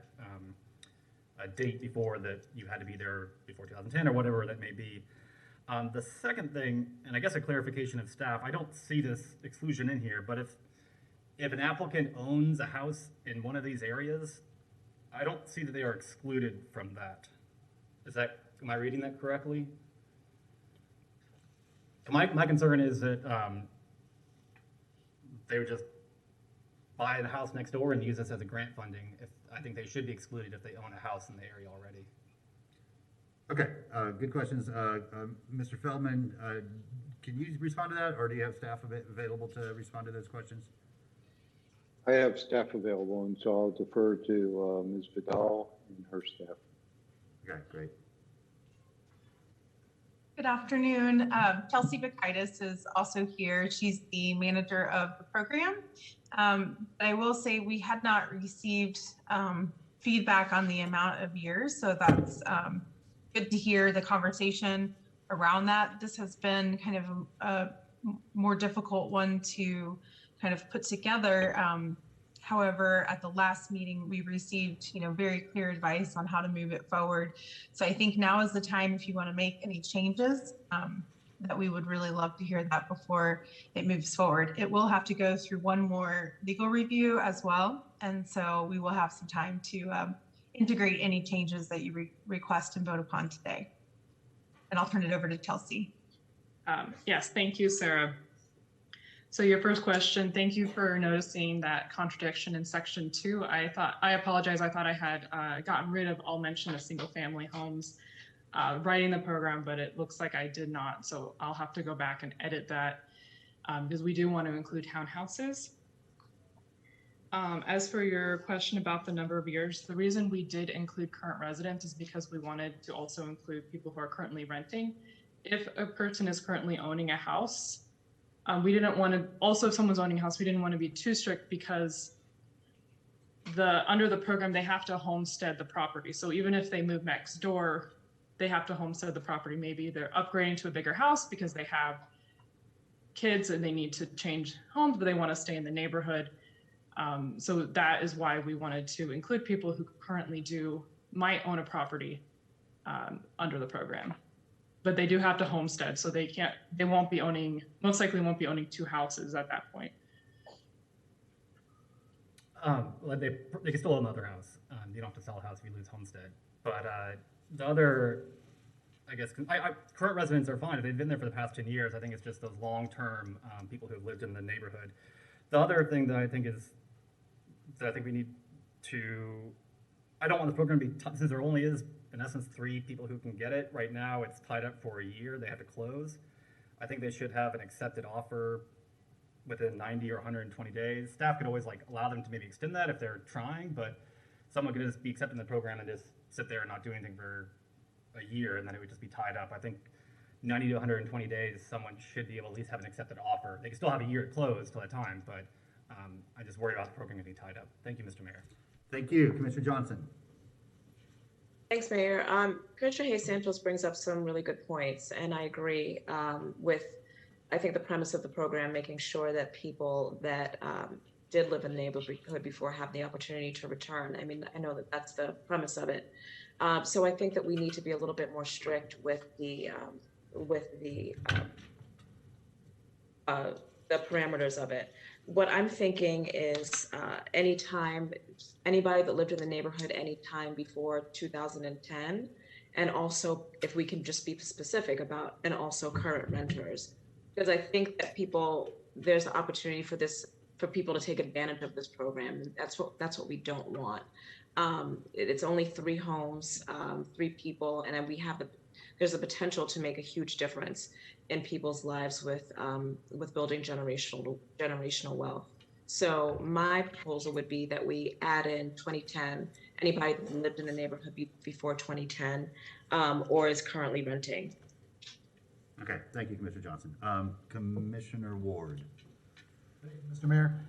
a date before that you had to be there before 2010 or whatever that may be. The second thing, and I guess a clarification of staff, I don't see this exclusion in here, but if an applicant owns a house in one of these areas, I don't see that they are excluded from that. Am I reading that correctly? My concern is that they would just buy the house next door and use this as a grant funding. I think they should be excluded if they own a house in the area already. Okay, good questions. Mr. Feldman, can you respond to that, or do you have staff available to respond to those questions? I have staff available, and so I'll defer to Ms. Vidal and her staff. Okay, great. Good afternoon. Kelsey Bakaitis is also here. She's the manager of the program. I will say we had not received feedback on the amount of years, so that's good to hear the conversation around that. This has been kind of a more difficult one to kind of put together. However, at the last meeting, we received, very clear advice on how to move it forward. So I think now is the time, if you want to make any changes, that we would really love to hear that before it moves forward. It will have to go through one more legal review as well. And so we will have some time to integrate any changes that you request and vote upon today. And I'll turn it over to Chelsea. Yes, thank you, Sarah. So your first question, thank you for noticing that contradiction in section 2. I apologize, I thought I had gotten rid of all mention of single family homes writing the program, but it looks like I did not. So I'll have to go back and edit that because we do want to include townhouses. As for your question about the number of years, the reason we did include current residents is because we wanted to also include people who are currently renting. If a person is currently owning a house, we didn't want to, also if someone's owning a house, we didn't want to be too strict because under the program, they have to homestead the property. So even if they move next door, they have to homestead the property. Maybe they're upgrading to a bigger house because they have kids and they need to change homes, but they want to stay in the neighborhood. So that is why we wanted to include people who currently might own a property under the program. But they do have to homestead, so most likely won't be owning 2 houses at that point. They can still own another house. You don't have to sell a house if you lose homestead. But the other, I guess, current residents are fine. If they've been there for the past 10 years, I think it's just those long-term people who have lived in the neighborhood. The other thing that I think we need to, I don't want the program to be, since there only is, in essence, 3 people who can get it. Right now, it's tied up for a year. They have to close. I think they should have an accepted offer within 90 or 120 days. Staff could always allow them to maybe extend that if they're trying, but someone could just be accepting the program and just sit there and not do anything for a year, and then it would just be tied up. I think 90 to 120 days, someone should be able to at least have an accepted offer. They can still have a year to close till that time, but I just worry about the program getting tied up. Thank you, Mr. Mayor. Thank you, Commissioner Johnson. Thanks, Mayor. Commissioner Hayes Santos brings up some really good points, and I agree with, I think, the premise of the program, making sure that people that did live in the neighborhood before have the opportunity to return. I mean, I know that that's the premise of it. So I think that we need to be a little bit more strict with the parameters of it. What I'm thinking is anytime, anybody that lived in the neighborhood anytime before 2010, and also if we can just be specific about, and also current renters, because I think that there's an opportunity for people to take advantage of this program. That's what we don't want. It's only 3 homes, 3 people, and then there's a potential to make a huge difference in people's lives with building generational wealth. So my proposal would be that we add in 2010, anybody that lived in the neighborhood before 2010 or is currently renting. Okay, thank you, Commissioner Johnson. Commissioner Ward. Mr. Mayor,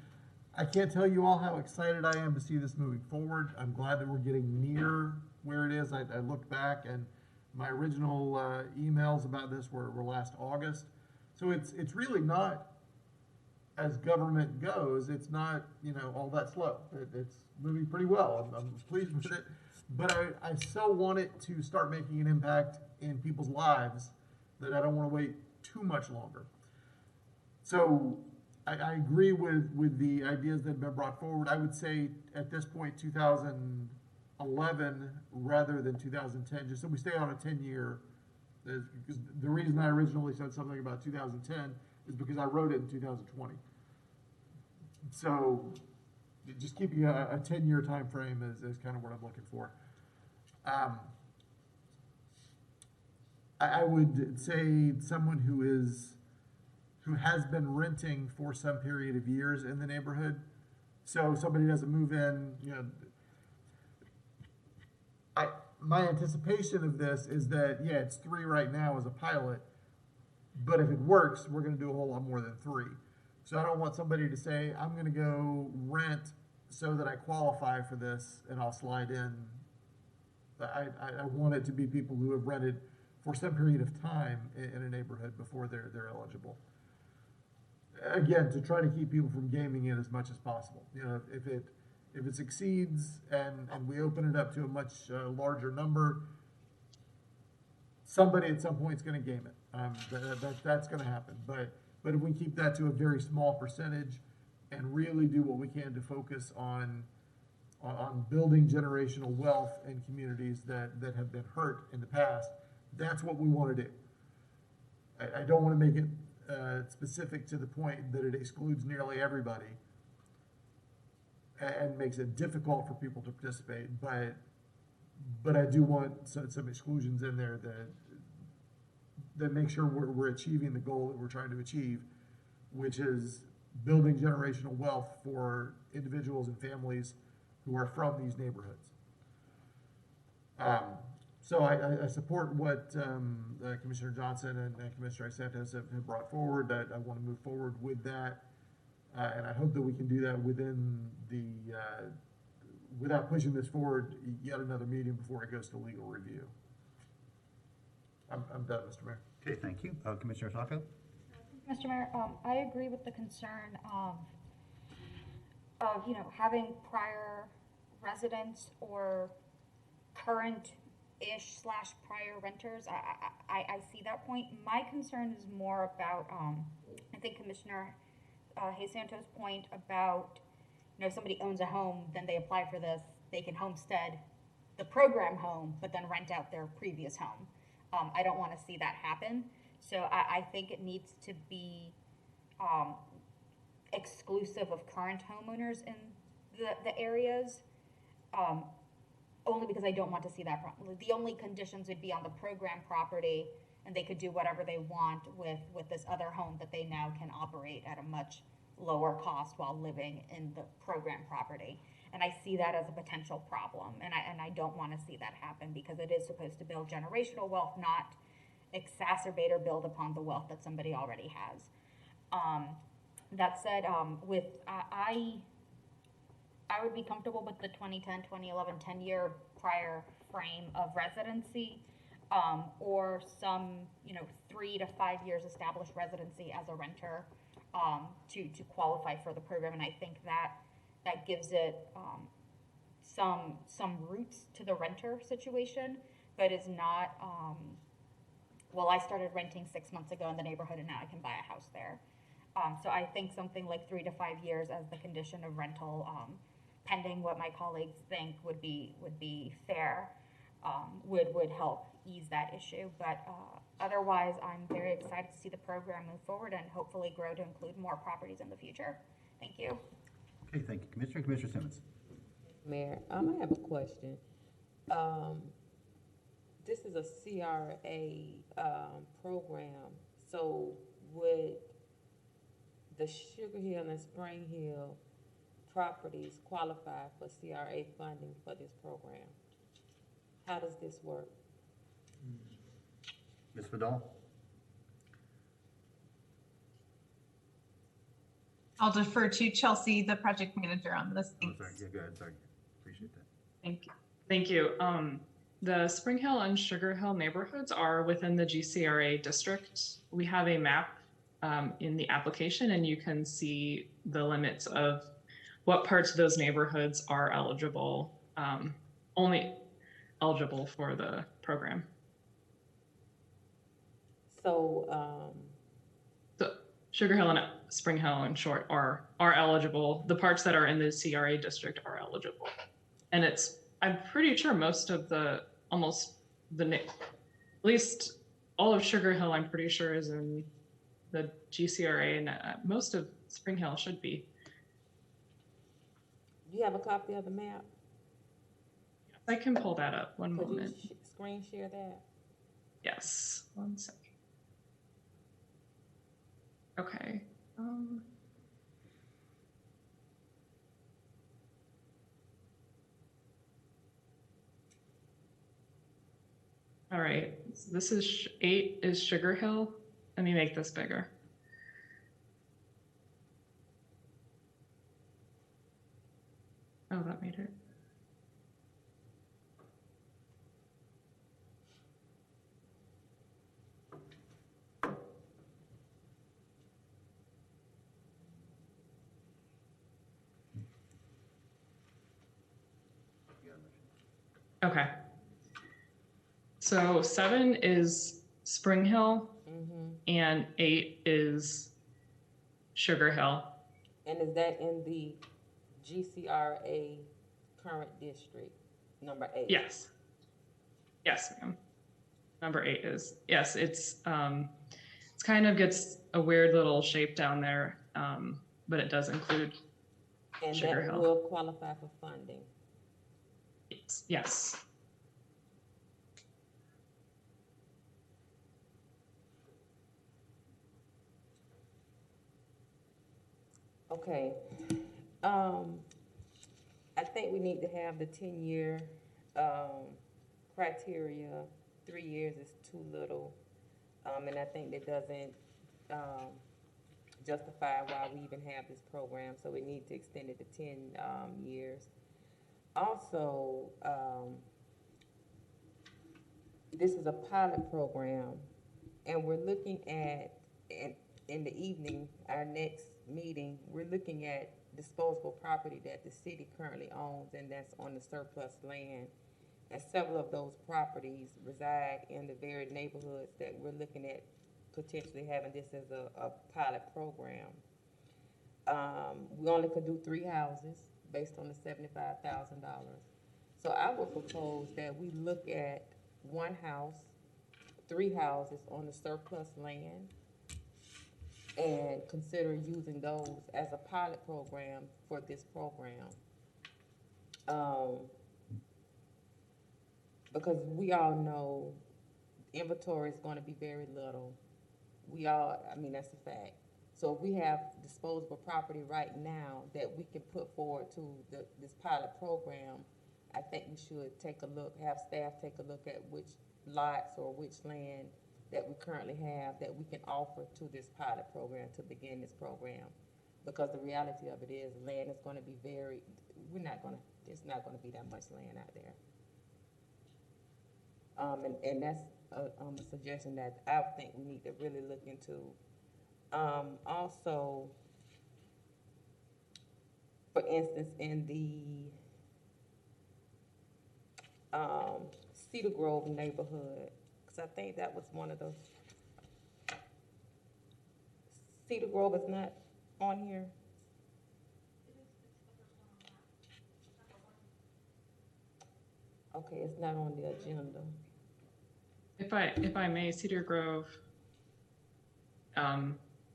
I can't tell you all how excited I am to see this moving forward. I'm glad that we're getting near where it is. I looked back, and my original emails about this were last August. So it's really not, as government goes, it's not, all that slow. It's moving pretty well. I'm pleased with it. But I so want it to start making an impact in people's lives that I don't want to wait too much longer. So I agree with the ideas that have been brought forward. I would say at this point, 2011 rather than 2010, just so we stay on a 10-year. Because the reason I originally said something about 2010 is because I wrote it in 2020. So just keeping a 10-year time frame is kind of what I'm looking for. I would say someone who has been renting for some period of years in the neighborhood. So somebody doesn't move in, my anticipation of this is that, yeah, it's 3 right now as a pilot, but if it works, we're going to do a whole lot more than 3. So I don't want somebody to say, I'm going to go rent so that I qualify for this and I'll slide in. I want it to be people who have rented for some period of time in a neighborhood before they're eligible. Again, to try to keep people from gaming it as much as possible. If it succeeds and we open it up to a much larger number, somebody at some point is going to game it. That's going to happen. But if we keep that to a very small percentage and really do what we can to focus on building generational wealth in communities that have been hurt in the past, that's what we want to do. I don't want to make it specific to the point that it excludes nearly everybody and makes it difficult for people to participate, but I do want some exclusions in there that make sure we're achieving the goal that we're trying to achieve, which is building generational wealth for individuals and families who are from these neighborhoods. So I support what Commissioner Johnson and Commissioner Isentos have brought forward. I want to move forward with that. And I hope that we can do that within without pushing this forward yet another meeting before it goes to legal review. I'm done, Mr. Mayor. Okay, thank you. Commissioner Sacco? Mr. Mayor, I agree with the concern of having prior residents or current-ish/prior renters. I see that point. My concern is more about, I think Commissioner Santos' point about, if somebody owns a home, then they apply for this, they can homestead the program home, but then rent out their previous home. I don't want to see that happen. So I think it needs to be exclusive of current homeowners in the areas, only because I don't want to see that. The only conditions would be on the program property, and they could do whatever they want with this other home that they now can operate at a much lower cost while living in the program property. And I see that as a potential problem, and I don't want to see that happen, because it is supposed to build generational wealth, not exacerbate or build upon the wealth that somebody already has. That said, I would be comfortable with the 2010, 2011, 10-year prior frame of residency, or some 3 to 5 years established residency as a renter to qualify for the program. And I think that gives it some roots to the renter situation, but is not, well, I started renting 6 months ago in the neighborhood and now I can buy a house there. So I think something like 3 to 5 years as the condition of rental, pending what my colleagues think would be fair, would help ease that issue. But otherwise, I'm very excited to see the program move forward and hopefully grow to include more properties in the future. Thank you. Okay, thank you, Commissioner. Commissioner Simmons. Mayor, I have a question. This is a CRA program, so would the Sugar Hill and Spring Hill properties qualify for CRA funding for this program? How does this work? Ms. Vidal? I'll defer to Chelsea, the project manager on this. Oh, sorry. Yeah, go ahead. Sorry. Appreciate that. Thank you. Thank you. The Spring Hill and Sugar Hill neighborhoods are within the GCRA district. We have a map in the application, and you can see the limits of what parts of those neighborhoods are eligible, only eligible for the program. So, So Sugar Hill and Spring Hill, in short, are eligible. The parts that are in the CRA district are eligible, and I'm pretty sure most of at least all of Sugar Hill, I'm pretty sure, is in the GCRA, and most of Spring Hill should be. do you have a copy of the map? I can pull that up. One Could moment. you screen share that? Yes. 1 second. Okay. All right. So this is 8 is Sugar Hill. Let me make this bigger. Oh, that made it. Okay. So 7 is Spring Hill, and 8 is Sugar Hill. And is that in the GCRA current district, number 8? Yes. Yes, ma'am. Number 8 is, yes, it's kind of gets a weird little shape down there, but it does include And Sugar that Hill. will qualify for funding. Yes. Okay. I think we need to have the 10-year criteria. 3 years is too little. And I think that doesn't justify why we even have this program. So we need to extend it to 10 years. Also, this is a pilot program, and we're looking at, in the evening, our next meeting, we're looking at disposable property that the city currently owns, and that's on the surplus land. And several of those properties reside in the very neighborhoods that we're looking at potentially having this as a pilot program. We only could do 3 houses based on the $75,000. So I would propose that we look at 1 house, 3 houses on the surplus land, and consider using those as a pilot program for this program. Because we all know inventory is going to be very little. That's a fact. So if we have disposable property right now that we can put forward to this pilot program, I think we should have staff take a look at which lots or which land that we currently have that we can offer to this pilot program to begin this program. Because the reality of it is land is going to be there's not going to be that much land out there. And that's a suggestion that I think we need to really look into. Also, for instance, in the Cedar Grove neighborhood, because I think that was one of those. Cedar Grove is not on here. Okay, it's not on the agenda. If I may, Cedar Grove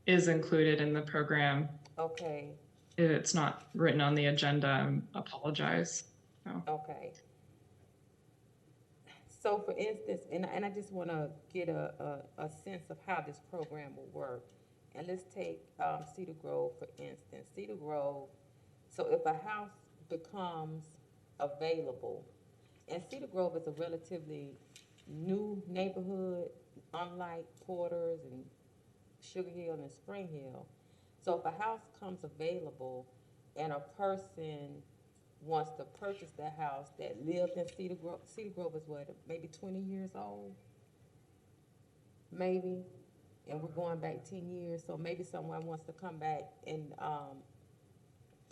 is included in the program. Okay. If it's not written on the agenda, I apologize. No. Okay. So for instance, and I just want to get a sense of how this program will work. And let's take Cedar Grove, for instance. Cedar Grove, so if a house becomes available, and Cedar Grove is a relatively new neighborhood, unlike Porter's and Sugar Hill and Spring Hill. So if a house comes available and a person wants to purchase that house that lived in Cedar Grove is what, maybe 20 years old? Maybe. And we're going back 10 years, so maybe someone wants to come back and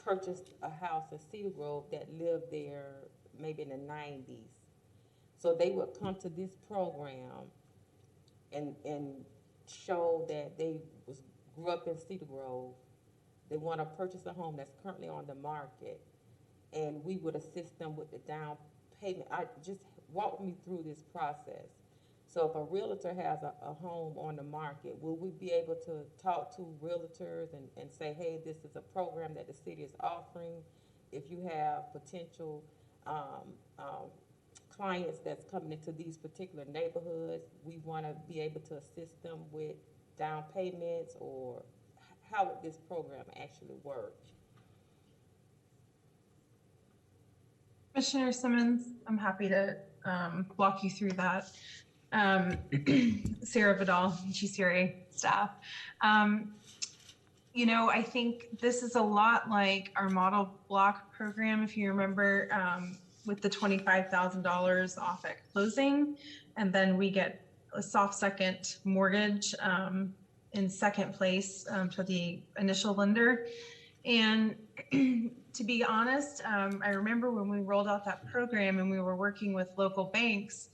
purchase a house in Cedar Grove that lived there maybe in the 90s. So they would come to this program and show that they grew up in Cedar Grove. They want to purchase a home that's currently on the market, and we would assist them with the down payment. Just walk me through this process. So if a realtor has a home on the market, will we be able to talk to realtors and say, hey, this is a program that the city is offering? If you have potential clients that's coming into these particular neighborhoods, we want to be able to assist them with down payments, or how would this program actually work? Commissioner Simmons, I'm happy to walk you through that. Sarah Vidal, GCRA staff. You know, I think this is a lot like our model block program, if you remember, with the $25,000 off at closing, and then we get a soft second mortgage in second place for the initial lender. And to be honest, I remember when we rolled out that program and we were working with local banks,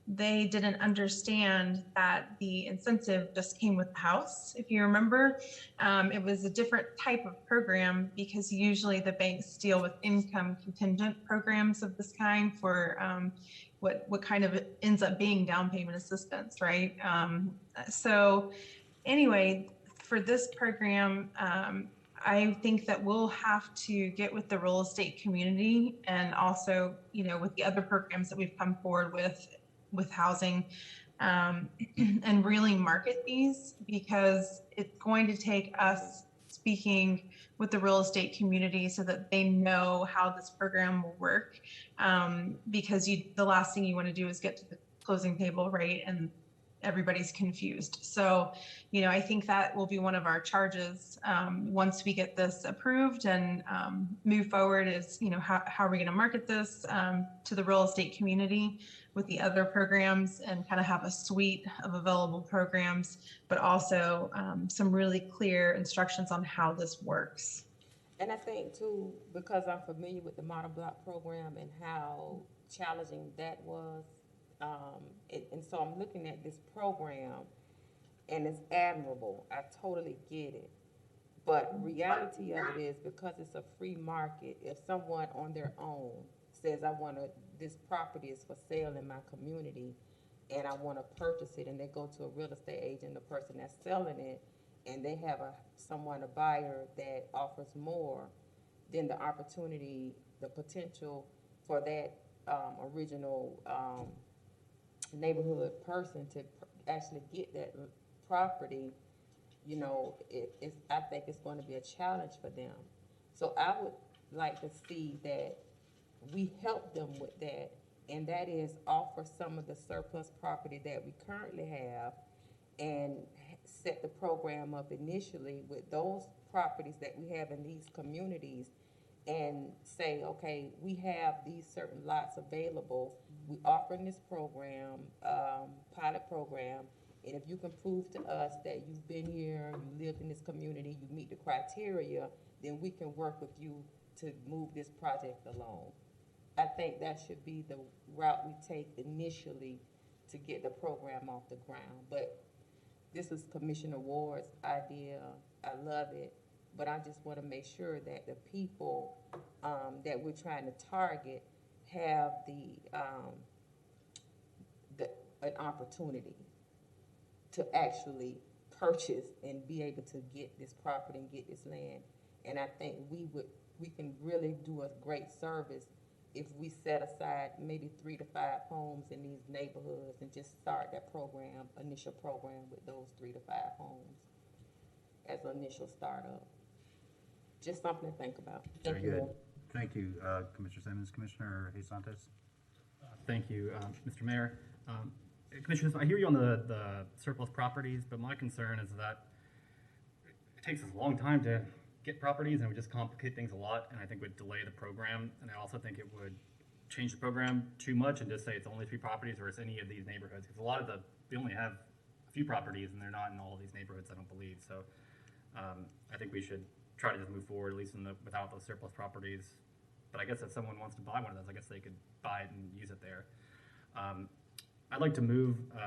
they didn't understand that the incentive just came with the house. If you remember, it was a different type of program because usually the banks deal with income contingent programs of this kind for what kind of ends up being down payment assistance, right? So anyway, for this program, I think that we'll have to get with the real estate community and also, you know, with the other programs that we've come forward with housing, and really market these, because it's going to take us speaking with the real estate community so that they know how this program will work. Because the last thing you want to do is get to the closing table, right? And everybody's confused. So, you know, I think that will be one of our charges once we get this approved and move forward is, you know, how are we going to market this to the real estate community with the other programs and kind of have a suite of available programs, but also some really clear instructions on how this works. And I think too, because I'm familiar with the model block program and how challenging that was, and so I'm looking at this program and it's admirable. I totally get it. But reality of it is, because it's a free market, if someone on their own says, this property is for sale in my community and I want to purchase it, and they go to a real estate agent, the person that's selling it, and they have a buyer that offers more, then the opportunity, the potential for that original neighborhood person to actually get that property, you know, I think it's going to be a challenge for them. So I would like to see that we help them with that, and that is offer some of the surplus property that we currently have and set the program up initially with those properties that we have in these communities and say, okay, we have these certain lots available. We offer in this program, pilot program, and if you can prove to us that you've been here, you live in this community, you meet the criteria, then we can work with you to move this project along. I think that should be the route we take initially to get the program off the ground. But this is Commissioner Ward's idea. I love it. But I just want to make sure that the people that we're trying to target have an opportunity to actually purchase and be able to get this property and get this land. And I think we can really do a great service if we set aside maybe 3 to 5 homes in these neighborhoods and just start that program, initial program with those 3 to 5 homes as an initial startup. Just something to think about. Very Thank you, good. Mayor. Thank you, Commissioner Simmons. Commissioner Jesus. Thank you, Mr. Mayor. Commissioners, I hear you on the surplus properties, but my concern is that it takes us a long time to get properties, and it would just complicate things a lot, and I think would delay the program. And I also think it would change the program too much and just say it's only 3 properties or it's any of these neighborhoods. Because a lot of they only have a few properties, and they're not in all of these neighborhoods, I don't believe. So I think we should try to just move forward, at least without those surplus properties. But I guess if someone wants to buy one of those, I guess they could buy it and use it there. I'd like to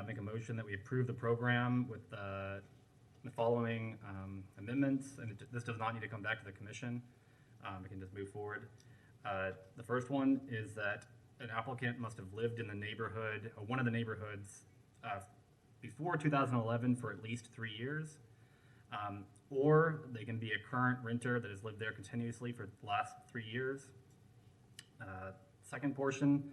make a motion that we approve the program with the following amendments, and this does not need to come back to the commission. We can just move forward. The first one is that an applicant must have lived in the neighborhood, or one of the neighborhoods, before 2011 for at least 3 years, or they can be a current renter that has lived there continuously for the last 3 years. Second portion,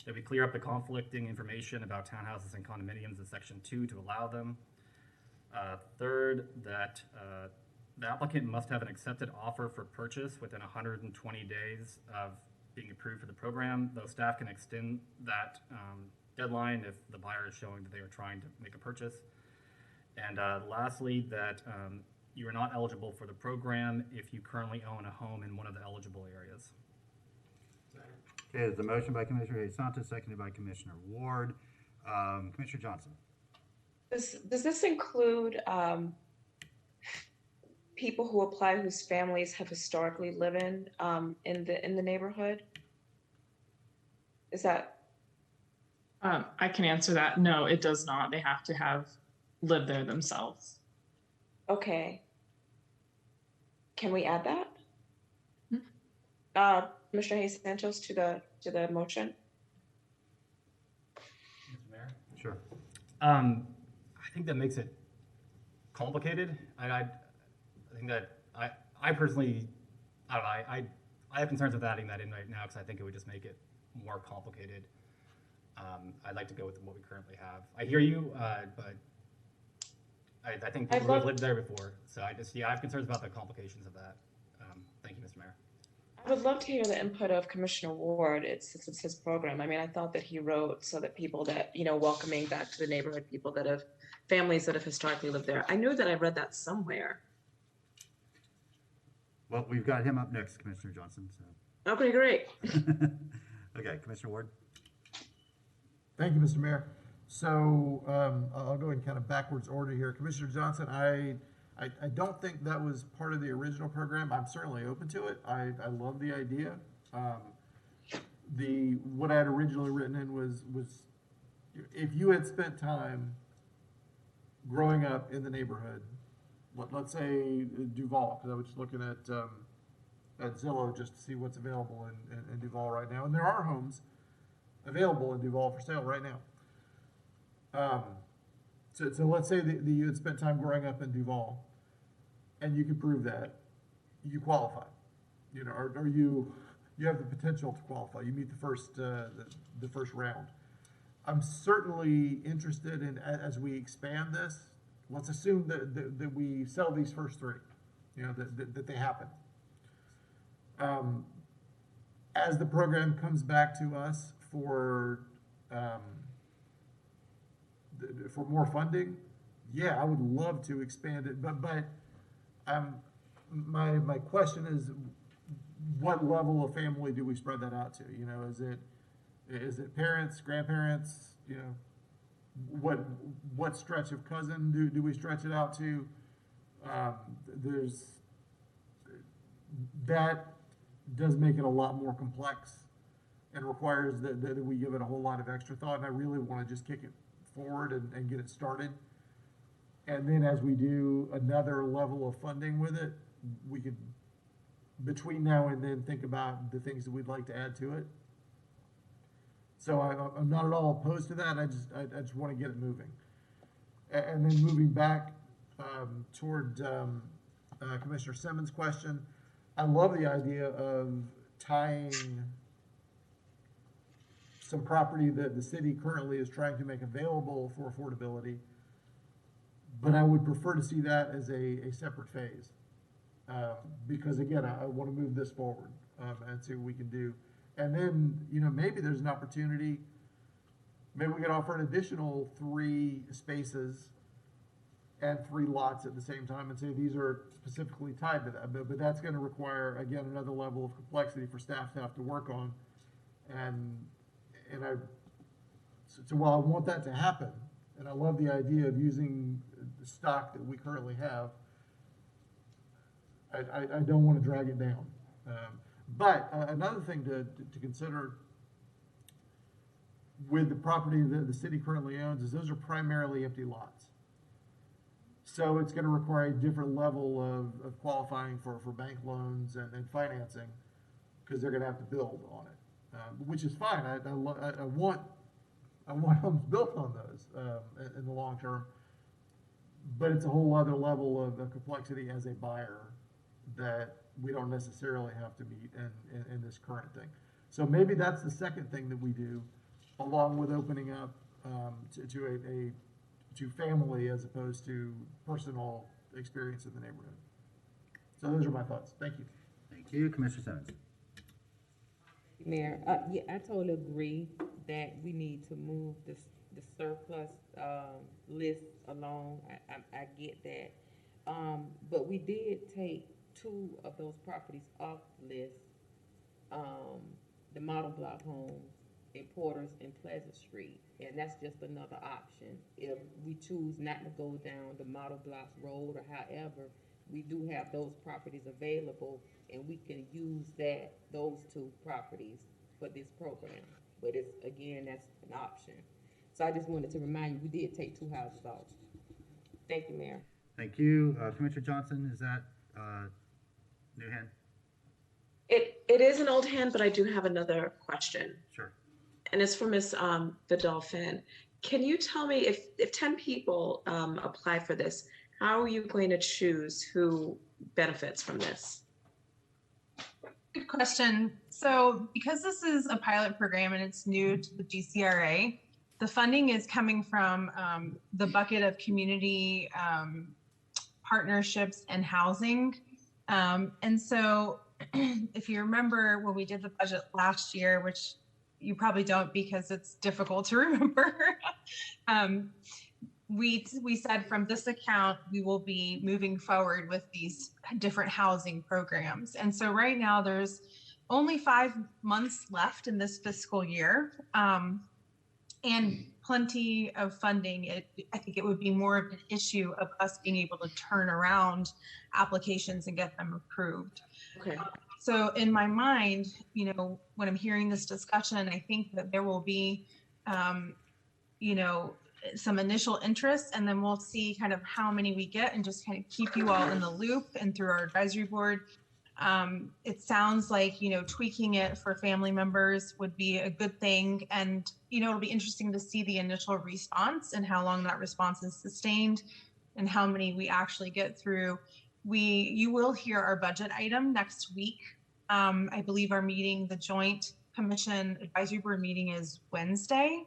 that we clear up the conflicting information about townhouses and condominiums in section 2 to allow them. Third, that the applicant must have an accepted offer for purchase within 120 days of being approved for the program, though staff can extend that deadline if the buyer is showing that they are trying to make a purchase. And lastly, that you are not eligible for the program if you currently own a home in one of the eligible areas. Okay, there's a motion by Commissioner Santos, seconded by Commissioner Ward. Commissioner Johnson. Does this include people who apply whose families have historically lived in the neighborhood? Is that? I can answer that. No, it does not. They have to have lived there themselves. Okay. Can we add that? Commissioner Hayes Santos to the motion. Mr. Mayor? Sure. I think that makes it complicated. I think that I personally, I don't know, I have concerns with adding that in right now because I think it would just make it more complicated. I'd like to go with what we currently have. I hear you, but I think people who have lived there before. So I have concerns about the complications of that. Thank you, Mr. Mayor. I would love to hear the input of Commissioner Ward. It's his program. I mean, I thought that he wrote so that people that, welcoming back to the neighborhood, people that have families that have historically lived there. I knew that I read that somewhere. Well, we've got him up next, Commissioner Johnson. So. Okay, great. Okay, Commissioner Ward. Thank you, Mr. Mayor. So I'll go in kind of backwards order here. Commissioner Johnson, I don't think that was part of the original program. I'm certainly open to it. I love the idea. What I had originally written in was if you had spent time growing up in the neighborhood, let's say Duval, because I was just looking at Zillow just to see what's available in Duval right now, and there are homes available in Duval for sale right now. So let's say that you had spent time growing up in Duval, and you could prove that you qualify, or you have the potential to qualify. You meet the first round. I'm certainly interested in, as we expand this, let's assume that we sell these first 3, that they happen. As the program comes back to us for more funding, yeah, I would love to expand it, but my question is, what level of family do we spread that out to? Is it parents, grandparents? What stretch of cousin do we stretch it out to? That does make it a lot more complex and requires that we give it a whole lot of extra thought. And I really want to just kick it forward and get it started. And then as we do another level of funding with it, we could, between now and then, think about the things that we'd like to add to it. So I'm not at all opposed to that. I just want to get it moving. And then moving back toward Commissioner Simmons' question, I love the idea of tying some property that the city currently is trying to make available for affordability. But I would prefer to see that as a separate phase. Because again, I want to move this forward and see what we can do. And then, you know, maybe there's an opportunity, maybe we could offer an additional 3 spaces and 3 lots at the same time and say these are specifically tied to that. But that's going to require, again, another level of complexity for staff to have to work on. So while I want that to happen, and I love the idea of using the stock that we currently have, I don't want to drag it down. But another thing to consider with the property that the city currently owns is those are primarily empty lots. So it's going to require a different level of qualifying for bank loans and financing because they're going to have to build on it, which is fine. I want homes built on those in the long term, but it's a whole other level of complexity as a buyer that we don't necessarily have to meet in this current thing. So maybe that's the second thing that we do, along with opening up to family as opposed to personal experience in the neighborhood. So those are my thoughts. Thank you. Thank you, Commissioner Simmons. Mayor, yeah, I totally agree that we need to move the surplus list along. I get that. But we did take 2 of those properties off the list, the model block homes in Porters and Pleasant Street, and that's just another option. If we choose not to go down the model blocks road or however, we do have those properties available, and we can use those 2 properties for this program. But it's, again, that's an option. So I just wanted to remind you, we did take 2 houses off. Thank you, Mayor. Thank you. Commissioner Johnson, is that new hand? It is an old hand, but I do have another question. Sure. And it's for Ms. Godolphin. Can you tell me if 10 people apply for this, how are you going to choose who benefits from this? Good question. So because this is a pilot program and it's new to the GCRA, the funding is coming from the bucket of community partnerships and housing. And so if you remember when we did the budget last year, which you probably don't because it's difficult to remember, we said from this account, we will be moving forward with these different housing programs. And so right now there's only 5 months left in this fiscal year. And plenty of funding. I think it would be more of an issue of us being able to turn around applications and get them approved. Okay. So in my mind, you know, when I'm hearing this discussion, I think that there will be, you know, some initial interest, and then we'll see kind of how many we get and just kind of keep you all in the loop and through our advisory board. It sounds like, you know, tweaking it for family members would be a good thing. And, you know, it'll be interesting to see the initial response and how long that response is sustained and how many we actually get through. You will hear our budget item next week. I believe our meeting, the Joint Commission Advisory Board meeting, is Wednesday.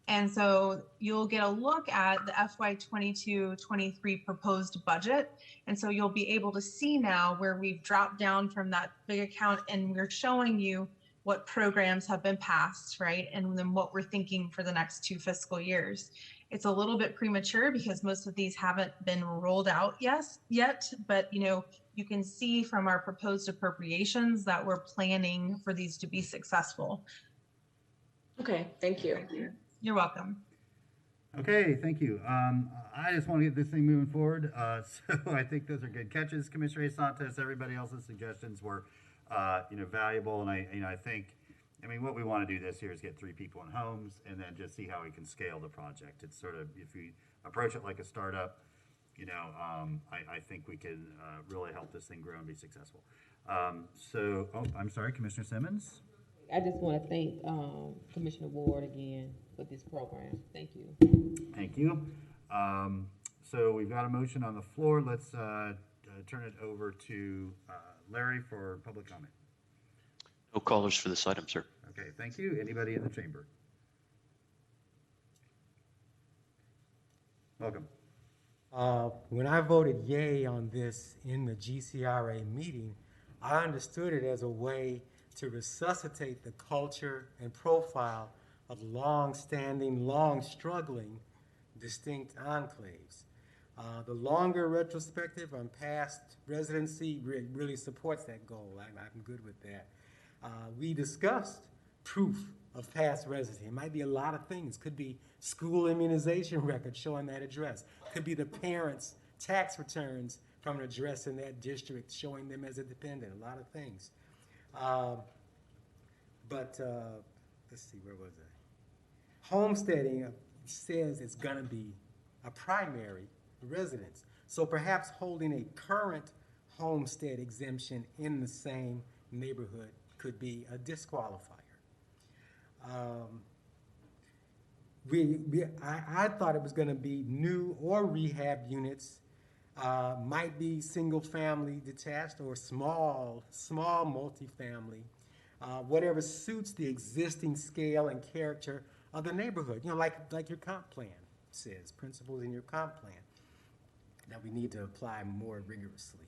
And so you'll get a look at the FY 22-23 proposed budget. And so you'll be able to see now where we've dropped down from that big account, and we're showing you what programs have been passed, right? And then what we're thinking for the next 2 fiscal years. It's a little bit premature because most of these haven't been rolled out yet, but you know, you can see from our proposed appropriations that we're planning for these to be successful. Okay, thank you. You're welcome. Okay, thank you. I just want to get this thing moving forward. So I think those are good catches, Commissioner Santos. Everybody else's suggestions were, you know, valuable, and I think, I mean, what we want to do this year is get 3 people in homes, and then just see how we can scale the project. It's sort of, if we approach it like a startup, you know, I think we can really help this thing grow and be successful. So, oh, I'm sorry, Commissioner Simmons. I just want to thank Commissioner Ward again for this program. Thank you. Thank you. So we've got a motion on the floor. Let's turn it over to Larry for public comment. No callers for this item, sir. Okay, thank you. Anybody in the chamber? Welcome. When I voted yay on this in the GCRA meeting, I understood it as a way to resuscitate the culture and profile of long-standing, long-struggling, distinct enclaves. The longer retrospective on past residency really supports that goal. I'm good with that. We discussed proof of past residency. It might be a lot of things. Could be school immunization records showing that address. Could be the parents' tax returns from an address in that district showing them as a dependent. A lot of things. Let's see, where was I? Homesteading says it's going to be a primary residence. So perhaps holding a current homestead exemption in the same neighborhood could be a disqualifier. I thought it was going to be new or rehab units, might be single family detached or small multifamily, whatever suits the existing scale and character of the neighborhood. You know, like your comp plan says, principles in your comp plan that we need to apply more rigorously.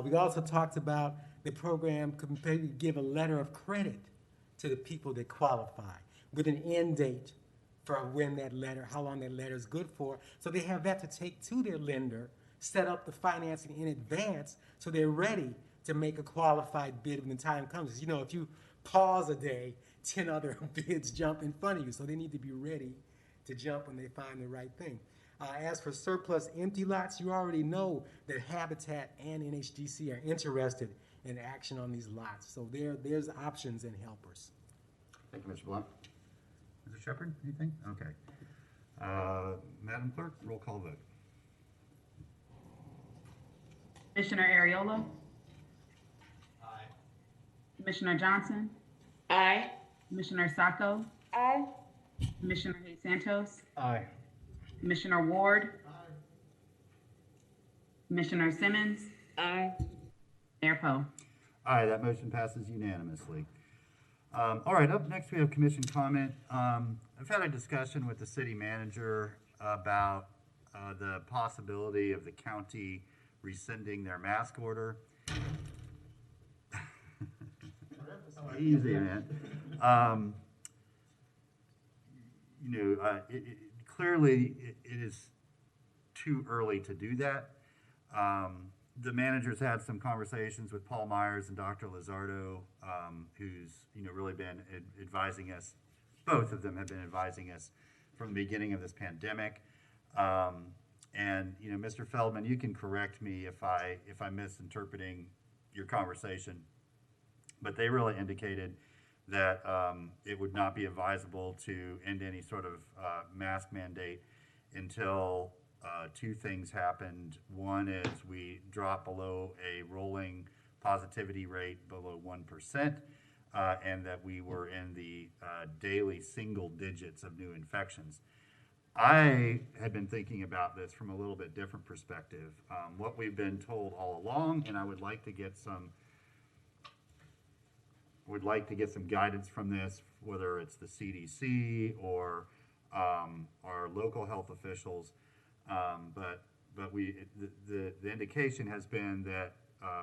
We also talked about the program could maybe give a letter of credit to the people that qualify with an end date for when that letter, how long that letter is good for, so they have that to take to their lender, set up the financing in advance so they're ready to make a qualified bid when the time comes. You know, if you pause a day, 10 other bids jump in front of you, so they need to be ready to jump when they find the right thing. As for surplus empty lots, you already know that Habitat and NHDC are interested in action on these lots. So there's options and helpers. Thank you, Mr. Blunt. Mr. Shepherd, anything? Okay. Madam Clerk, roll call vote. Commissioner Ariola? Aye. Commissioner Johnson? Aye. Commissioner Sacco? Aye. Commissioner Hayes Santos? Aye. Commissioner Ward? Commissioner Simmons? Aye. Mayor Poe? Aye, that motion passes unanimously. All right, up next we have commission comment. I've had a discussion with the city manager about the possibility of the county rescinding their mask order. Easy, man. Clearly it is too early to do that. The manager's had some conversations with Paul Myers and Dr. Lizardo, who's really been advising us. Both of them have been advising us from the beginning of this pandemic. And Mr. Feldman, you can correct me if I'm misinterpreting your conversation, but they really indicated that it would not be advisable to end any sort of mask mandate until two things happened. One is we drop below a rolling positivity rate below 1%, and that we were in the daily single digits of new infections. I had been thinking about this from a little bit different perspective. What we've been told all along, and I would like to get some guidance from this, whether it's the CDC or our local health officials. But the indication has been that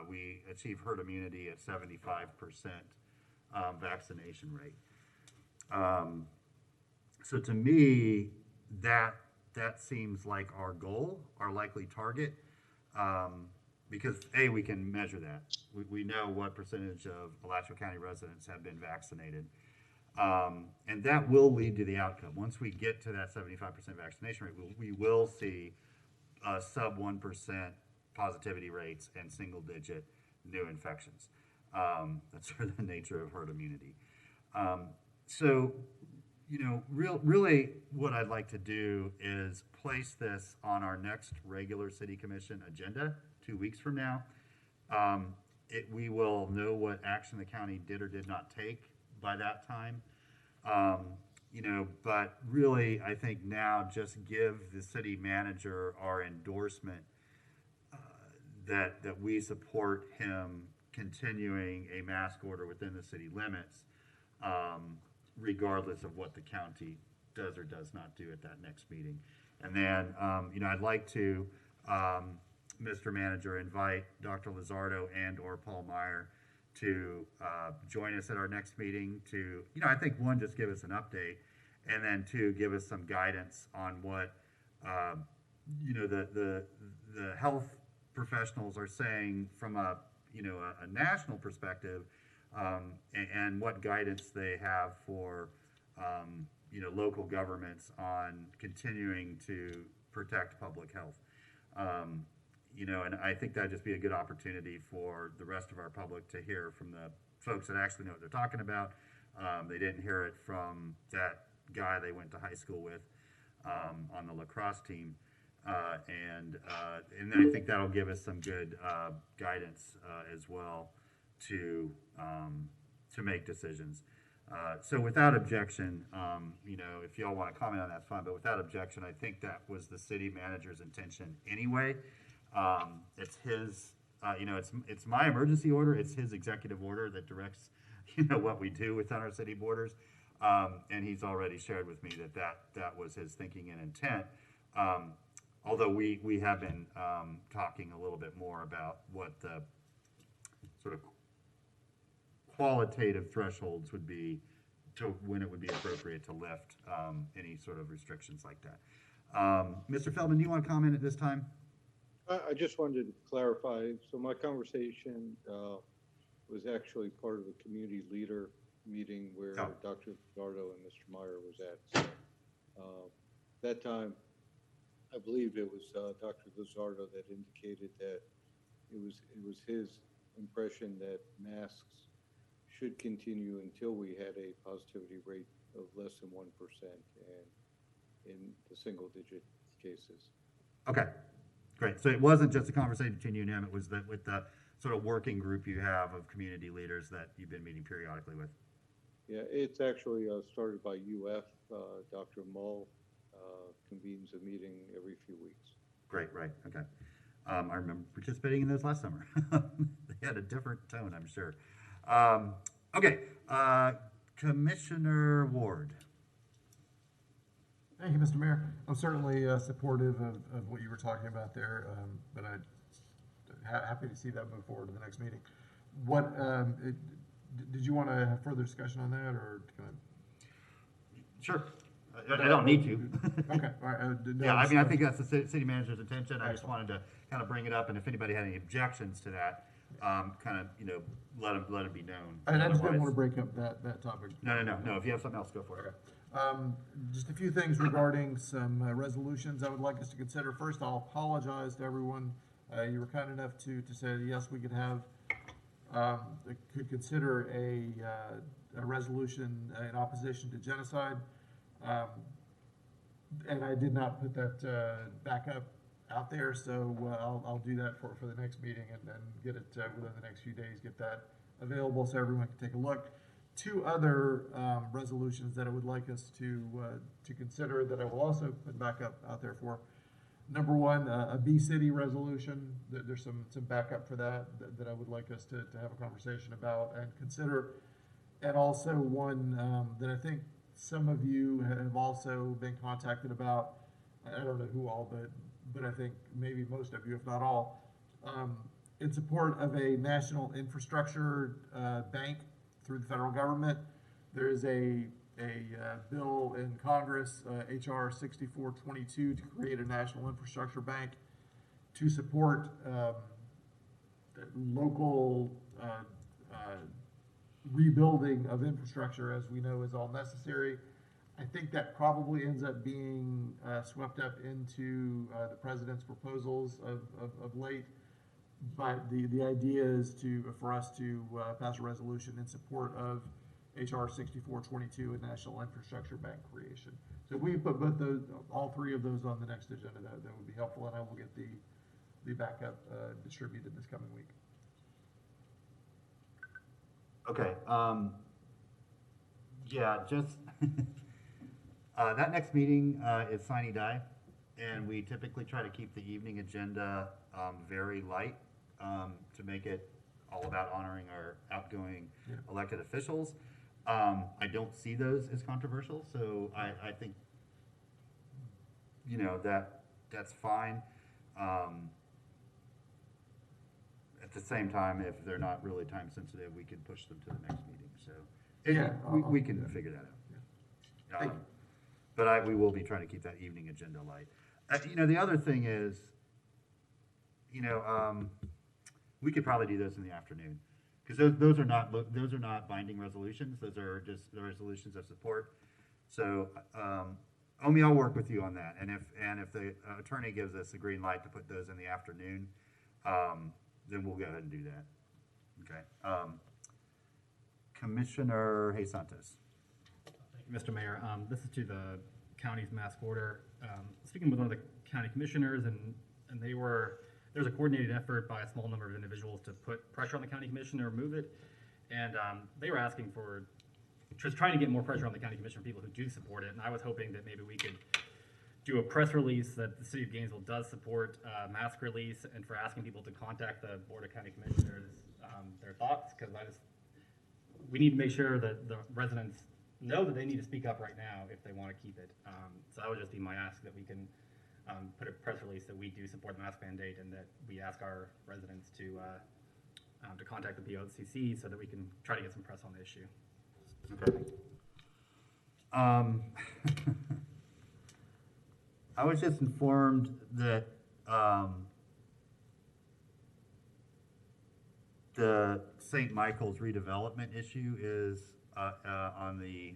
we achieve herd immunity at 75% vaccination rate. So to me, that seems like our goal, our likely target, because we can measure that. We know what percentage of Alachua County residents have been vaccinated. And that will lead to the outcome. Once we get to that 75% vaccination rate, we will see sub 1% positivity rates and single digit new infections. That's sort of the nature of herd immunity. Really what I'd like to do is place this on our next regular city commission agenda 2 weeks from now. We will know what action the county did or did not take by that time. But really, I think now just give the city manager our endorsement that we support him continuing a mask order within the city limits, regardless of what the county does or does not do at that next meeting. And then, I'd like to, Mr. Manager, invite Dr. Lizardo and/or Paul Meyer to join us at our next meeting to, I think, one, just give us an update, and then two, give us some guidance on what, the health professionals are saying from a national perspective, and what guidance they have for, local governments on continuing to protect public health. And I think that'd just be a good opportunity for the rest of our public to hear from the folks that actually know what they're talking about. They didn't hear it from that guy they went to high school with on the lacrosse team. And then I think that'll give us some good guidance as well to make decisions. So without objection, if y'all want to comment on that, fine. But without objection, I think that was the city manager's intention anyway. It's his, it's my emergency order. It's his executive order that directs, what we do within our city borders. And he's already shared with me that was his thinking and intent. Although we have been talking a little bit more about what the sort of qualitative thresholds would be to when it would be appropriate to lift any sort of restrictions like that. Mr. Feldman, do you want to comment at this time? I just wanted to clarify. So my conversation was actually part of a community leader meeting where Dr. Lizardo and Mr. Meyer was at. So, that time, I believe it was Dr. Lizardo that indicated that it was his impression that masks should continue until we had a positivity rate of less than 1% and in the single-digit cases. Okay, great. So it wasn't just a conversation between you and him. It was that with the sort of working group you have of community leaders that you've been meeting periodically with. Yeah, it's actually started by UF. Dr. Mull convenes a meeting every few weeks. Great, right, okay. I remember participating in those last summer. They had a different tone, I'm sure. Okay, Commissioner Ward. Thank you, Mr. Mayor. I'm certainly supportive of what you were talking about there, but I'm happy to see that move forward to the next meeting. What did you want to have further discussion on that, or can I? Sure. I don't need to. Okay. All right. Yeah, I mean, I think that's the city manager's intention. I just wanted to kind of bring it up, and if anybody had any objections to that, kind of, let it be known. And I just didn't want to break up that topic. No. If you have something else, go for it. Okay. Just a few things regarding some resolutions I would like us to consider. First, I'll apologize to everyone. You were kind enough to say yes, we could have could consider a resolution in opposition to genocide. And I did not put that back up out there, so I'll do that for the next meeting and then get it within the next few days, get that available so everyone can take a look. Two other resolutions that I would like us to consider that I will also put back up out there for. Number one, a B City resolution. There's some backup for that I would like us to have a conversation about and consider. And also one that I think some of you have also been contacted about. I don't know who all, but I think maybe most of you, if not all, in support of a national infrastructure bank through the federal government. There is a bill in Congress, HR 6422, to create a national infrastructure bank to support local rebuilding of infrastructure, as we know is all necessary. I think that probably ends up being swept up into the president's proposals of late. But the idea is for us to pass a resolution in support of HR 6422, a national infrastructure bank creation. So if we put all three of those on the next agenda, that would be helpful, and I will get the backup distributed this coming week. Okay. Yeah, just that next meeting is sine die, and we typically try to keep the evening agenda very light to make it all about honoring our outgoing elected officials. I don't see those as controversial, so I think you know, that's fine. At the same time, if they're not really time sensitive, we can push them to the next meeting, so. Yeah, We can figure that out. But we will be trying to keep that evening agenda light. You know, the other thing is, you know, we could probably do those in the afternoon, because those are not binding resolutions. Those are just the resolutions of support. So, Omi, I'll work with you on that. And if the attorney gives us a green light to put those in the afternoon, then we'll go ahead and do that. Okay. Commissioner Jesus Santos. Thank you, Mr. Mayor. This is to the county's mask order. Speaking with one of the county commissioners, and there's a coordinated effort by a small number of individuals to put pressure on the county commission to remove it. And they were asking for, just trying to get more pressure on the county commission, people who do support it. And I was hoping that maybe we could do a press release that the city of Gainesville does support mask release, and for asking people to contact the Board of County Commissioners, their thoughts, because we need to make sure that the residents know that they need to speak up right now if they want to keep it. So that would just be my ask, that we can put a press release that we do support the mask mandate, and that we ask our residents to contact the BOCC so that we can try to get some press on the issue. Okay. I was just informed that the St. Michael's redevelopment issue is on the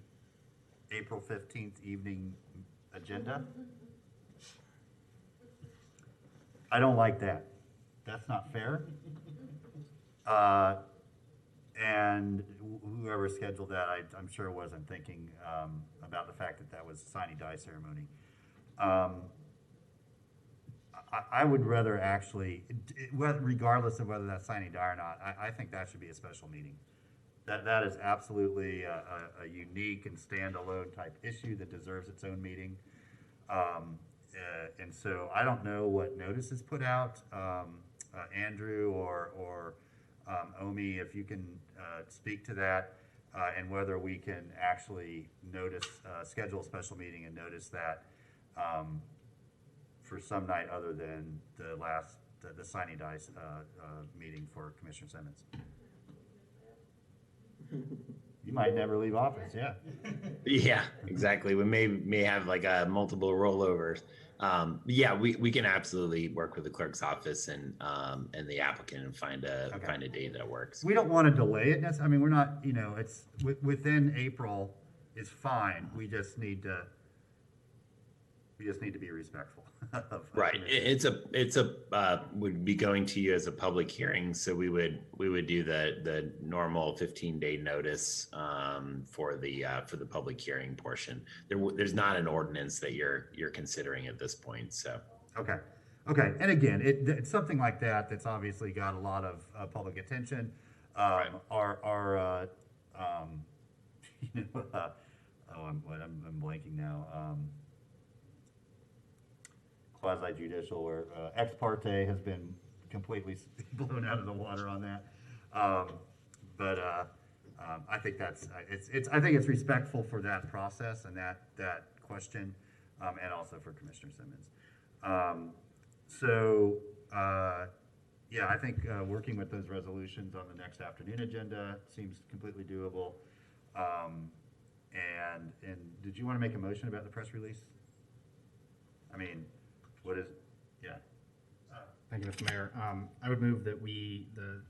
April 15th evening agenda. I don't like that. That's not fair. And whoever scheduled that, I'm sure wasn't thinking about the fact that that was a sine die ceremony. I would rather actually, regardless of whether that's sine die or not, I think that should be a special meeting. That is absolutely a unique and standalone type issue that deserves its own meeting. And so I don't know what notice is put out. Andrew or Omi, if you can speak to that, and whether we can actually schedule a special meeting and notice that for some night other than the sine die meeting for Commissioner Simmons. You might never leave office, yeah. Yeah, exactly. We may have like multiple rollovers. Yeah, we can absolutely work with the clerk's office and the applicant and find a date that works. We don't want to delay it. I mean, we're not, you know, it's within April is fine. We just need to be respectful. Right. It's would be going to you as a public hearing, so we would do the normal 15-day notice for the public hearing portion. There's not an ordinance that you're considering at this point. So okay. And again, it's something like that that's obviously got a lot of public attention. Right. You know, I'm blanking now. Quasi-judicial, where ex parte has been completely blown out of the water on that. But I think I think it's respectful for that process and that question, and also for Commissioner Simmons. Yeah, I think working with those resolutions on the next afternoon agenda seems completely doable. And did you want to make a motion about the press release? I mean, what is, yeah. Thank you, Mr. Mayor. I would move that the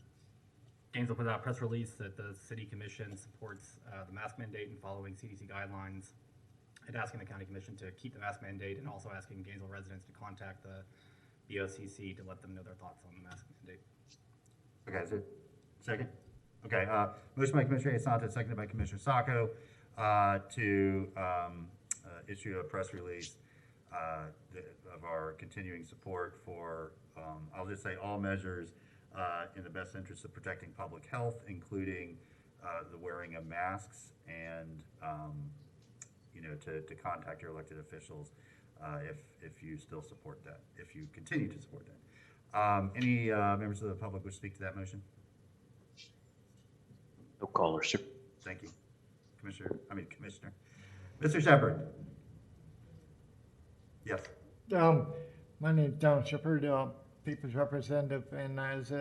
Gainesville put out a press release that the City Commission supports the mask mandate and following CDC guidelines, and asking the County Commission to keep the mask mandate, and also asking Gainesville residents to contact the BOCC to let them know their thoughts on the mask mandate. Okay, is it second? Okay, motion by Commissioner Asante, seconded by Commissioner Sacco to issue a press release of our continuing support for, I'll just say, all measures in the best interest of protecting public health, including the wearing of masks, and you know, to contact your elected officials if you still support that, if you continue to support that. Any members of the public wish to speak to that motion? No callers, sir. Thank you. Commissioner. Mr. Shepard. Yes. My name's Don Shepherd, People's Representative, and as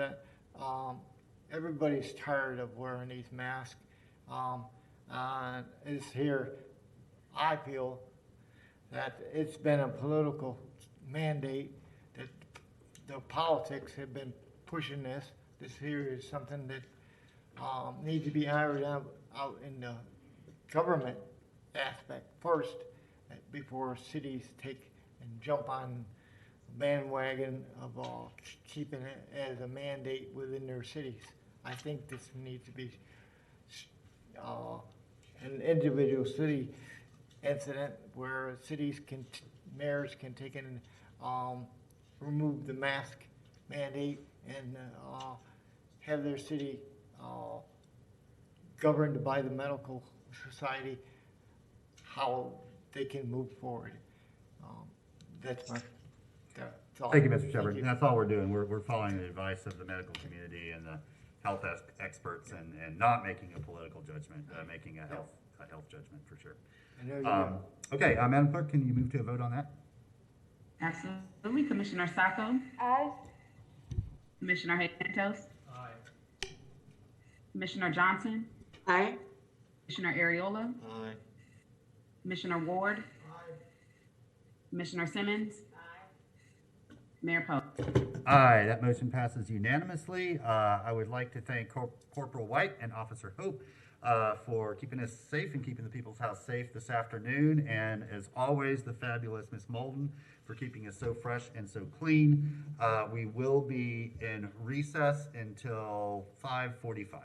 everybody's tired of wearing these masks. Is here, I feel that it's been a political mandate that the politics have been pushing this. This here is something that needs to be ironed out in the government aspect first before cities take and jump on the bandwagon of keeping it as a mandate within their cities. I think this needs to be an individual city incident where cities can, mayors can take and remove the mask mandate and have their city governed by the medical society, how they can move forward. That's all. Thank you, Mr. Shepherd. Thank you. That's all we're doing. We're following the advice of the medical community and the health experts and not making a political judgment, making a health judgment for sure. And there you go. Okay, Madam Clerk, can you move to a vote on that? Absolutely. Commissioner Sacco? Aye. Commissioner Santos? Aye. Commissioner Johnson? Aye. Commissioner Ariola? Aye. Commissioner Ward? Aye. Commissioner Simmons? Aye. Mayor Pope? Aye, that motion passes unanimously. I would like to thank Corporal White and Officer Hope for keeping us safe and keeping the people's house safe this afternoon. And as always, the fabulous Miss Molden for keeping us so fresh and so clean. We will be in recess until 5:45.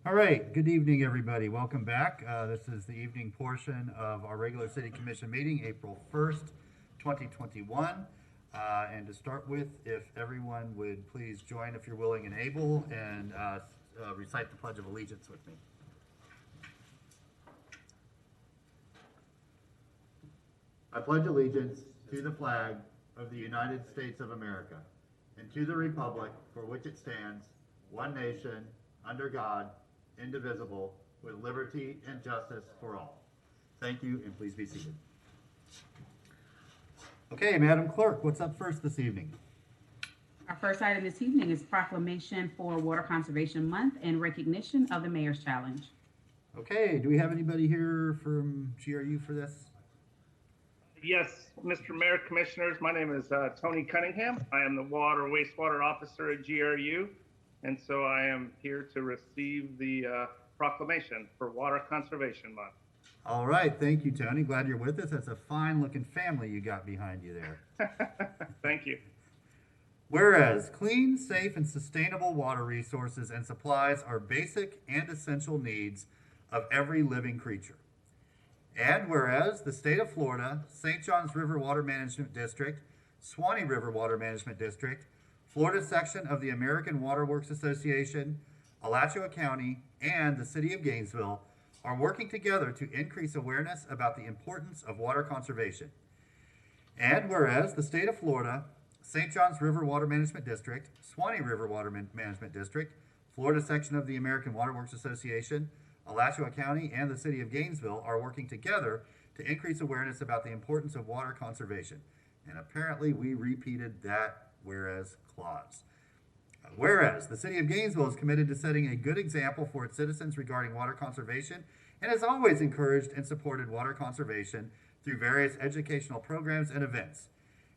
All right, good evening, everybody. Welcome back. This is the evening portion of our regular City Commission meeting, April 1st, 2021. And to start with, if everyone would please join, if you're willing and able, and recite the Pledge of Allegiance with me. I pledge allegiance to the flag of the United States of America and to the republic for which it stands, one nation, under God, indivisible, with liberty and justice for all. Thank you, and please be seated. Okay, Madam Clerk, what's up first this evening? Our first item this evening is proclamation for Water Conservation Month and recognition of the Mayor's Challenge. Okay, do we have anybody here from GRU for this? Yes, Mr. Mayor, Commissioners, my name is Tony Cunningham. I am the Water Wastewater Officer at GRU, and so I am here to receive the proclamation for Water Conservation Month. All right, thank you, Tony. Glad you're with us. That's a fine-looking family you got behind you there. Thank you. Whereas clean, safe, and sustainable water resources and supplies are basic and essential needs of every living creature. And whereas the state of Florida, St. Johns River Water Management District, Swanee River Water Management District, Florida section of the American Water Works Association, Alachua County, and the city of Gainesville are working together to increase awareness about the importance of water conservation. And whereas the state of Florida, St. Johns River Water Management District, Swanee River Water Management District, Florida section of the American Water Works Association, Alachua County, and the city of Gainesville are working together to increase awareness about the importance of water conservation. And apparently we repeated that whereas clause. Whereas the city of Gainesville is committed to setting a good example for its citizens regarding water conservation and has always encouraged and supported water conservation through various educational programs and events.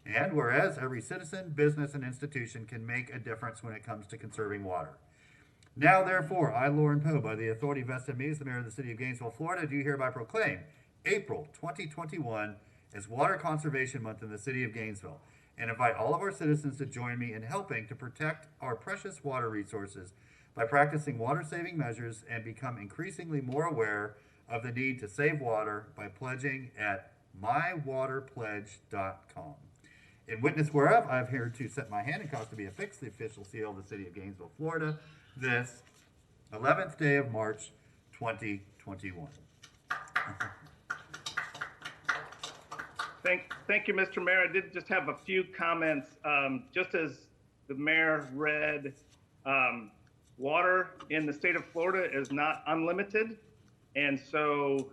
And whereas every citizen, business, and institution can make a difference when it comes to conserving water. Now, therefore, I, Lauren Poe, by the authority vested in me as the mayor of the city of Gainesville, Florida, do hereby proclaim April 2021 as Water Conservation Month in the city of Gainesville, and invite all of our citizens to join me in helping to protect our precious water resources by practicing water-saving measures and become increasingly more aware of the need to save water by pledging at mywaterpledge.com. In witness whereof, I have here to set my hand and cause to be affixed the official seal of the city of Gainesville, Florida, this 11th day of March, 2021. Thank you, Mr. Mayor. I did just have a few comments. Just as the mayor read, water in the state of Florida is not unlimited. And so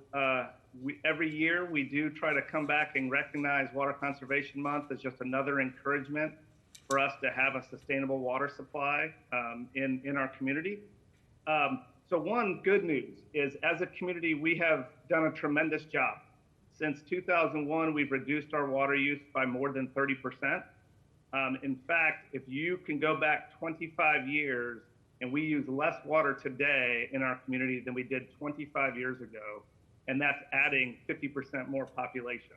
every year we do try to come back and recognize Water Conservation Month as just another encouragement for us to have a sustainable water supply in our community. So one good news is, as a community, we have done a tremendous job. Since 2001, we've reduced our water use by more than 30%. In fact, if you can go back 25 years, and we use less water today in our community than we did 25 years ago, and that's adding 50% more population.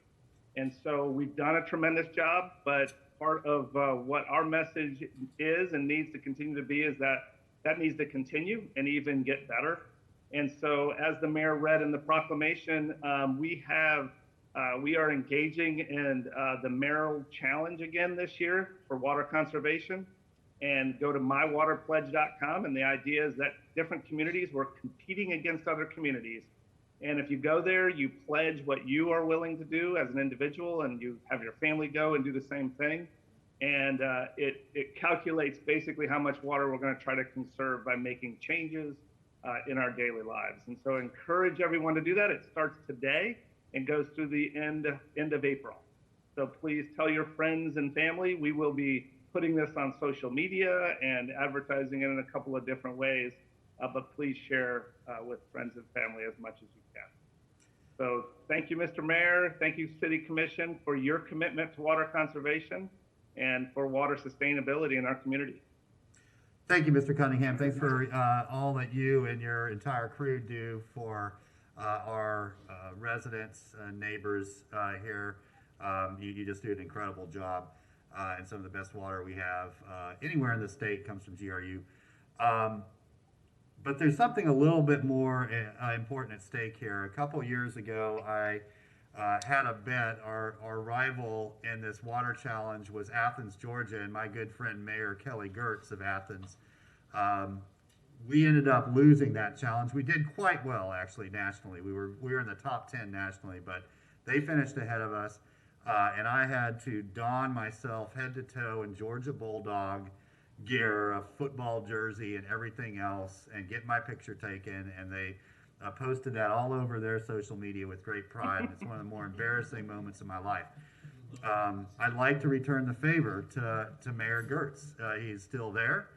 And so we've done a tremendous job, but part of what our message is and needs to continue to be is that needs to continue and even get better. And so as the mayor read in the proclamation, we are engaging in the mayoral challenge again this year for water conservation. And go to mywaterpledge.com, and the idea is that different communities, we're competing against other communities. And if you go there, you pledge what you are willing to do as an individual, and you have your family go and do the same thing. And it calculates basically how much water we're going to try to conserve by making changes in our daily lives. And so I encourage everyone to do that. It starts today and goes through the end of April. So please tell your friends and family. We will be putting this on social media and advertising it in a couple of different ways, but please share with friends and family as much as you can. So thank you, Mr. Mayor. Thank you, City Commission, for your commitment to water conservation and for water sustainability in our community. Thank you, Mr. Cunningham. Thanks for all that you and your entire crew do for our residents and neighbors here. You just do an incredible job. And some of the best water we have anywhere in the state comes from GRU. But there's something a little bit more important at stake here. A couple years ago, I had a bet. Our rival in this water challenge was Athens, Georgia, and my good friend Mayor Kelly Gertz of Athens. We ended up losing that challenge. We did quite well, actually, nationally. We were in the top 10 nationally, but they finished ahead of us. And I had to don myself head to toe in Georgia Bulldog gear, a football jersey, and everything else, and get my picture taken. And they posted that all over their social media with great pride. It's one of the more embarrassing moments of my life. I'd like to return the favor to Mayor Gertz. He's still there.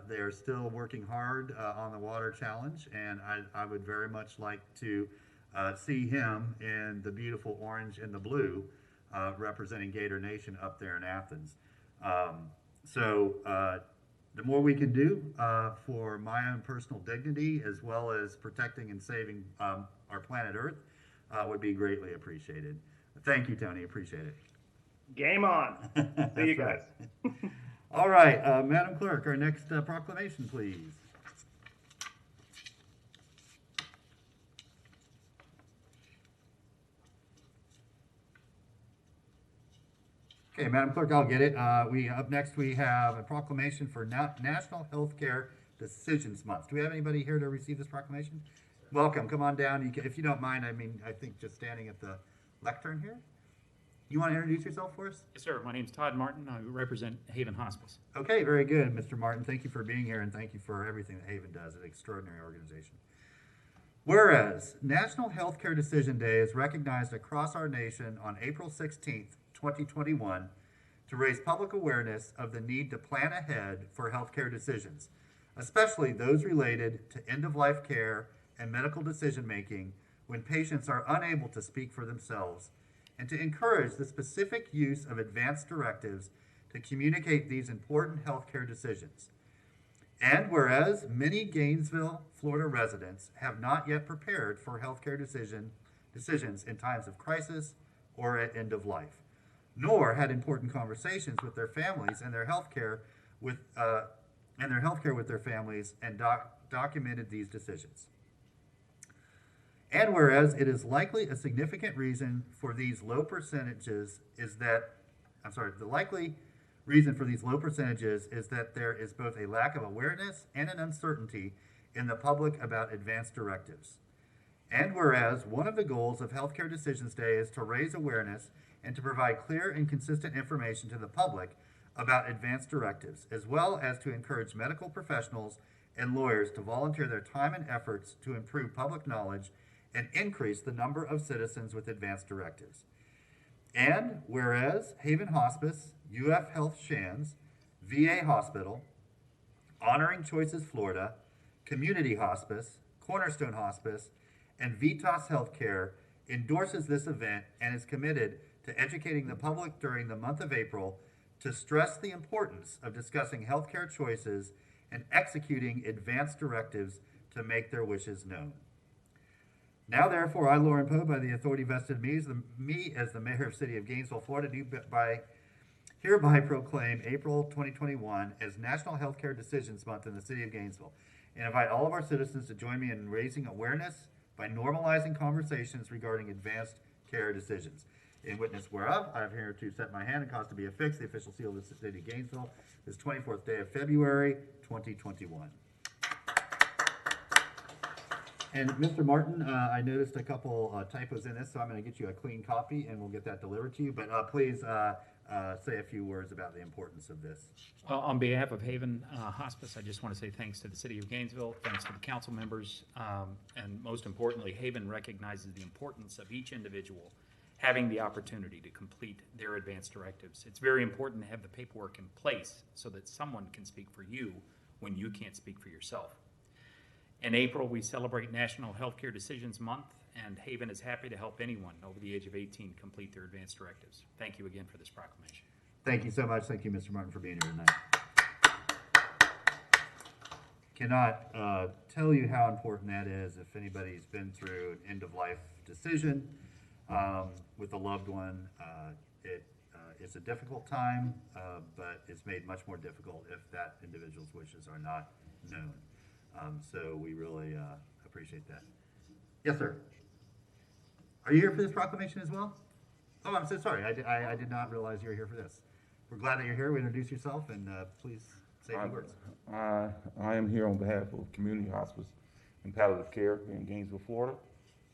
They're still working hard on the water challenge, and I would very much like to see him in the beautiful orange and the blue representing Gator Nation up there in Athens. So the more we can do for my own personal dignity, as well as protecting and saving our planet Earth, would be greatly appreciated. Thank you, Tony. Appreciate it. Game on. See you guys. All right, Madam Clerk, our next proclamation, please. Okay, Madam Clerk, I'll get it. Up next, we have a proclamation for National Healthcare Decisions Month. Do we have anybody here to receive this proclamation? Welcome. Come on down. If you don't mind, I think just standing at the lectern here. You want to introduce yourself for us? Yes, sir. My name's Todd Martin. I represent Haven Hospice. Okay, very good, Mr. Martin. Thank you for being here, and thank you for everything that Haven does. It's an extraordinary organization. Whereas National Healthcare Decision Day is recognized across our nation on April 16th, 2021, to raise public awareness of the need to plan ahead for healthcare decisions, especially those related to end-of-life care and medical decision-making when patients are unable to speak for themselves, and to encourage the specific use of advanced directives to communicate these important healthcare decisions. And whereas many Gainesville, Florida residents have not yet prepared for healthcare decisions in times of crisis or at end of life, nor had important conversations with their families and their healthcare with their families and documented these decisions. And whereas it is likely a significant reason for these low percentages is that, the likely reason for these low percentages is that there is both a lack of awareness and an uncertainty in the public about advanced directives. And whereas one of the goals of Healthcare Decisions Day is to raise awareness and to provide clear and consistent information to the public about advanced directives, as well as to encourage medical professionals and lawyers to volunteer their time and efforts to improve public knowledge and increase the number of citizens with advanced directives. And whereas Haven Hospice, UF Health Shands, VA Hospital, Honoring Choices Florida, Community Hospice, Cornerstone Hospice, and Vitas Healthcare endorses this event and is committed to educating the public during the month of April to stress the importance of discussing healthcare choices and executing advanced directives to make their wishes known. Now, therefore, I, Lauren Poe, by the authority vested in me as the Mayor of the City of Gainesville, Florida, do hereby proclaim April 2021 as National Healthcare Decisions Month in the City of Gainesville, and invite all of our citizens to join me in raising awareness by normalizing conversations regarding advanced care decisions. In witness whereof, I have here to set my hand and cause to be affixed the official seal of the City of Gainesville this 24th day of February, 2021. And Mr. Martin, I noticed a couple typos in this, so I'm going to get you a clean copy and we'll get that delivered to you. But please say a few words about the importance of this. On behalf of Haven Hospice, I just want to say thanks to the City of Gainesville, thanks to the council members, and most importantly, Haven recognizes the importance of each individual having the opportunity to complete their advanced directives. It's very important to have the paperwork in place so that someone can speak for you when you can't speak for yourself. In April, we celebrate National Healthcare Decisions Month, and Haven is happy to help anyone over the age of 18 complete their advanced directives. Thank you again for this proclamation. Thank you so much. Thank you, Mr. Martin, for being here tonight. Cannot tell you how important that is if anybody's been through an end-of-life decision with a loved one. It's a difficult time, but it's made much more difficult if that individual's wishes are not known. So we really appreciate that. Yes, sir. Are you here for this proclamation as well? Oh, I'm so sorry. I did not realize you were here for this. We're glad that you're here. Introduce yourself and please say a few words. I am here on behalf of Community Hospice and Palliative Care here in Gainesville, Florida.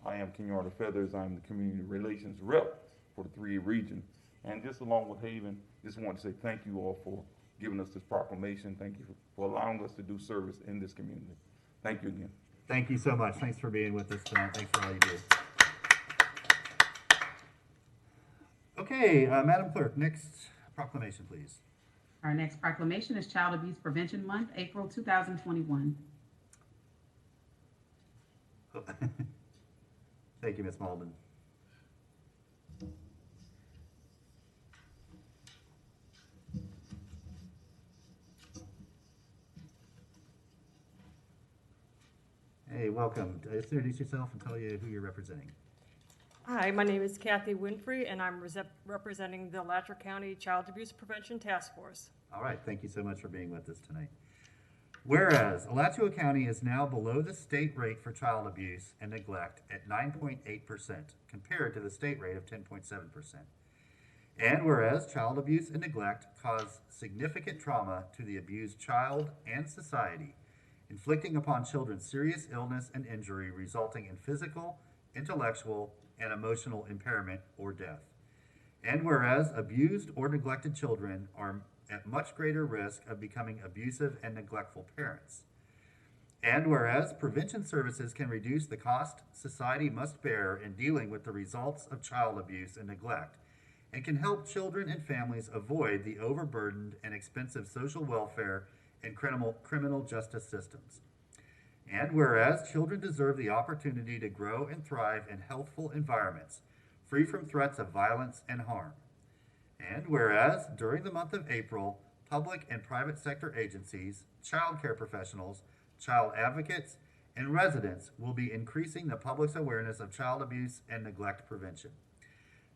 I am Kenyatta Feathers. I'm the Community Relations Rep for the 3A region. And just along with Haven, just want to say thank you all for giving us this proclamation. Thank you for allowing us to do service in this community. Thank you again. Thank you so much. Thanks for being with us tonight. Thanks for all you do. Okay, Madam Clerk, next proclamation, please. Our next proclamation is Child Abuse Prevention Month, April 2021. Thank you, Ms. Malden. Hey, welcome. Just introduce yourself and tell you who you're representing. Hi, my name is Kathy Winfrey, and I'm representing the Alachua County Child Abuse Prevention Task Force. All right, thank you so much for being with us tonight. Whereas Alachua County is now below the state rate for child abuse and neglect at 9.8% compared to the state rate of 10.7%. And whereas child abuse and neglect cause significant trauma to the abused child and society, inflicting upon children serious illness and injury resulting in physical, intellectual, and emotional impairment or death. And whereas abused or neglected children are at much greater risk of becoming abusive and neglectful parents. And whereas prevention services can reduce the cost society must bear in dealing with the results of child abuse and neglect, and can help children and families avoid the overburdened and expensive social welfare and criminal justice systems. And whereas children deserve the opportunity to grow and thrive in healthful environments, free from threats of violence and harm. And whereas during the month of April, public and private sector agencies, child care professionals, child advocates, and residents will be increasing the public's awareness of child abuse and neglect prevention.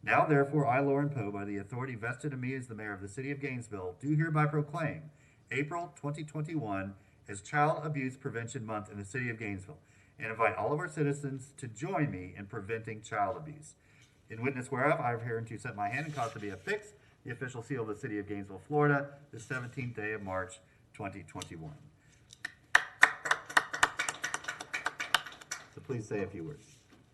Now therefore, I, Lauren Poe, by the authority vested in me as the mayor of the city of Gainesville, do hereby proclaim April 2021 as Child Abuse Prevention Month in the city of Gainesville, and invite all of our citizens to join me in preventing child abuse. In witness whereof, I have hereunto set my hand and caused to be affixed the official seal of the city of Gainesville, Florida, the 17th day of March, 2021. So please say a few words.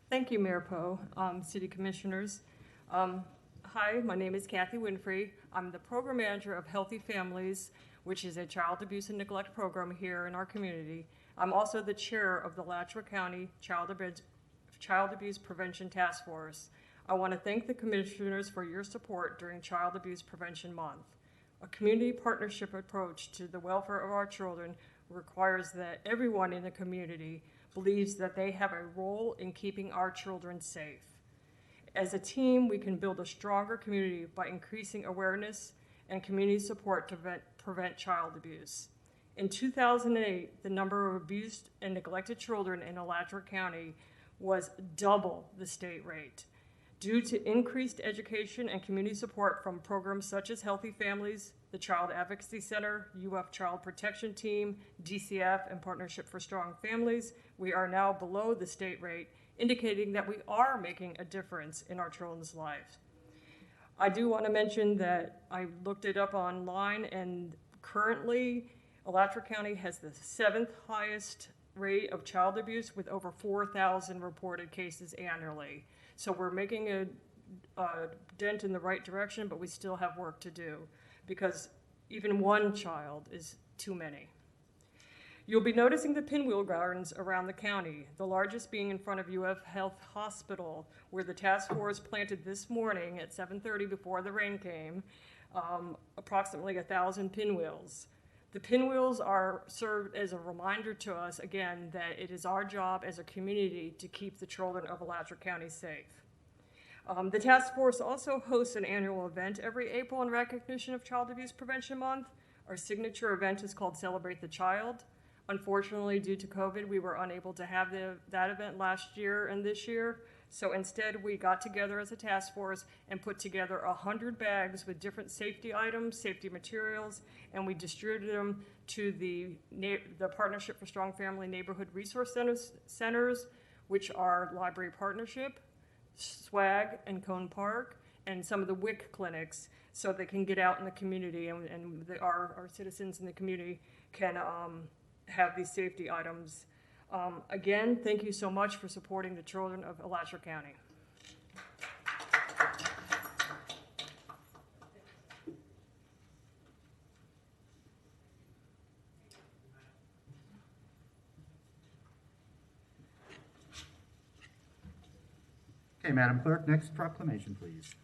Thank you, Mayor Poe, City Commissioners. Hi, my name is Kathy Winfrey. I'm the Program Manager of Healthy Families, which is a child abuse and neglect program here in our community. I'm also the chair of the Alachua County Child Abuse Prevention Task Force. I want to thank the commissioners for your support during Child Abuse Prevention Month. A community partnership approach to the welfare of our children requires that everyone in the community believes that they have a role in keeping our children safe. As a team, we can build a stronger community by increasing awareness and community support to prevent child abuse. In 2008, the number of abused and neglected children in Alachua County was double the state rate. Due to increased education and community support from programs such as Healthy Families, the Child Advocacy Center, UF Child Protection Team, DCF, and Partnership for Strong Families, we are now below the state rate, indicating that we are making a difference in our children's lives. I do want to mention that I looked it up online, and currently Alachua County has the 7th highest rate of child abuse with over 4,000 reported cases annually. So we're making a dent in the right direction, but we still have work to do because even one child is too many. You'll be noticing the pinwheel gardens around the county, the largest being in front of UF Health Hospital, where the task force planted this morning at 7:30 before the rain came, approximately 1,000 pinwheels. The pinwheels are served as a reminder to us, again, that it is our job as a community to keep the children of Alachua County safe. The task force also hosts an annual event every April in recognition of Child Abuse Prevention Month. Our signature event is called Celebrate the Child. Unfortunately, due to COVID, we were unable to have that event last year and this year, So instead, we got together as a task force and put together 100 bags with different safety items, safety materials, and we distributed them to the Partnership for Strong Family Neighborhood Resource Centers, which are Library Partnership, SWAG, and Cone Park, and some of the WIC clinics, so they can get out in the community and our citizens in the community can have these safety items. Again, thank you so much for supporting the children of Alachua County. Okay, Madam Clerk, next proclamation, please.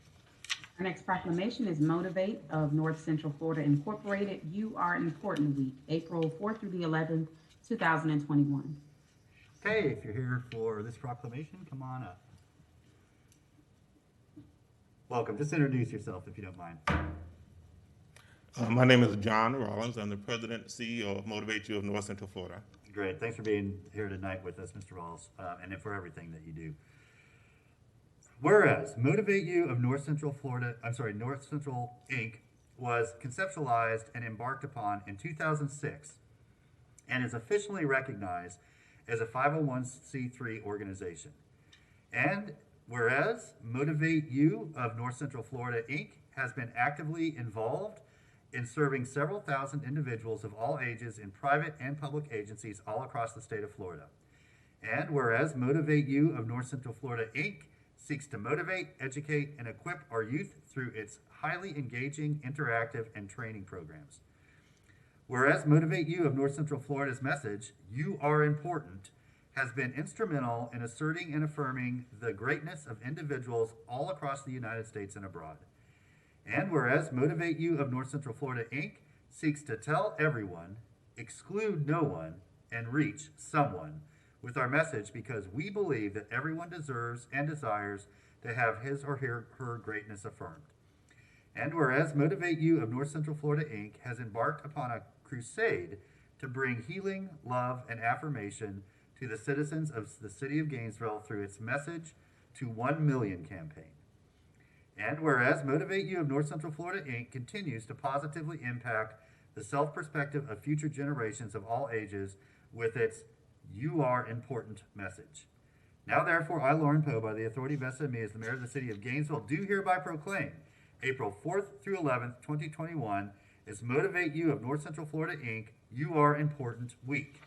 Our next proclamation is Motivate of North Central Florida Incorporated. You Are Important Week, April 4th through the 11th, 2021. Okay, if you're here for this proclamation, come on up. Welcome. Just introduce yourself if you don't mind. My name is John Rollins. I'm the President and CEO of Motivate You of North Central Florida. Great. Thanks for being here tonight with us, Mr. Rawls, and for everything that you do. Whereas Motivate You of North Central Inc. was conceptualized and embarked upon in 2006 and is officially recognized as a 501c3 organization. And whereas Motivate You of North Central Florida Inc. has been actively involved in serving several thousand individuals of all ages in private and public agencies all across the state of Florida. And whereas Motivate You of North Central Florida Inc. seeks to motivate, educate, and equip our youth through its highly engaging, interactive, and training programs. Whereas Motivate You of North Central Florida's message, You Are Important, has been instrumental in asserting and affirming the greatness of individuals all across the United States and abroad. And whereas Motivate You of North Central Florida Inc. seeks to tell everyone, exclude no one, and reach someone with our message because we believe that everyone deserves and desires to have his or her greatness affirmed. And whereas Motivate You of North Central Florida Inc. has embarked upon a crusade to bring healing, love, and affirmation to the citizens of the city of Gainesville through its Message to 1 Million campaign. And whereas Motivate You of North Central Florida Inc. continues to positively impact the self-perspective of future generations of all ages with its You Are Important message. Now therefore, I, Lauren Poe, by the authority vested in me as the mayor of the city of Gainesville, do hereby proclaim April 4th through 11th, 2021 is Motivate You of North Central Florida Inc. You Are Important Week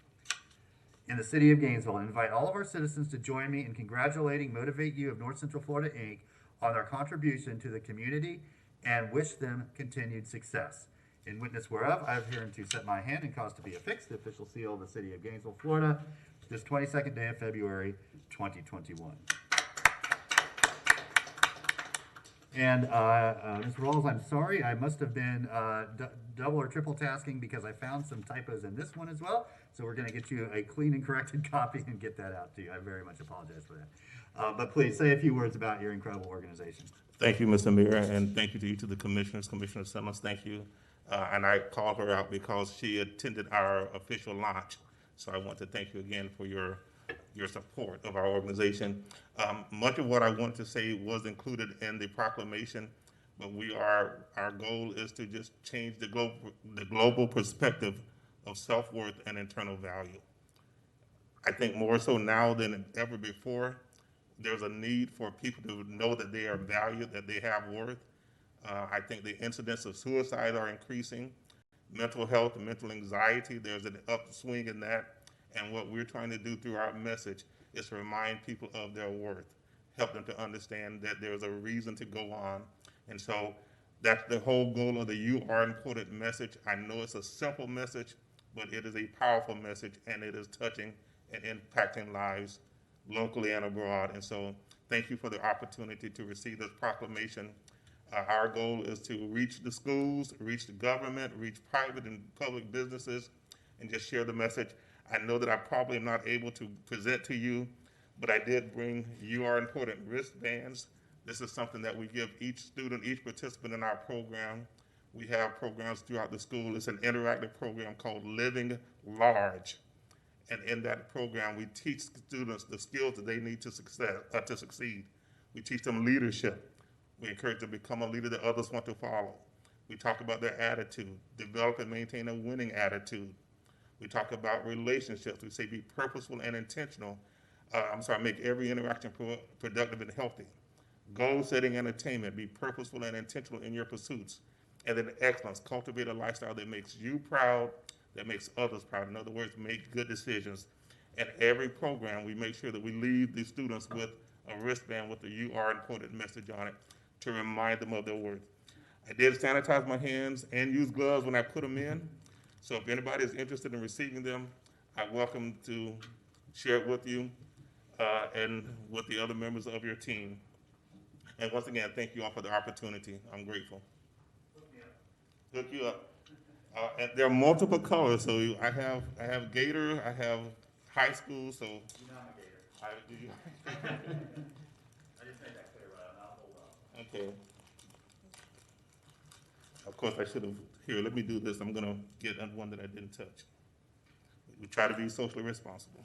in the city of Gainesville, and invite all of our citizens to join me in congratulating Motivate You of North Central Florida Inc. on their contribution to the community and wish them continued success. In witness whereof, I have hereunto set my hand and caused to be affixed the official seal of the city of Gainesville, Florida, this 22nd day of February, 2021. And Mr. Rawls, I'm sorry, I must have been double or triple tasking because I found some typos in this one as well. So we're going to get you a clean and corrected copy and get that out to you. I very much apologize for that. But please say a few words about your incredible organization. Thank you, Mr. Mayor, and thank you to each of the commissioners. Commissioner Simmons, thank you. And I called her out because she attended our official launch. So I want to thank you again for your support of our organization. Much of what I want to say was included in the proclamation, but our goal is to just change the global perspective of self-worth and internal value. I think more so now than ever before, there's a need for people to know that they are valued, that they have worth. I think the incidence of suicide are increasing. Mental health and mental anxiety, there's an upswing in that. And what we're trying to do through our message is to remind people of their worth, help them to understand that there's a reason to go on. And so that's the whole goal of the You Are Important message. I know it's a simple message, but it is a powerful message, and it is touching and impacting lives locally and abroad. And so thank you for the opportunity to receive this proclamation. Our goal is to reach the schools, reach the government, reach private and public businesses, and just share the message. I know that I probably am not able to present to you, but I did bring You Are Important wristbands. This is something that we give each student, each participant in our program. We have programs throughout the school. It's an interactive program called Living Large. And in that program, we teach students the skills that they need to succeed. We teach them leadership. We encourage them to become a leader that others want to follow. We talk about their attitude, develop and maintain a winning attitude. We talk about relationships. We say be purposeful and intentional. Make every interaction productive and healthy. Goal setting and attainment, be purposeful and intentional in your pursuits. And then excellence, cultivate a lifestyle that makes you proud, that makes others proud. In other words, make good decisions. In every program, we make sure that we leave the students with a wristband with the "You Are Important" message on it to remind them of their worth. I did sanitize my hands and use gloves when I put them in. So if anybody is interested in receiving them, I welcome to share it with you and with the other members of your team. And once again, thank you all for the opportunity. I'm grateful. Hook you up. And there are multiple colors. So I have Gator, I have high school. So You're not a Gator. I just made that clear, but I'm not hold on. Okay. Of course, I should have. Here, let me do this. I'm gonna get one that I didn't touch. We try to be socially responsible.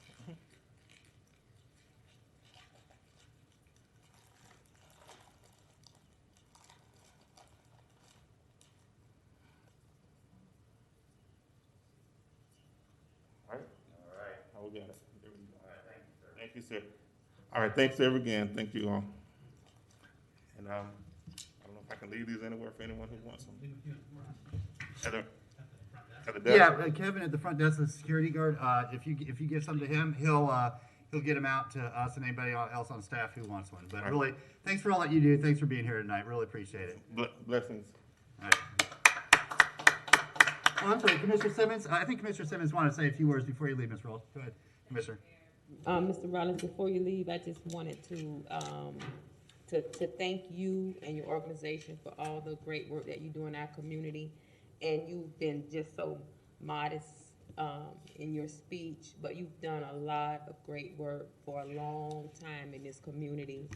All right. Oh, we got it. There we go. All right, thank you, sir. Thank you, sir. All right, thanks everyone again. Thank you all. And I don't know if I can leave these anywhere for anyone who wants them. At the desk? Yeah, Kevin at the front desk, the security guard. If you give some to him, he'll get them out to us and anybody else on staff who wants one. But really, thanks for all that you do. Thanks for being here tonight. Really appreciate it. Blessings. All right. Oh, I'm sorry, Commissioner Simmons. I think Commissioner Simmons wanted to say a few words before you leave, Ms. Rawls. Go ahead, Commissioner. Mr. Rollins, before you leave, I just wanted to thank you and your organization for all the great work that you do in our community. And you've been just so modest in your speech, but you've done a lot of great work for a long time in this community.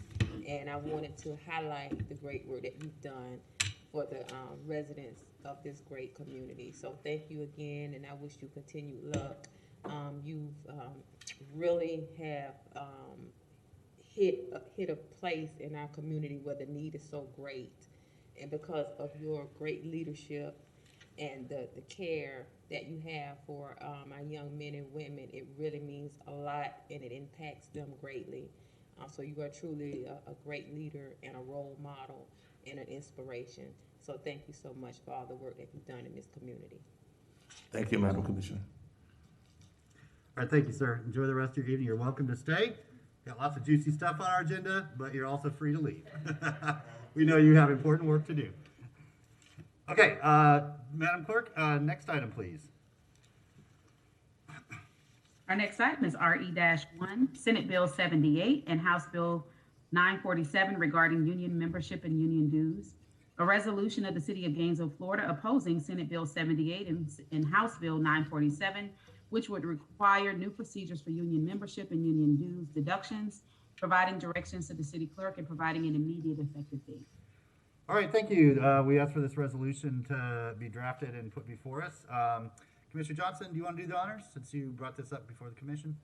And I wanted to highlight the great work that you've done for the residents of this great community. So thank you again, and I wish you continued luck. You've really have hit a place in our community where the need is so great. And because of your great leadership and the care that you have for our young men and women, it really means a lot and it impacts them greatly. So you are truly a great leader and a role model and an inspiration. So thank you so much for all the work that you've done in this community. Thank you, Madam Commissioner. All right, thank you, sir. Enjoy the rest of your evening. You're welcome to stay. Got lots of juicy stuff on our agenda, but you're also free to leave. We know you have important work to do. Okay, Madam Clerk, next item, please. Our next item is RE-1, Senate Bill 78 and House Bill 947 regarding union membership and union dues. A resolution of the City of Gainesville, Florida, opposing Senate Bill 78 and House Bill 947, which would require new procedures for union membership and union dues deductions, providing directions to the city clerk, and providing an immediate effective date. All right, thank you. We asked for this resolution to be drafted and put before us. Commissioner Johnson, do you want to do the honors since you brought this up before the commission?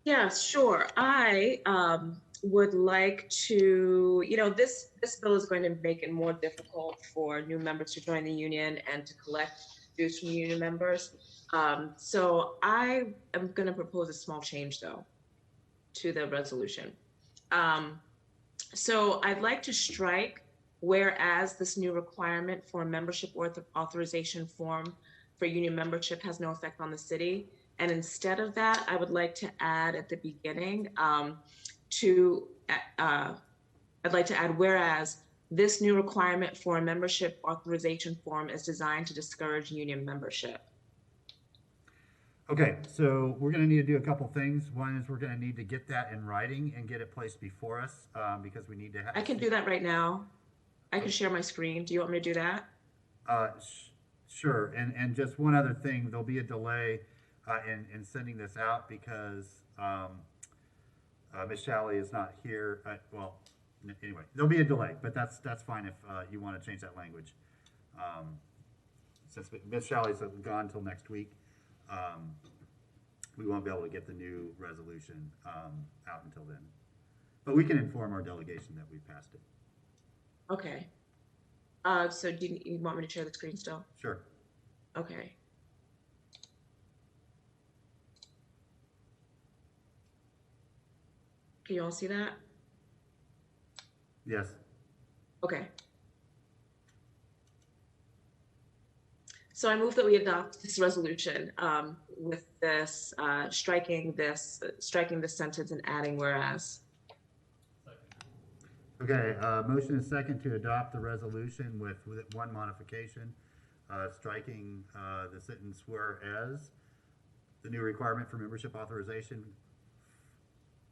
Yeah, sure. I would like to, this bill is going to make it more difficult for new members to join the union and to collect dues from union members. So I am going to propose a small change, though, to the resolution. So I'd like to strike, whereas this new requirement for a membership authorization form for union membership has no effect on the city. And instead of that, I would like to add at the beginning I'd like to add, whereas this new requirement for a membership authorization form is designed to discourage union membership. Okay, so we're going to need to do a couple things. One is we're going to need to get that in writing and get it placed before us because we need to have. I can do that right now. I can share my screen. Do you want me to do that? Sure. And just one other thing, there'll be a delay in sending this out because Ms. Shalley is not here. Well, anyway, there'll be a delay, but that's fine if you want to change that language. Since Ms. Shalley's gone until next week. we won't be able to get the new resolution out until then. But we can inform our delegation that we passed it. Okay. So do you want me to share the screen still? Sure. Okay. Can you all see that? Yes. Okay. So I move that we adopt this resolution with this striking this sentence and adding whereas. Okay, motion is second to adopt the resolution with one modification, striking the sentence whereas the new requirement for membership authorization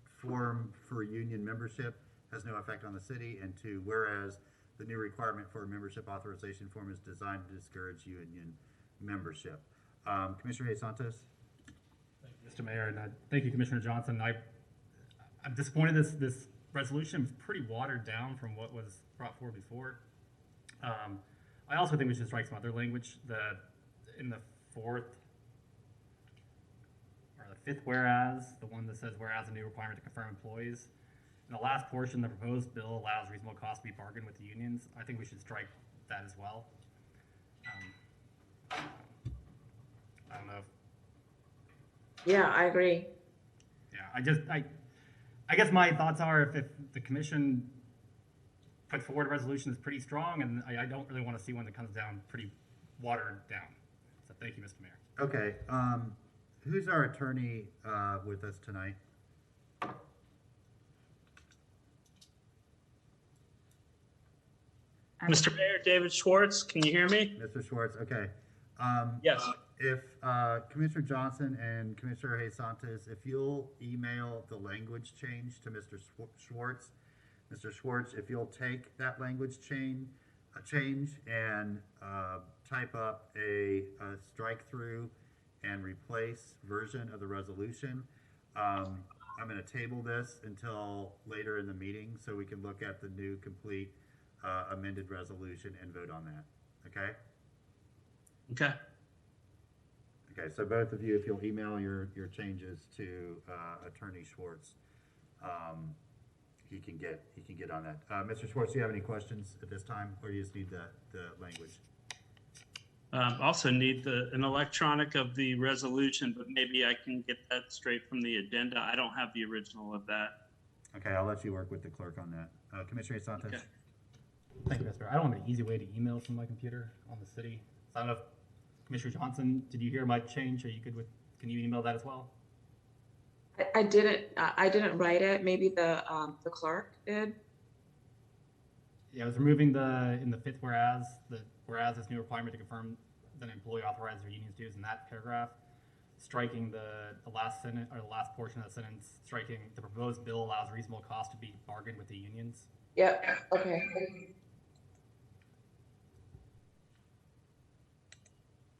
form for union membership has no effect on the city, and two, whereas the new requirement for a membership authorization form is designed to discourage union membership. Commissioner Hayes Santos? Thank you, Mr. Mayor, and thank you, Commissioner Johnson. I'm disappointed this resolution was pretty watered down from what was brought forward before. I also think we should strike some other language in the fourth or the fifth whereas, the one that says whereas a new requirement to confirm employees. In the last portion, the proposed bill allows reasonable cost to be bargained with the unions. I think we should strike that as well. I don't know. Yeah, I agree. Yeah, I guess my thoughts are if the commission puts forward a resolution that's pretty strong, and I don't really want to see one that comes down pretty watered down. So thank you, Mr. Mayor. Okay, who's our attorney with us tonight? Mr. Mayor, David Schwartz, can you hear me? Mr. Schwartz, okay. Yes. If Commissioner Johnson and Commissioner Hayes Santos, if you'll email the language change to Mr. Schwartz, Mr. Schwartz, if you'll take that language change and type up a strike through and replace version of the resolution, I'm going to table this until later in the meeting so we can look at the new complete amended resolution and vote on that. Okay? Okay. Okay, so both of you, if you'll email your changes to Attorney Schwartz, he can get on that. Mr. Schwartz, do you have any questions at this time, or do you just need the language? Also need an electronic of the resolution, but maybe I can get that straight from the addenda. I don't have the original of that. Okay, I'll let you work with the clerk on that. Commissioner Santos? Okay. Thank you, Mr. Mayor. I don't have an easy way to email from my computer on the city. So I don't know if Commissioner Johnson, did you hear my change? Are you good with? Can you email that as well? I didn't write it. Maybe the clerk did. Yeah, I was removing in the fifth whereas this new requirement to confirm that an employee authorizes their union's dues in that paragraph, striking the last sentence or the last portion of the sentence, striking the proposed bill allows reasonable cost to be bargained with the unions. Yep. Okay.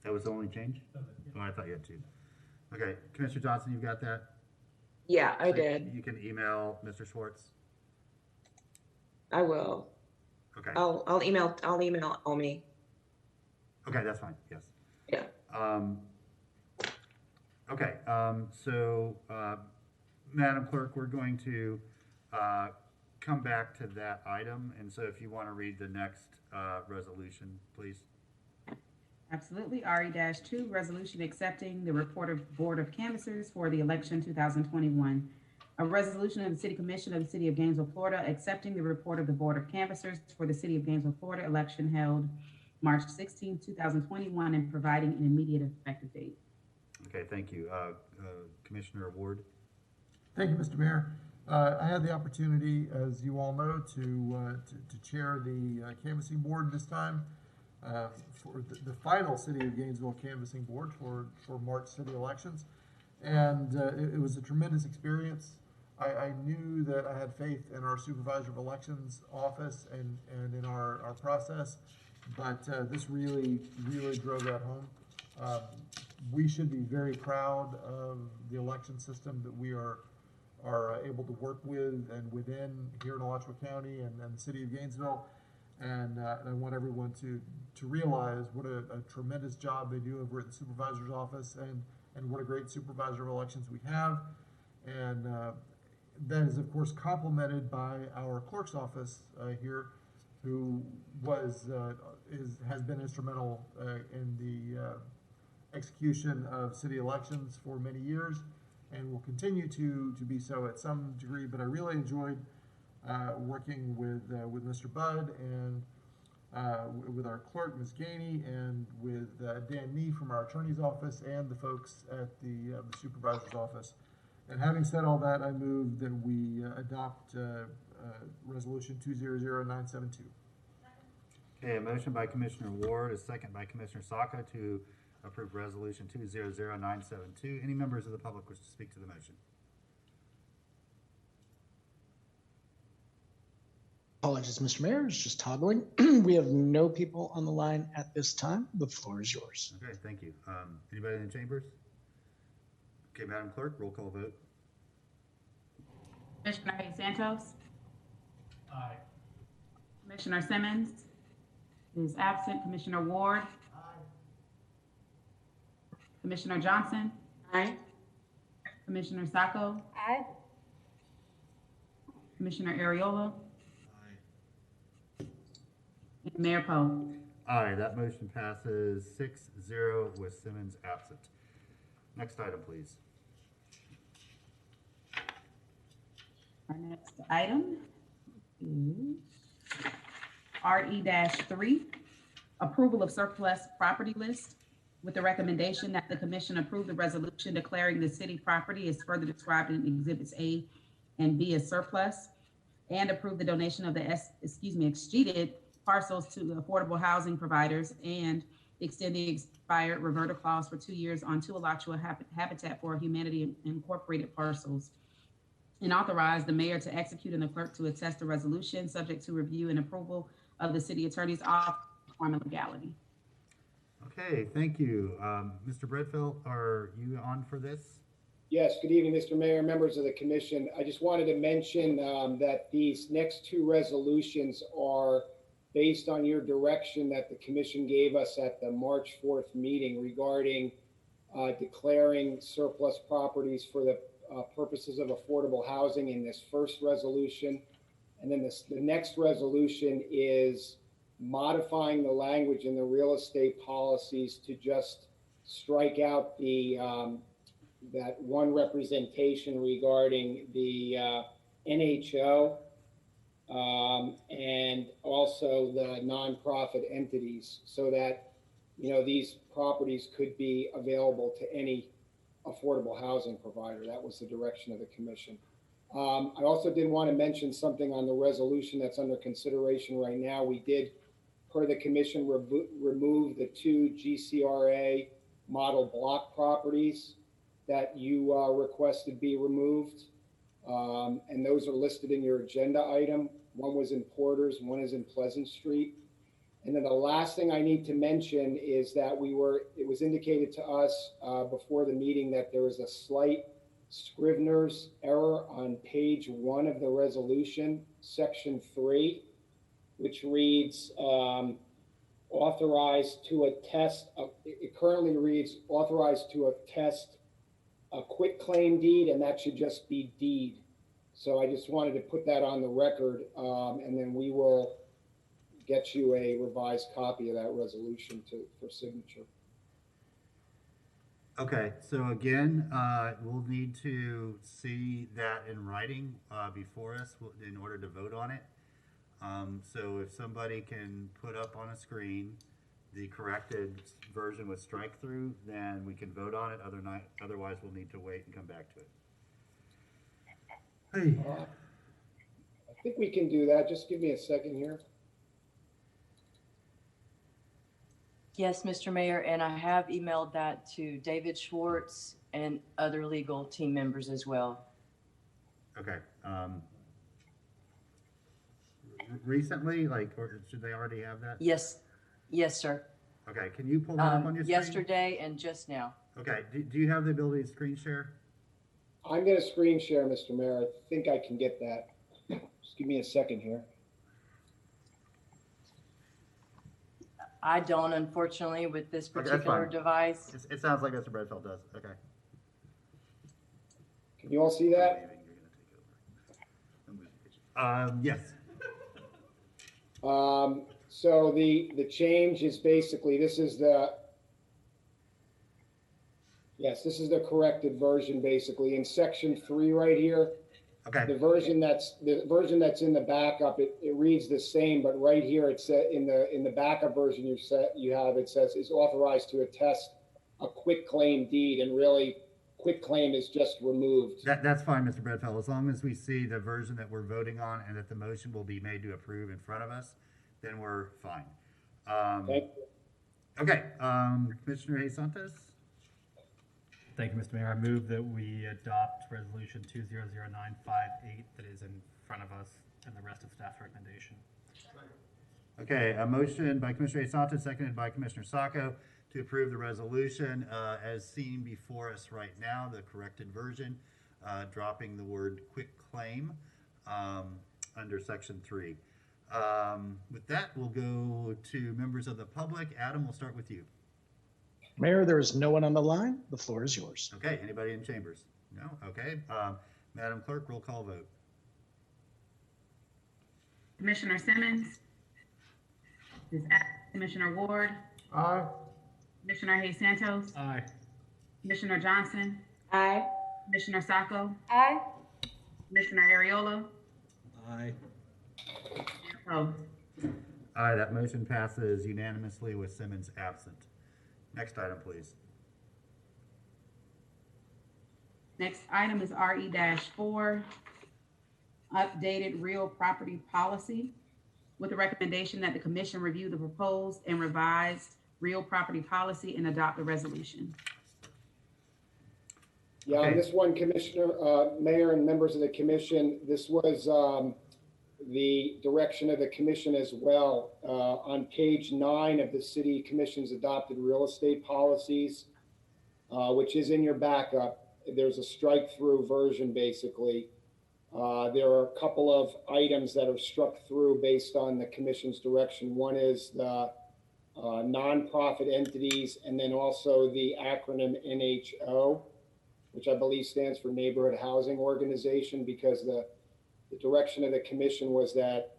That was the only change? Oh, I thought you had two. Okay, Commissioner Johnson, you got that? Yeah, I did. You can email Mr. Schwartz? I will. Okay. I'll email Omi. Okay, that's fine, yes. Yeah. Okay, so Madam Clerk, we're going to come back to that item, and so if you want to read the next resolution, please. Absolutely. RE-2, resolution accepting the report of Board of Canvassers for the election 2021. A resolution of the City Commission of the City of Gainesville, Florida, accepting the report of the Board of Canvassers for the City of Gainesville, Florida election held March 16, 2021, and providing an immediate effective date. Okay, thank you. Commissioner Ward. Thank you, Mr. Mayor. I had the opportunity, as you all know, to chair the canvassing board this time. For the final City of Gainesville canvassing board for March city elections. And it was a tremendous experience. I knew that I had faith in our Supervisor of Elections office and in our process, but this really drove that home. We should be very proud of the election system that we are able to work with and within here in Alachua County and the City of Gainesville. And I want everyone to realize what a tremendous job they do over at the supervisor's office and what a great supervisor of elections we have. And that is, of course, complemented by our clerk's office here, who has been instrumental in the execution of city elections for many years, and will continue to be so at some degree. But I really enjoyed working with Mr. Budd and with our clerk, Ms. Gainey, and with Dan Nee from our attorney's office and the folks at the supervisor's office. And having said all that, I move that we adopt Resolution 200972. Okay, a motion by Commissioner Ward, a second by Commissioner Sacco to approve Resolution 200972. Any members of the public wish to speak to the motion? Apologies, Mr. Mayor, it's just toggling. We have no people on the line at this time. The floor is yours. Okay, thank you. Anybody in the chambers? Okay, Madam Clerk, roll call vote. Commissioner Hayes Santos. Aye. Commissioner Simmons is absent. Commissioner Ward. Aye. Commissioner Johnson. Aye. Commissioner Sacco. Aye. Commissioner Ariola. And Mayor Poe. Aye, that motion passes 6-0 with Simmons absent. Next item, please. Our next item is RE-3, approval of surplus property list, with the recommendation that the commission approve the resolution declaring the city property as further described in Exhibits A and B as surplus, and approve the donation of the exceeded parcels to the affordable housing providers, and extend the expired reverter clause for 2 years on 2 Alachua Habitat for Humanity Incorporated parcels, and authorize the mayor to execute and the clerk to attest the resolution, subject to review and approval of the city attorney's office on legality. Okay, thank you. Mr. Bredfeld, are you on for this? Yes, good evening, Mr. Mayor, members of the commission. I just wanted to mention that these next 2 resolutions are based on your direction that the commission gave us at the March 4th meeting regarding declaring surplus properties for the purposes of affordable housing in this first resolution. And then the next resolution is modifying the language in the real estate policies to just strike out the that one representation regarding the NHO and also the nonprofit entities, so that, you know, these properties could be available to any affordable housing provider. That was the direction of the commission. I also did want to mention something on the resolution that's under consideration right now. We did, per the commission, remove the 2 GCRA model block properties that you requested be removed. And those are listed in your agenda item. One was in Porters, one is in Pleasant Street. And then the last thing I need to mention is that it was indicated to us before the meeting that there was a slight Scrivener's error on page 1 of the resolution, section 3, which reads authorized to attest, it currently reads authorized to attest a quitclaim deed, and that should just be deed. So I just wanted to put that on the record, and then we will get you a revised copy of that resolution for signature. Okay, so again, we'll need to see that in writing before us in order to vote on it. So if somebody can put up on a screen the corrected version with strike through, then we can vote on it. Otherwise, we'll need to wait and come back to it. Hey. I think we can do that. Just give me a second here. Yes, Mr. Mayor, and I have emailed that to David Schwartz and other legal team members as well. Okay. Recently, or should they already have that? Yes, yes, sir. Okay, can you pull that up on your screen? Yesterday and just now. Okay, do you have the ability to screen share? I'm going to screen share, Mr. Mayor. I think I can get that. Just give me a second here. I don't, unfortunately, with this Okay, that's particular fine. device. It sounds like Mr. Bradfeld does. Okay. Can you all see that? Yes. So the change is basically, this is the corrected version, basically. In section 3 right here, okay. the version that's in the backup, it reads the same, but right here it said in the backup version it says is authorized to attest a quit claim deed, and really quit claim is just removed. That's fine, Mr. Bradfeld, as long as we see the version that we're voting on and that the motion will be made to approve in front of us, then we're fine. Thank you. Okay, Commissioner Hayes Santos? Thank you, Mr. Mayor. I move that we adopt resolution 200958 that is in front of us and the rest of staff's recommendation. Okay, a motion by Commissioner Hayes Santos, seconded by Commissioner Sacco to approve the resolution as seen before us right now, the corrected version, dropping the word quit claim under section 3. With that, we'll go to members of the public. Adam, we'll start with you. Mayor, there is no one on the line. The floor is yours. Okay, anybody in chambers? No? Okay. Madam Clerk, roll call vote. Commissioner Simmons is absent. Commissioner Ward. Aye. Commissioner Hayes Santos. Aye. Commissioner Johnson. Aye. Commissioner Sacco. Aye. Commissioner Ariola. Aye. Oh, Aye, that motion passes unanimously with Simmons absent. Next item, please. next item is RE-4, updated real property policy, with the recommendation that the commission review the proposed and revised real property policy and adopt the resolution. Yeah, on this one, Commissioner, Mayor and members of the commission, this was the direction of the commission as well. On page 9 of the city commission's adopted real estate policies, which is in your backup, there's a strike-through version, basically. There are a couple of items that are struck through based on the commission's direction. One is the nonprofit entities, and then also the acronym NHO, which I believe stands for Neighborhood Housing Organization, because the direction of the commission was that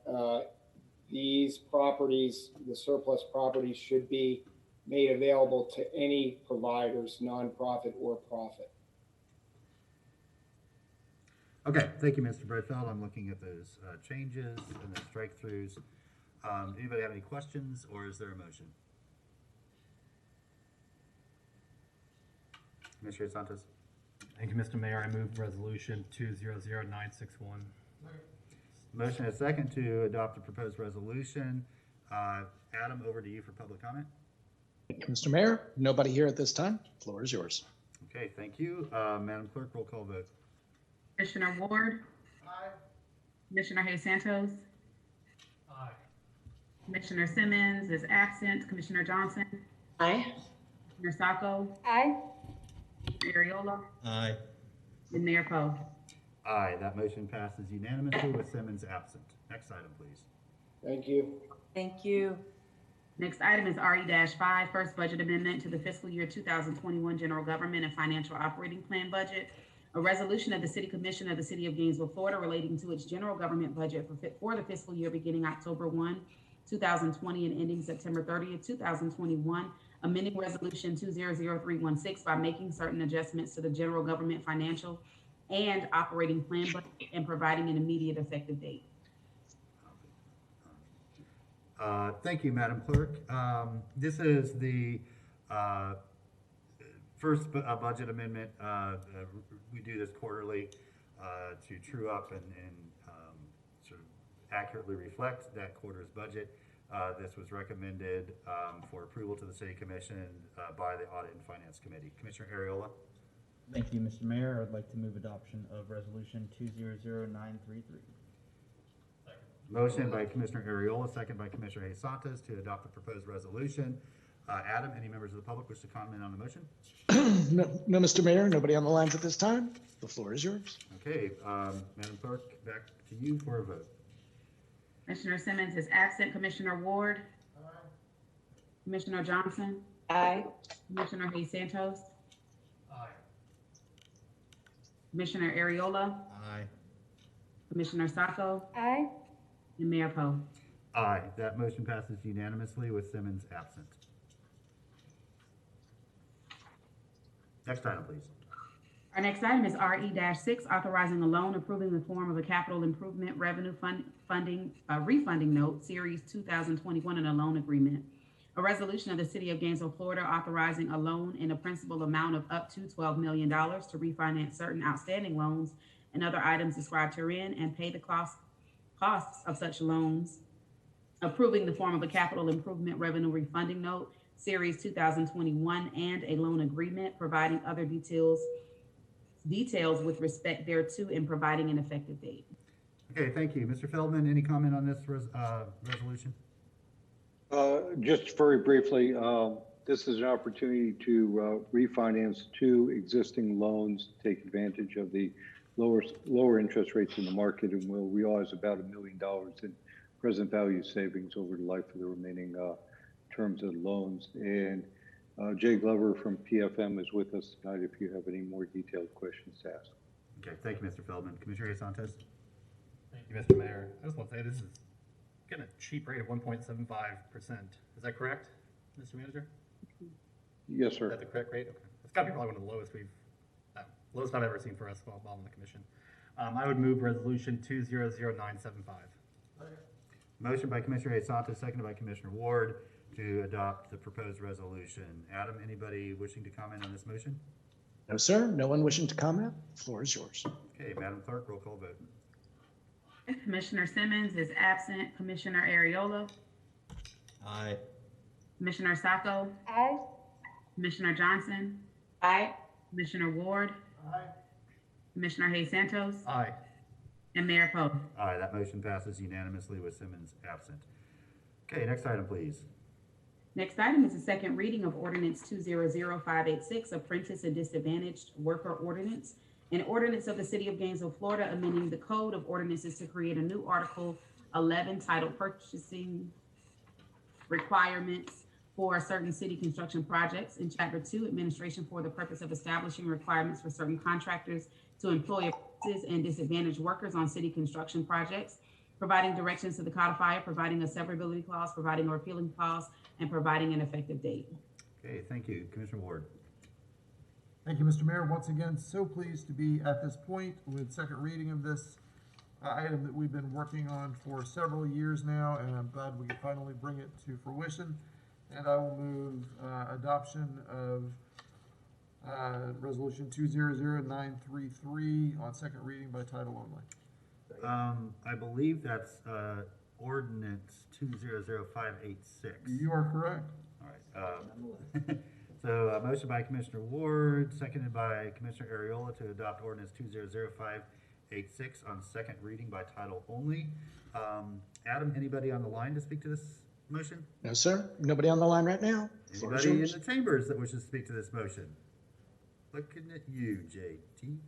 these properties, the surplus properties, should be made available to any providers, nonprofit or profit. Okay, thank you, Mr. Bradfeld. I'm looking at those changes and the strike-throughs. Anybody have any questions, or is there a motion? Commissioner Santos. Thank you, Mr. Mayor. I move resolution 200961. Motion and a second to adopt the proposed resolution. Adam, over to you for public comment. Thank you, Mr. Mayor. Nobody here at this time. Floor is yours. Okay, thank you. Madam Clerk, roll call vote. Commissioner Ward. Aye. Commissioner Hayes Santos. Aye. Commissioner Simmons is absent. Commissioner Johnson. Aye. Commissioner Sacco. Aye. Ariola. Aye. And Mayor Poe. Aye, that motion passes unanimously with Simmons absent. Next item, please. Thank you. Thank you. Next item is RE-5, first budget amendment to the fiscal year 2021 general government and financial operating plan budget. A resolution of the City Commission of the City of Gainesville, Florida, relating to its general government budget for the fiscal year beginning October 1, 2020 and ending September 30th, 2021, amending resolution 200316 by making certain adjustments to the general government financial and operating plan budget and providing an immediate effective date. Thank you, Madam Clerk. This is the first budget amendment. We do this quarterly to true up and sort of accurately reflect that quarter's budget. This was recommended for approval to the City Commission by the Audit and Finance Committee. Commissioner Ariola. Thank you, Mr. Mayor. I'd like to move adoption of resolution 200933. Motion by Commissioner Ariola, second by Commissioner Hayes Santos to adopt the proposed resolution. Adam, any members of the public wish to comment on the motion? No, Mr. Mayor, nobody on the lines at this time. The floor is yours. Okay, Madam Clerk, back to you for a vote. Commissioner Simmons is absent. Commissioner Ward. Aye. Commissioner Johnson, Aye. Commissioner Hayes Santos, Aye. Commissioner Ariola, Aye. Commissioner Sacco, Aye. and Mayor Poe. Aye. That motion passes unanimously with Simmons absent. Next item, please. Our next item is RE-6, authorizing a loan approving the form of a capital improvement revenue refunding note, Series 2021, and a loan agreement. A resolution of the City of Gainesville, Florida, authorizing a loan in a principal amount of up to $12 million to refinance certain outstanding loans and other items described herein and pay the costs of such loans. Approving the form of a capital improvement revenue refunding note, Series 2021, and a loan agreement, providing other details with respect thereto, and providing an effective date. Okay, thank you. Mr. Feldman, any comment on this resolution? Just very briefly, this is an opportunity to refinance two existing loans, take advantage of the lower interest rates in the market, and we'll realize about $1 million in present value savings over the life of the remaining terms of the loans. And Jay Glover from PFM is with us tonight if you have any more detailed questions to ask. Okay, thank you, Mr. Feldman. Commissioner Santos? Thank you, Mr. Mayor. I just want to say this is getting a cheap rate of 1.75%. Is that correct, Mr. Manager? Yes, sir. Is that the correct rate? Okay. It's got to be probably one of the lowest I've ever seen for us while on the commission. I would move resolution 200975. Motion by Commissioner Santos, seconded by Commissioner Ward to adopt the proposed resolution. Adam, anybody wishing to comment on this motion? No, sir. No one wishing to comment. Floor is yours. Okay, Madam Clerk, roll call vote. Commissioner Simmons is absent. Commissioner Ariola, Aye. Commissioner Sacco, Aye. Commissioner Johnson, Aye. Commissioner Ward, Commissioner Hayes Santos, Aye. and Mayor Poe. Aye, that motion passes unanimously with Simmons absent. Okay, next item, please. Next item is the second reading of ordinance 200586, Apprentice and Disadvantaged Worker Ordinance, an ordinance of the City of Gainesville, Florida, amending the Code of Ordinances to create a new Article 11 titled Purchasing Requirements for certain city construction projects, in Chapter 2, Administration, for the purpose of establishing requirements for certain contractors to employ apprentices and disadvantaged workers on city construction projects, providing directions to the codifier, providing a severability clause, providing a repealing clause, and providing an effective date. Okay, thank you. Commissioner Ward. Thank you, Mr. Mayor. Once again, so pleased to be at this point with second reading of this item that we've been working on for several years now, and I'm glad we could finally bring it to fruition. And I will move adoption of resolution 200933 on second reading by title only. I believe that's ordinance 200586. You are correct. All right. So motion by Commissioner Ward, seconded by Commissioner Ariola to adopt ordinance 200586 on second reading by title only. Adam, anybody on the line to speak to this motion? No, sir. Nobody on the line right now. Floor is Anybody in yours. the chambers that wishes to speak to this motion? Looking at you, JT.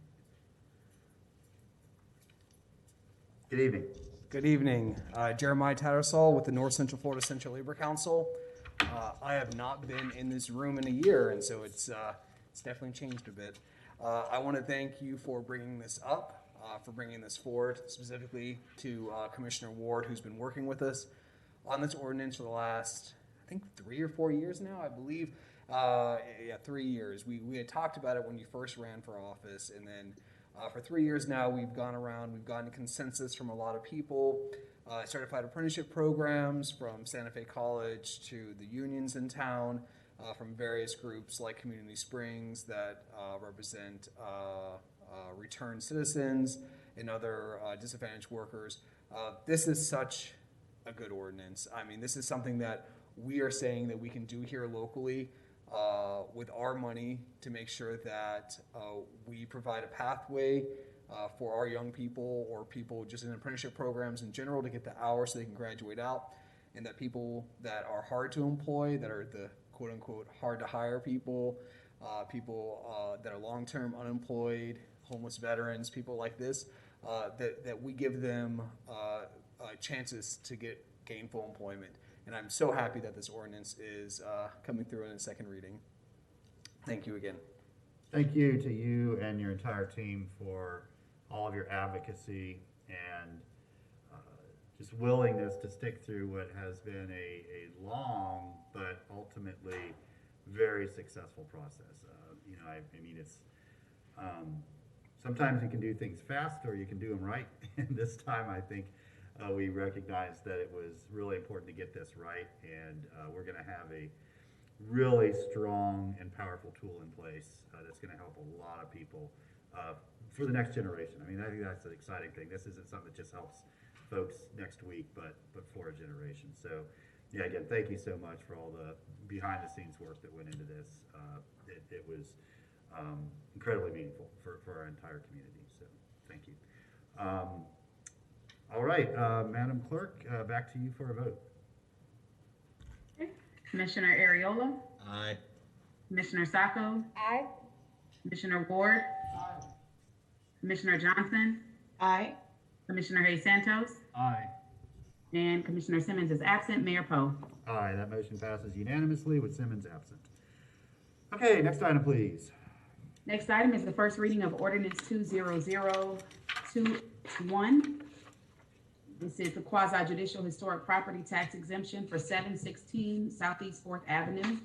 Good evening. Good evening. Jeremiah Tattersall with the North Central Florida Central Labor Council. I have not been in this room in a year, and so it's definitely changed a bit. I want to thank you for bringing this up, for bringing this forward, specifically to Commissioner Ward, who's been working with us on this ordinance for the last, I think, 3 or 4 years now, I believe. Yeah, 3 years. We had talked about it when you first ran for office, and then for 3 years now, we've gone around, we've gotten consensus from a lot of people, certified apprenticeship programs from Santa Fe College to the unions in town, from various groups like Community Springs that represent returned citizens and other disadvantaged workers. This is such a good ordinance. I mean, this is something that we are saying that we can do here locally with our money to make sure that we provide a pathway for our young people or people just in apprenticeship programs in general to get the hours so they can graduate out, and that people that are hard to employ, that are the quote unquote hard to hire people, people that are long-term unemployed, homeless veterans, people like this, that we give them chances to get gainful employment. And I'm so happy that this ordinance is coming through in a second reading. Thank you again. Thank you to you and your entire team for all of your advocacy and just willingness to stick through what has been a long but ultimately very successful process. I mean, it's sometimes you can do things fast or you can do them right. And this time, I think we recognized that it was really important to get this right, and we're going to have a really strong and powerful tool in place that's going to help a lot of people for the next generation. I mean, I think that's an exciting thing. This isn't something that just helps folks next week, but for a generation. So, yeah, again, thank you so much for all the behind-the-scenes work that went into this. It was incredibly meaningful for our entire community. So, thank you. All right, Madam Clerk, back to you for a vote. Commissioner Ariola, Aye. Commissioner Sacco, Aye. Commissioner Ward, Commissioner Johnson, Aye. Commissioner Hayes Santos, Aye. and Commissioner Simmons is absent. Mayor Poe. Aye, that motion passes unanimously with Simmons absent. Okay, next item, please. Next item is the first reading of ordinance 20021. This is the quasi judicial historic property tax exemption for 716 Southeast 4th Avenue.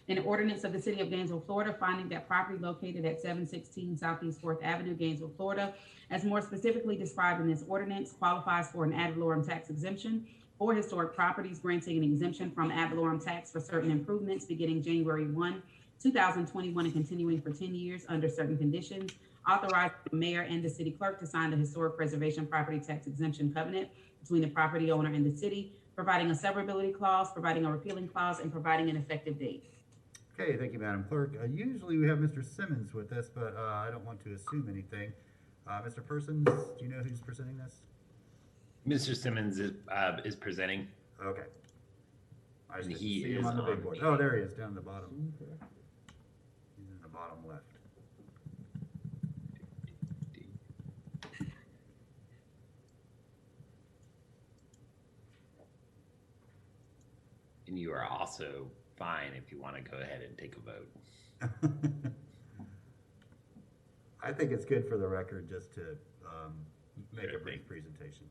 An ordinance of the City of Gainesville, Florida, finding that property located at 716 Southeast 4th Avenue, Gainesville, Florida, as more specifically described in this ordinance, qualifies for an ad valorem tax exemption for historic properties, granting an exemption from ad valorem tax for certain improvements beginning January 1, 2021, and continuing for 10 years under certain conditions. Authorize the mayor and the city clerk to sign the historic preservation property tax exemption covenant between the property owner and the city, providing a severability clause, providing a repealing clause, and providing an effective date. Okay, thank you, Madam Clerk. Usually we have Mr. Simmons with us, but I don't want to assume anything. Mr. Persons, do you know who's presenting this? Mr. Simmons is presenting. Okay. I just didn't He see him is on the big on board. the- Oh, there he is, down the bottom. He's in the bottom left. And you are also fine if you want to go ahead and take a vote. I think it's good for the record just to make a brief presentation.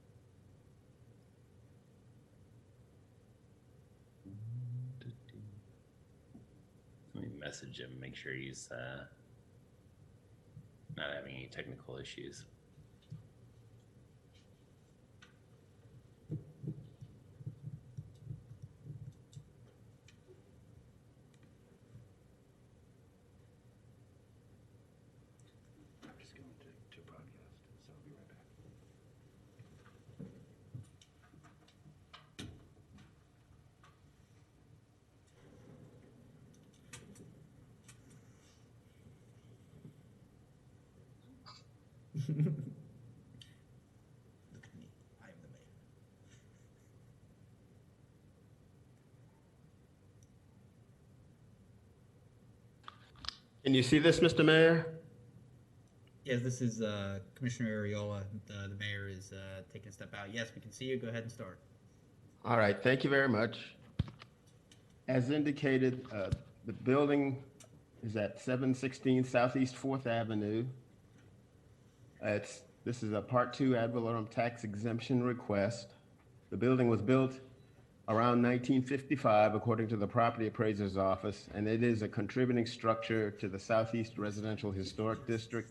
Let me message him, make sure he's not having any technical issues. I'm just going to broadcast, so I'll be right back. Can you see this, Mr. Mayor? Yes, this is Commissioner Ariola. The mayor is taking a step out. Yes, we can see you. Go ahead and start. All right, thank you very much. As indicated, the building is at 716 Southeast 4th Avenue. This is a Part 2 ad valorem tax exemption request. The building was built around 1955, according to the property appraiser's office, and it is a contributing structure to the Southeast Residential Historic District.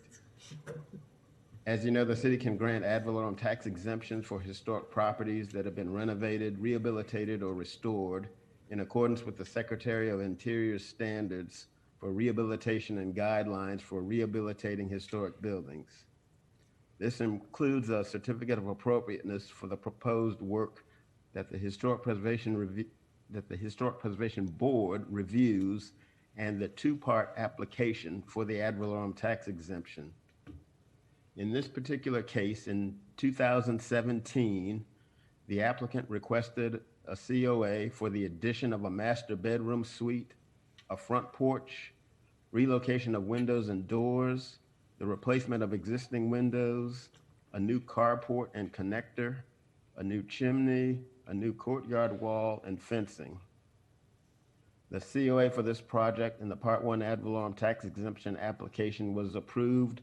As you know, the city can grant ad valorem tax exemptions for historic properties that have been renovated, rehabilitated, or restored in accordance with the Secretary of Interior's standards for rehabilitation and guidelines for rehabilitating historic buildings. This includes a certificate of appropriateness for the proposed work that the Historic Preservation Board reviews, and the two-part application for the ad valorem tax exemption. In this particular case, in 2017, the applicant requested a COA for the addition of a master bedroom suite, a front porch, relocation of windows and doors, the replacement of existing windows, a new carport and connector, a new chimney, a new courtyard wall, and fencing. The COA for this project and the Part 1 ad valorem tax exemption application was approved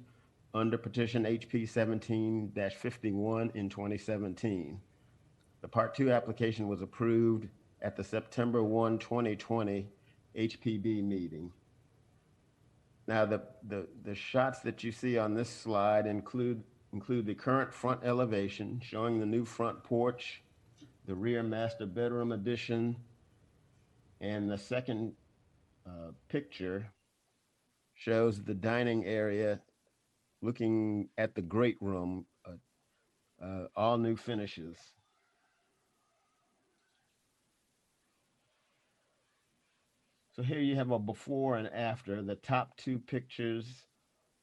under petition HP 17-51 in 2017. The Part 2 application was approved at the September 1, 2020 HPB meeting. Now, the shots that you see on this slide include the current front elevation showing the new front porch, the rear master bedroom addition, and the second picture shows the dining area looking at the great room, all new finishes. So here you have a before and after. The top two pictures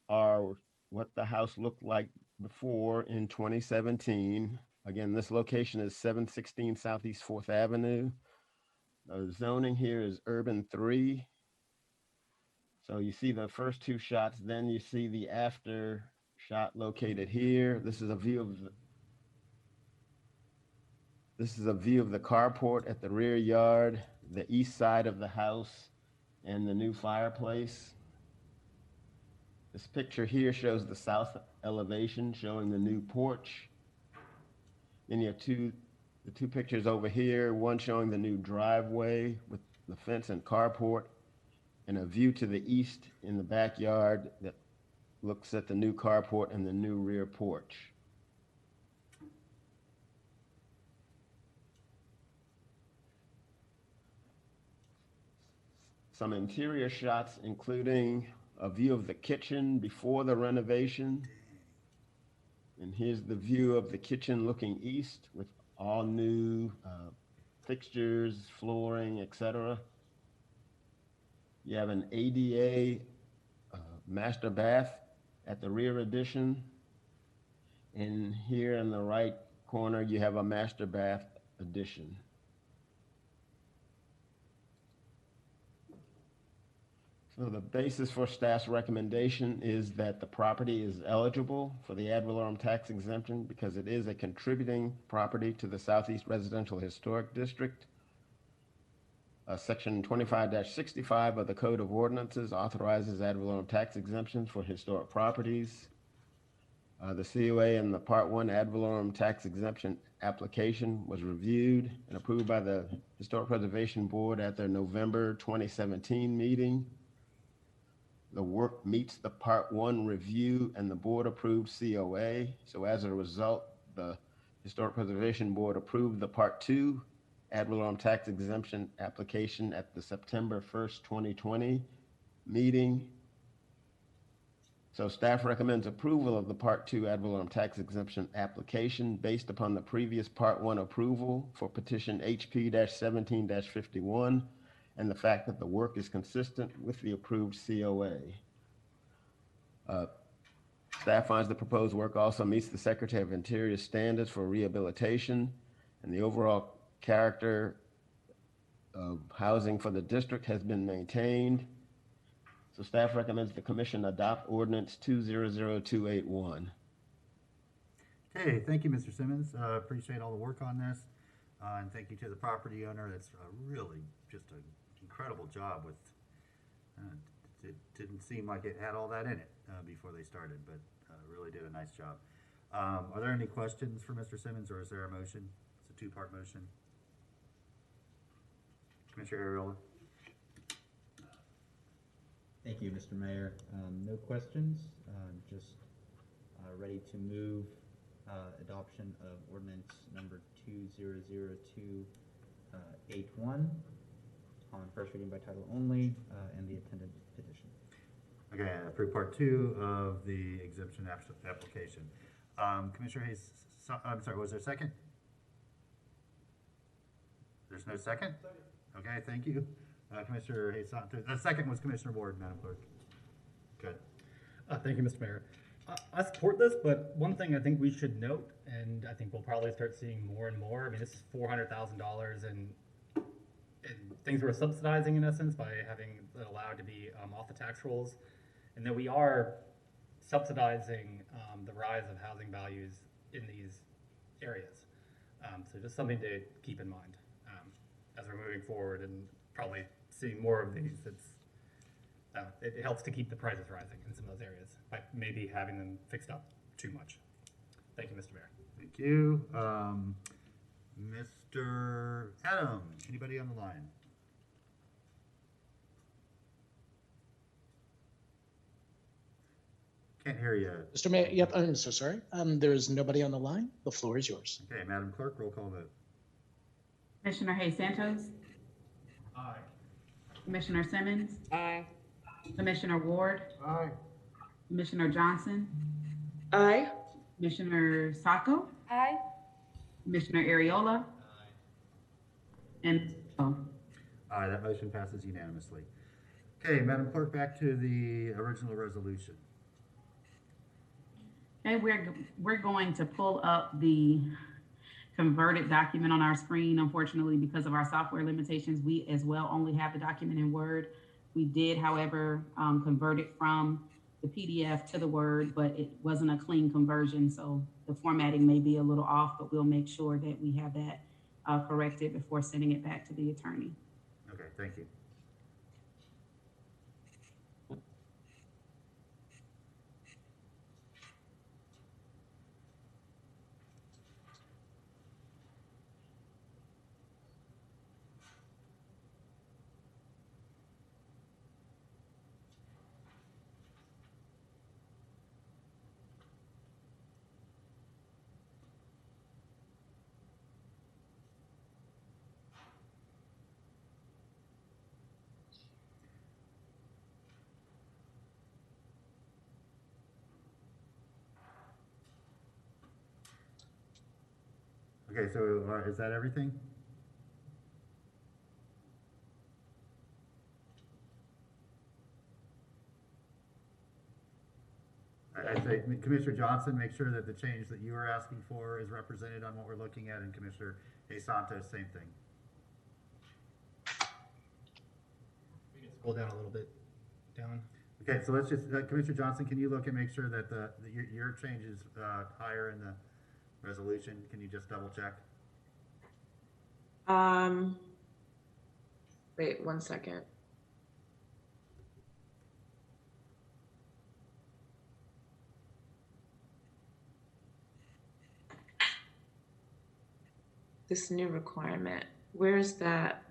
are what the house looked like before in 2017. Again, this location is 716 Southeast 4th Avenue. The zoning here is urban 3. So you see the first two shots, then you see the after shot located here. This is a view of the carport at the rear yard, the east side of the house, and the new fireplace. This picture here shows the south elevation showing the new porch. Then you have the two pictures over here, one showing the new driveway with the fence and carport, and a view to the east in the backyard that looks at the new carport and the new rear porch. Some interior shots including a view of the kitchen before the renovation. And here's the view of the kitchen looking east with all new fixtures, flooring, etc. You have an ADA master bath at the rear addition. And here in the right corner, you have a master bath addition. So the basis for staff's recommendation is that the property is eligible for the ad valorem tax exemption because it is a contributing property to the Southeast Residential Historic District. Section 25-65 of the Code of Ordinances authorizes ad valorem tax exemptions for historic properties. The COA and the Part 1 ad valorem tax exemption application was reviewed and approved by the Historic Preservation Board at their November 2017 meeting. The work meets the Part 1 review and the board approved COA. So as a result, the Historic Preservation Board approved the Part 2 ad valorem tax exemption application at the September 1st, 2020 meeting. So staff recommends approval of the Part 2 ad valorem tax exemption application based upon the previous Part 1 approval for petition HP-17-51 and the fact that the work is consistent with the approved COA. Staff finds the proposed work also meets the Secretary of Interior standards for rehabilitation, and the overall character of housing for the district has been maintained. So staff recommends the commission adopt ordinance 200281. Okay, thank you, Mr. Simmons. Appreciate all the work on this. And thank you to the property owner. That's really just an incredible job with, it didn't seem like it had all that in it before they started, but really did a nice job. Are there any questions for Mr. Simmons, or is there a motion? It's a two-part motion. Commissioner Ariola. Thank you, Mr. Mayor. No questions, just ready to move adoption of ordinance number 200281 on first reading by title only and the attendant petition. Okay, approve part 2 of the exemption application. Commissioner Hayes, I'm sorry, was there a second? There's no second? Okay, thank you. Commissioner Hayes, the second was Commissioner Ward, Madam Clerk. Good. Thank you, Mr. Mayor. I support this, but one thing I think we should note, and I think we'll probably start seeing more and more, I mean, this is $400,000 and things we're subsidizing in essence by having it allowed to be off the tax rolls, and that we are subsidizing the rise of housing values in these areas. So just something to keep in mind as we're moving forward and probably seeing more of these. It helps to keep the prices rising in some of those areas by maybe having them fixed up too much. Thank you, Mr. Mayor. Thank you. Mr. Adam, anybody on the line? Can't hear you. Mr. Mayor, yep, I'm so sorry. There is nobody on the line. The floor is yours. Okay, Madam Clerk, roll call vote. Commissioner Hayes Santos, Aye. Commissioner Simmons, Aye. Commissioner Ward, Aye. Commissioner Johnson, Aye. Commissioner Sacco, Aye. Commissioner Ariola, and Aye, that motion passes unanimously. Okay, Madam Clerk, back to the original resolution. okay, we're going to pull up the converted document on our screen. Unfortunately, because of our software limitations, we as well only have the document in Word. We did, however, convert it from the PDF to the Word, but it wasn't a clean conversion, so the formatting may be a little off, but we'll make sure that we have that corrected before sending it back to the attorney. Okay, thank you. Okay, so is that everything? I'd say Commissioner Johnson, make sure that the change that you are asking for is represented on what we're looking at, and Commissioner A. Santos, same thing. We can scroll down a little bit down. Okay, so let's just, Commissioner Johnson, can you look and make sure that your change is higher in the resolution? Can you just double check? Wait 1 second. This new requirement, where is that?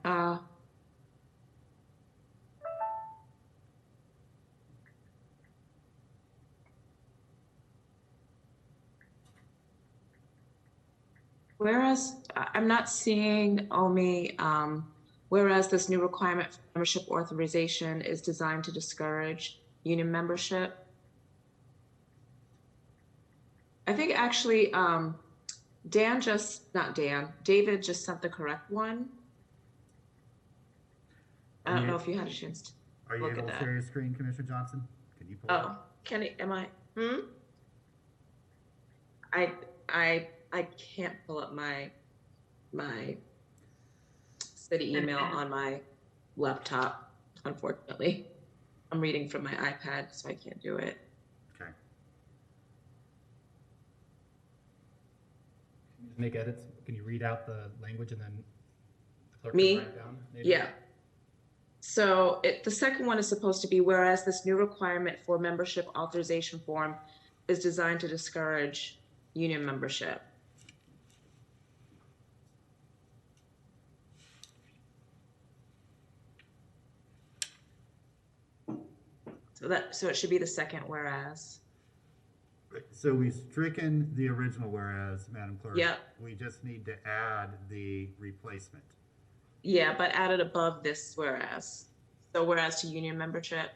Whereas I'm not seeing OMI, whereas this new requirement for membership authorization is designed to discourage union membership. I think actually David just sent the correct one. I don't know if you had a chance to Are you look able at to that. share your screen, Commissioner Johnson? Can you pull it Oh, up? can it, am I, I can't pull up my city email on my laptop, unfortunately. I'm reading from my iPad, so I can't do it. Okay. Can you just make edits? Can you read out the language and then the clerk Me? can write it down? Maybe? Yeah. So the second one is supposed to be, whereas this new requirement for membership authorization form is designed to discourage union membership. So it should be the second whereas. Right, so we've stricken the original whereas, Madam Clerk. Yep. We just need to add the replacement. Yeah, but added above this whereas. So whereas to union membership.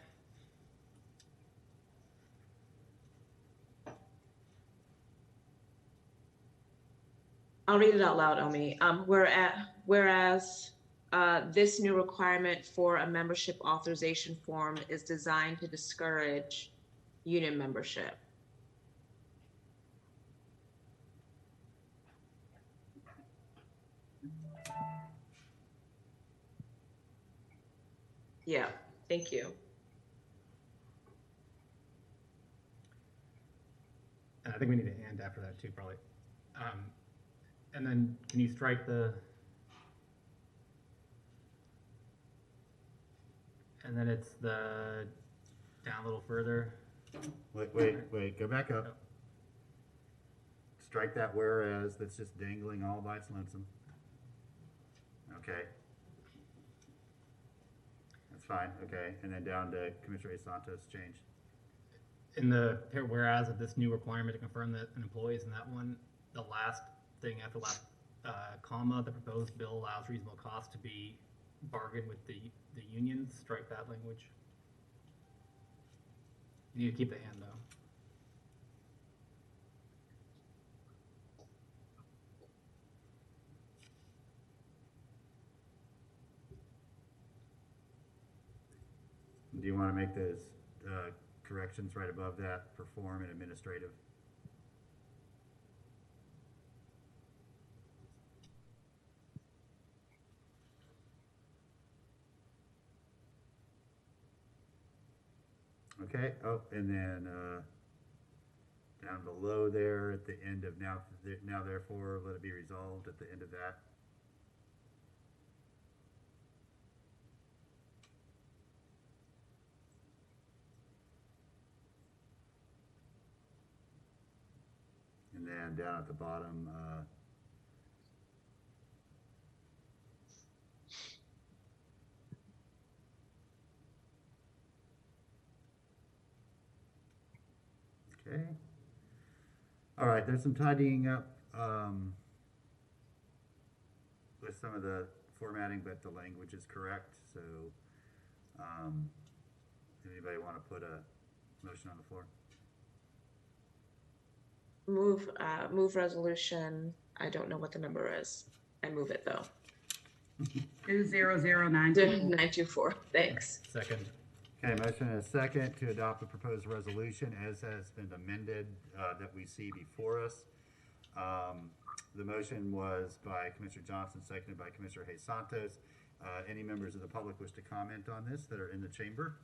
I'll read it out loud, Omi. Whereas this new requirement for a membership authorization form is designed to discourage union membership. Yeah, thank you. And I think we need to and after that too, probably. And then can you strike the, and then it's the, down a little further. Wait, go back up. Strike that whereas that's just dangling all by its lonesome. Okay. That's fine, okay. And then down to Commissioner Santos change. In the whereas of this new requirement to confirm that an employee is in that one, the last thing after last comma, the proposed bill allows reasonable cost to be bargained with the unions. Strike that language. You need to keep the and though. Do you want to make those corrections right above that, perform and administrative? Okay, oh, and then down below there at the end of now therefore, let it be resolved at the end of that. And then down at the bottom, okay. All right, there's some tidying up with some of the formatting, but the language is correct. So, anybody want to put a motion on the floor? Move resolution. I don't know what the number is. I move it though. 200924. Thanks. Second. Okay, motion and a second to adopt the proposed resolution as has been amended that we see before us. The motion was by Commissioner Johnson, seconded by Commissioner Hayes Santos. Any members of the public wish to comment on this that are in the chamber?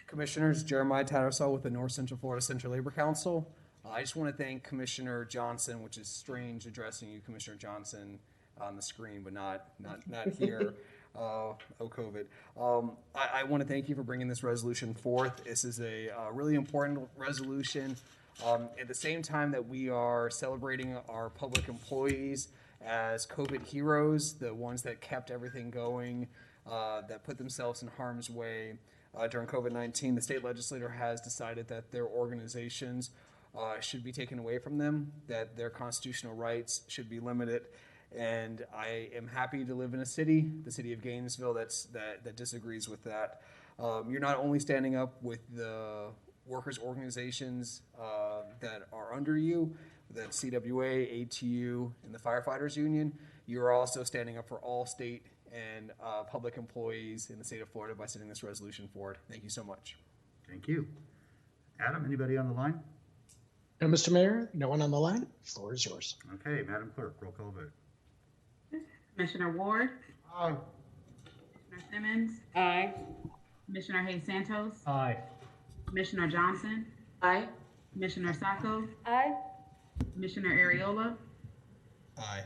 Commissioners, Jeremiah Tattersall with the North Central Florida Central Labor Council. I just want to thank Commissioner Johnson, which is strange addressing you, Commissioner Johnson, on the screen, but not here. COVID. I want to thank you for bringing this resolution forth. This is a really important resolution. At the same time that we are celebrating our public employees as COVID heroes, the ones that kept everything going, that put themselves in harm's way during COVID-19, the state legislature has decided that their organizations should be taken away from them, that their constitutional rights should be limited. And I am happy to live in a city, the city of Gainesville, that disagrees with that. You're not only standing up with the workers' organizations that are under you, the CWA, ATU, and the Firefighters Union. You're also standing up for all state and public employees in the state of Florida by sending this resolution forward. Thank you so much. Thank you. Adam, anybody on the line? No, Mr. Mayor, no one on the line. The floor is yours. Okay, Madam Clerk, roll call vote. Commissioner Ward. Aye. Commissioner Simmons. Aye. Commissioner Hayes Santos. Aye. Commissioner Johnson. Aye. Commissioner Sacco. Aye. Commissioner Ariola. Aye.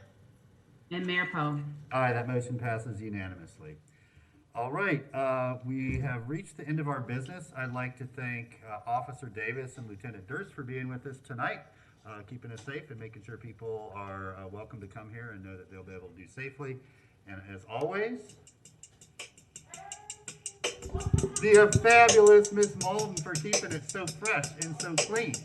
And Mayor Poe. Aye, that motion passes unanimously. All right, we have reached the end of our business. I'd like to thank Officer Davis and Lieutenant Durst for being with us tonight, keeping us safe and making sure people are welcome to come here and know that they'll be able to do safely. And as always, the fabulous Miss Malden for keeping it so fresh and so clean.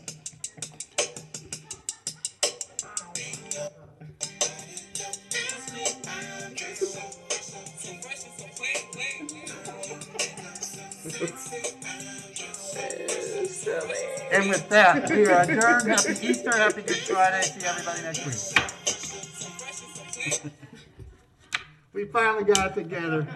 And with that, we are adjourned. Happy Easter, happy Good Friday. See everybody next week. We finally got it together.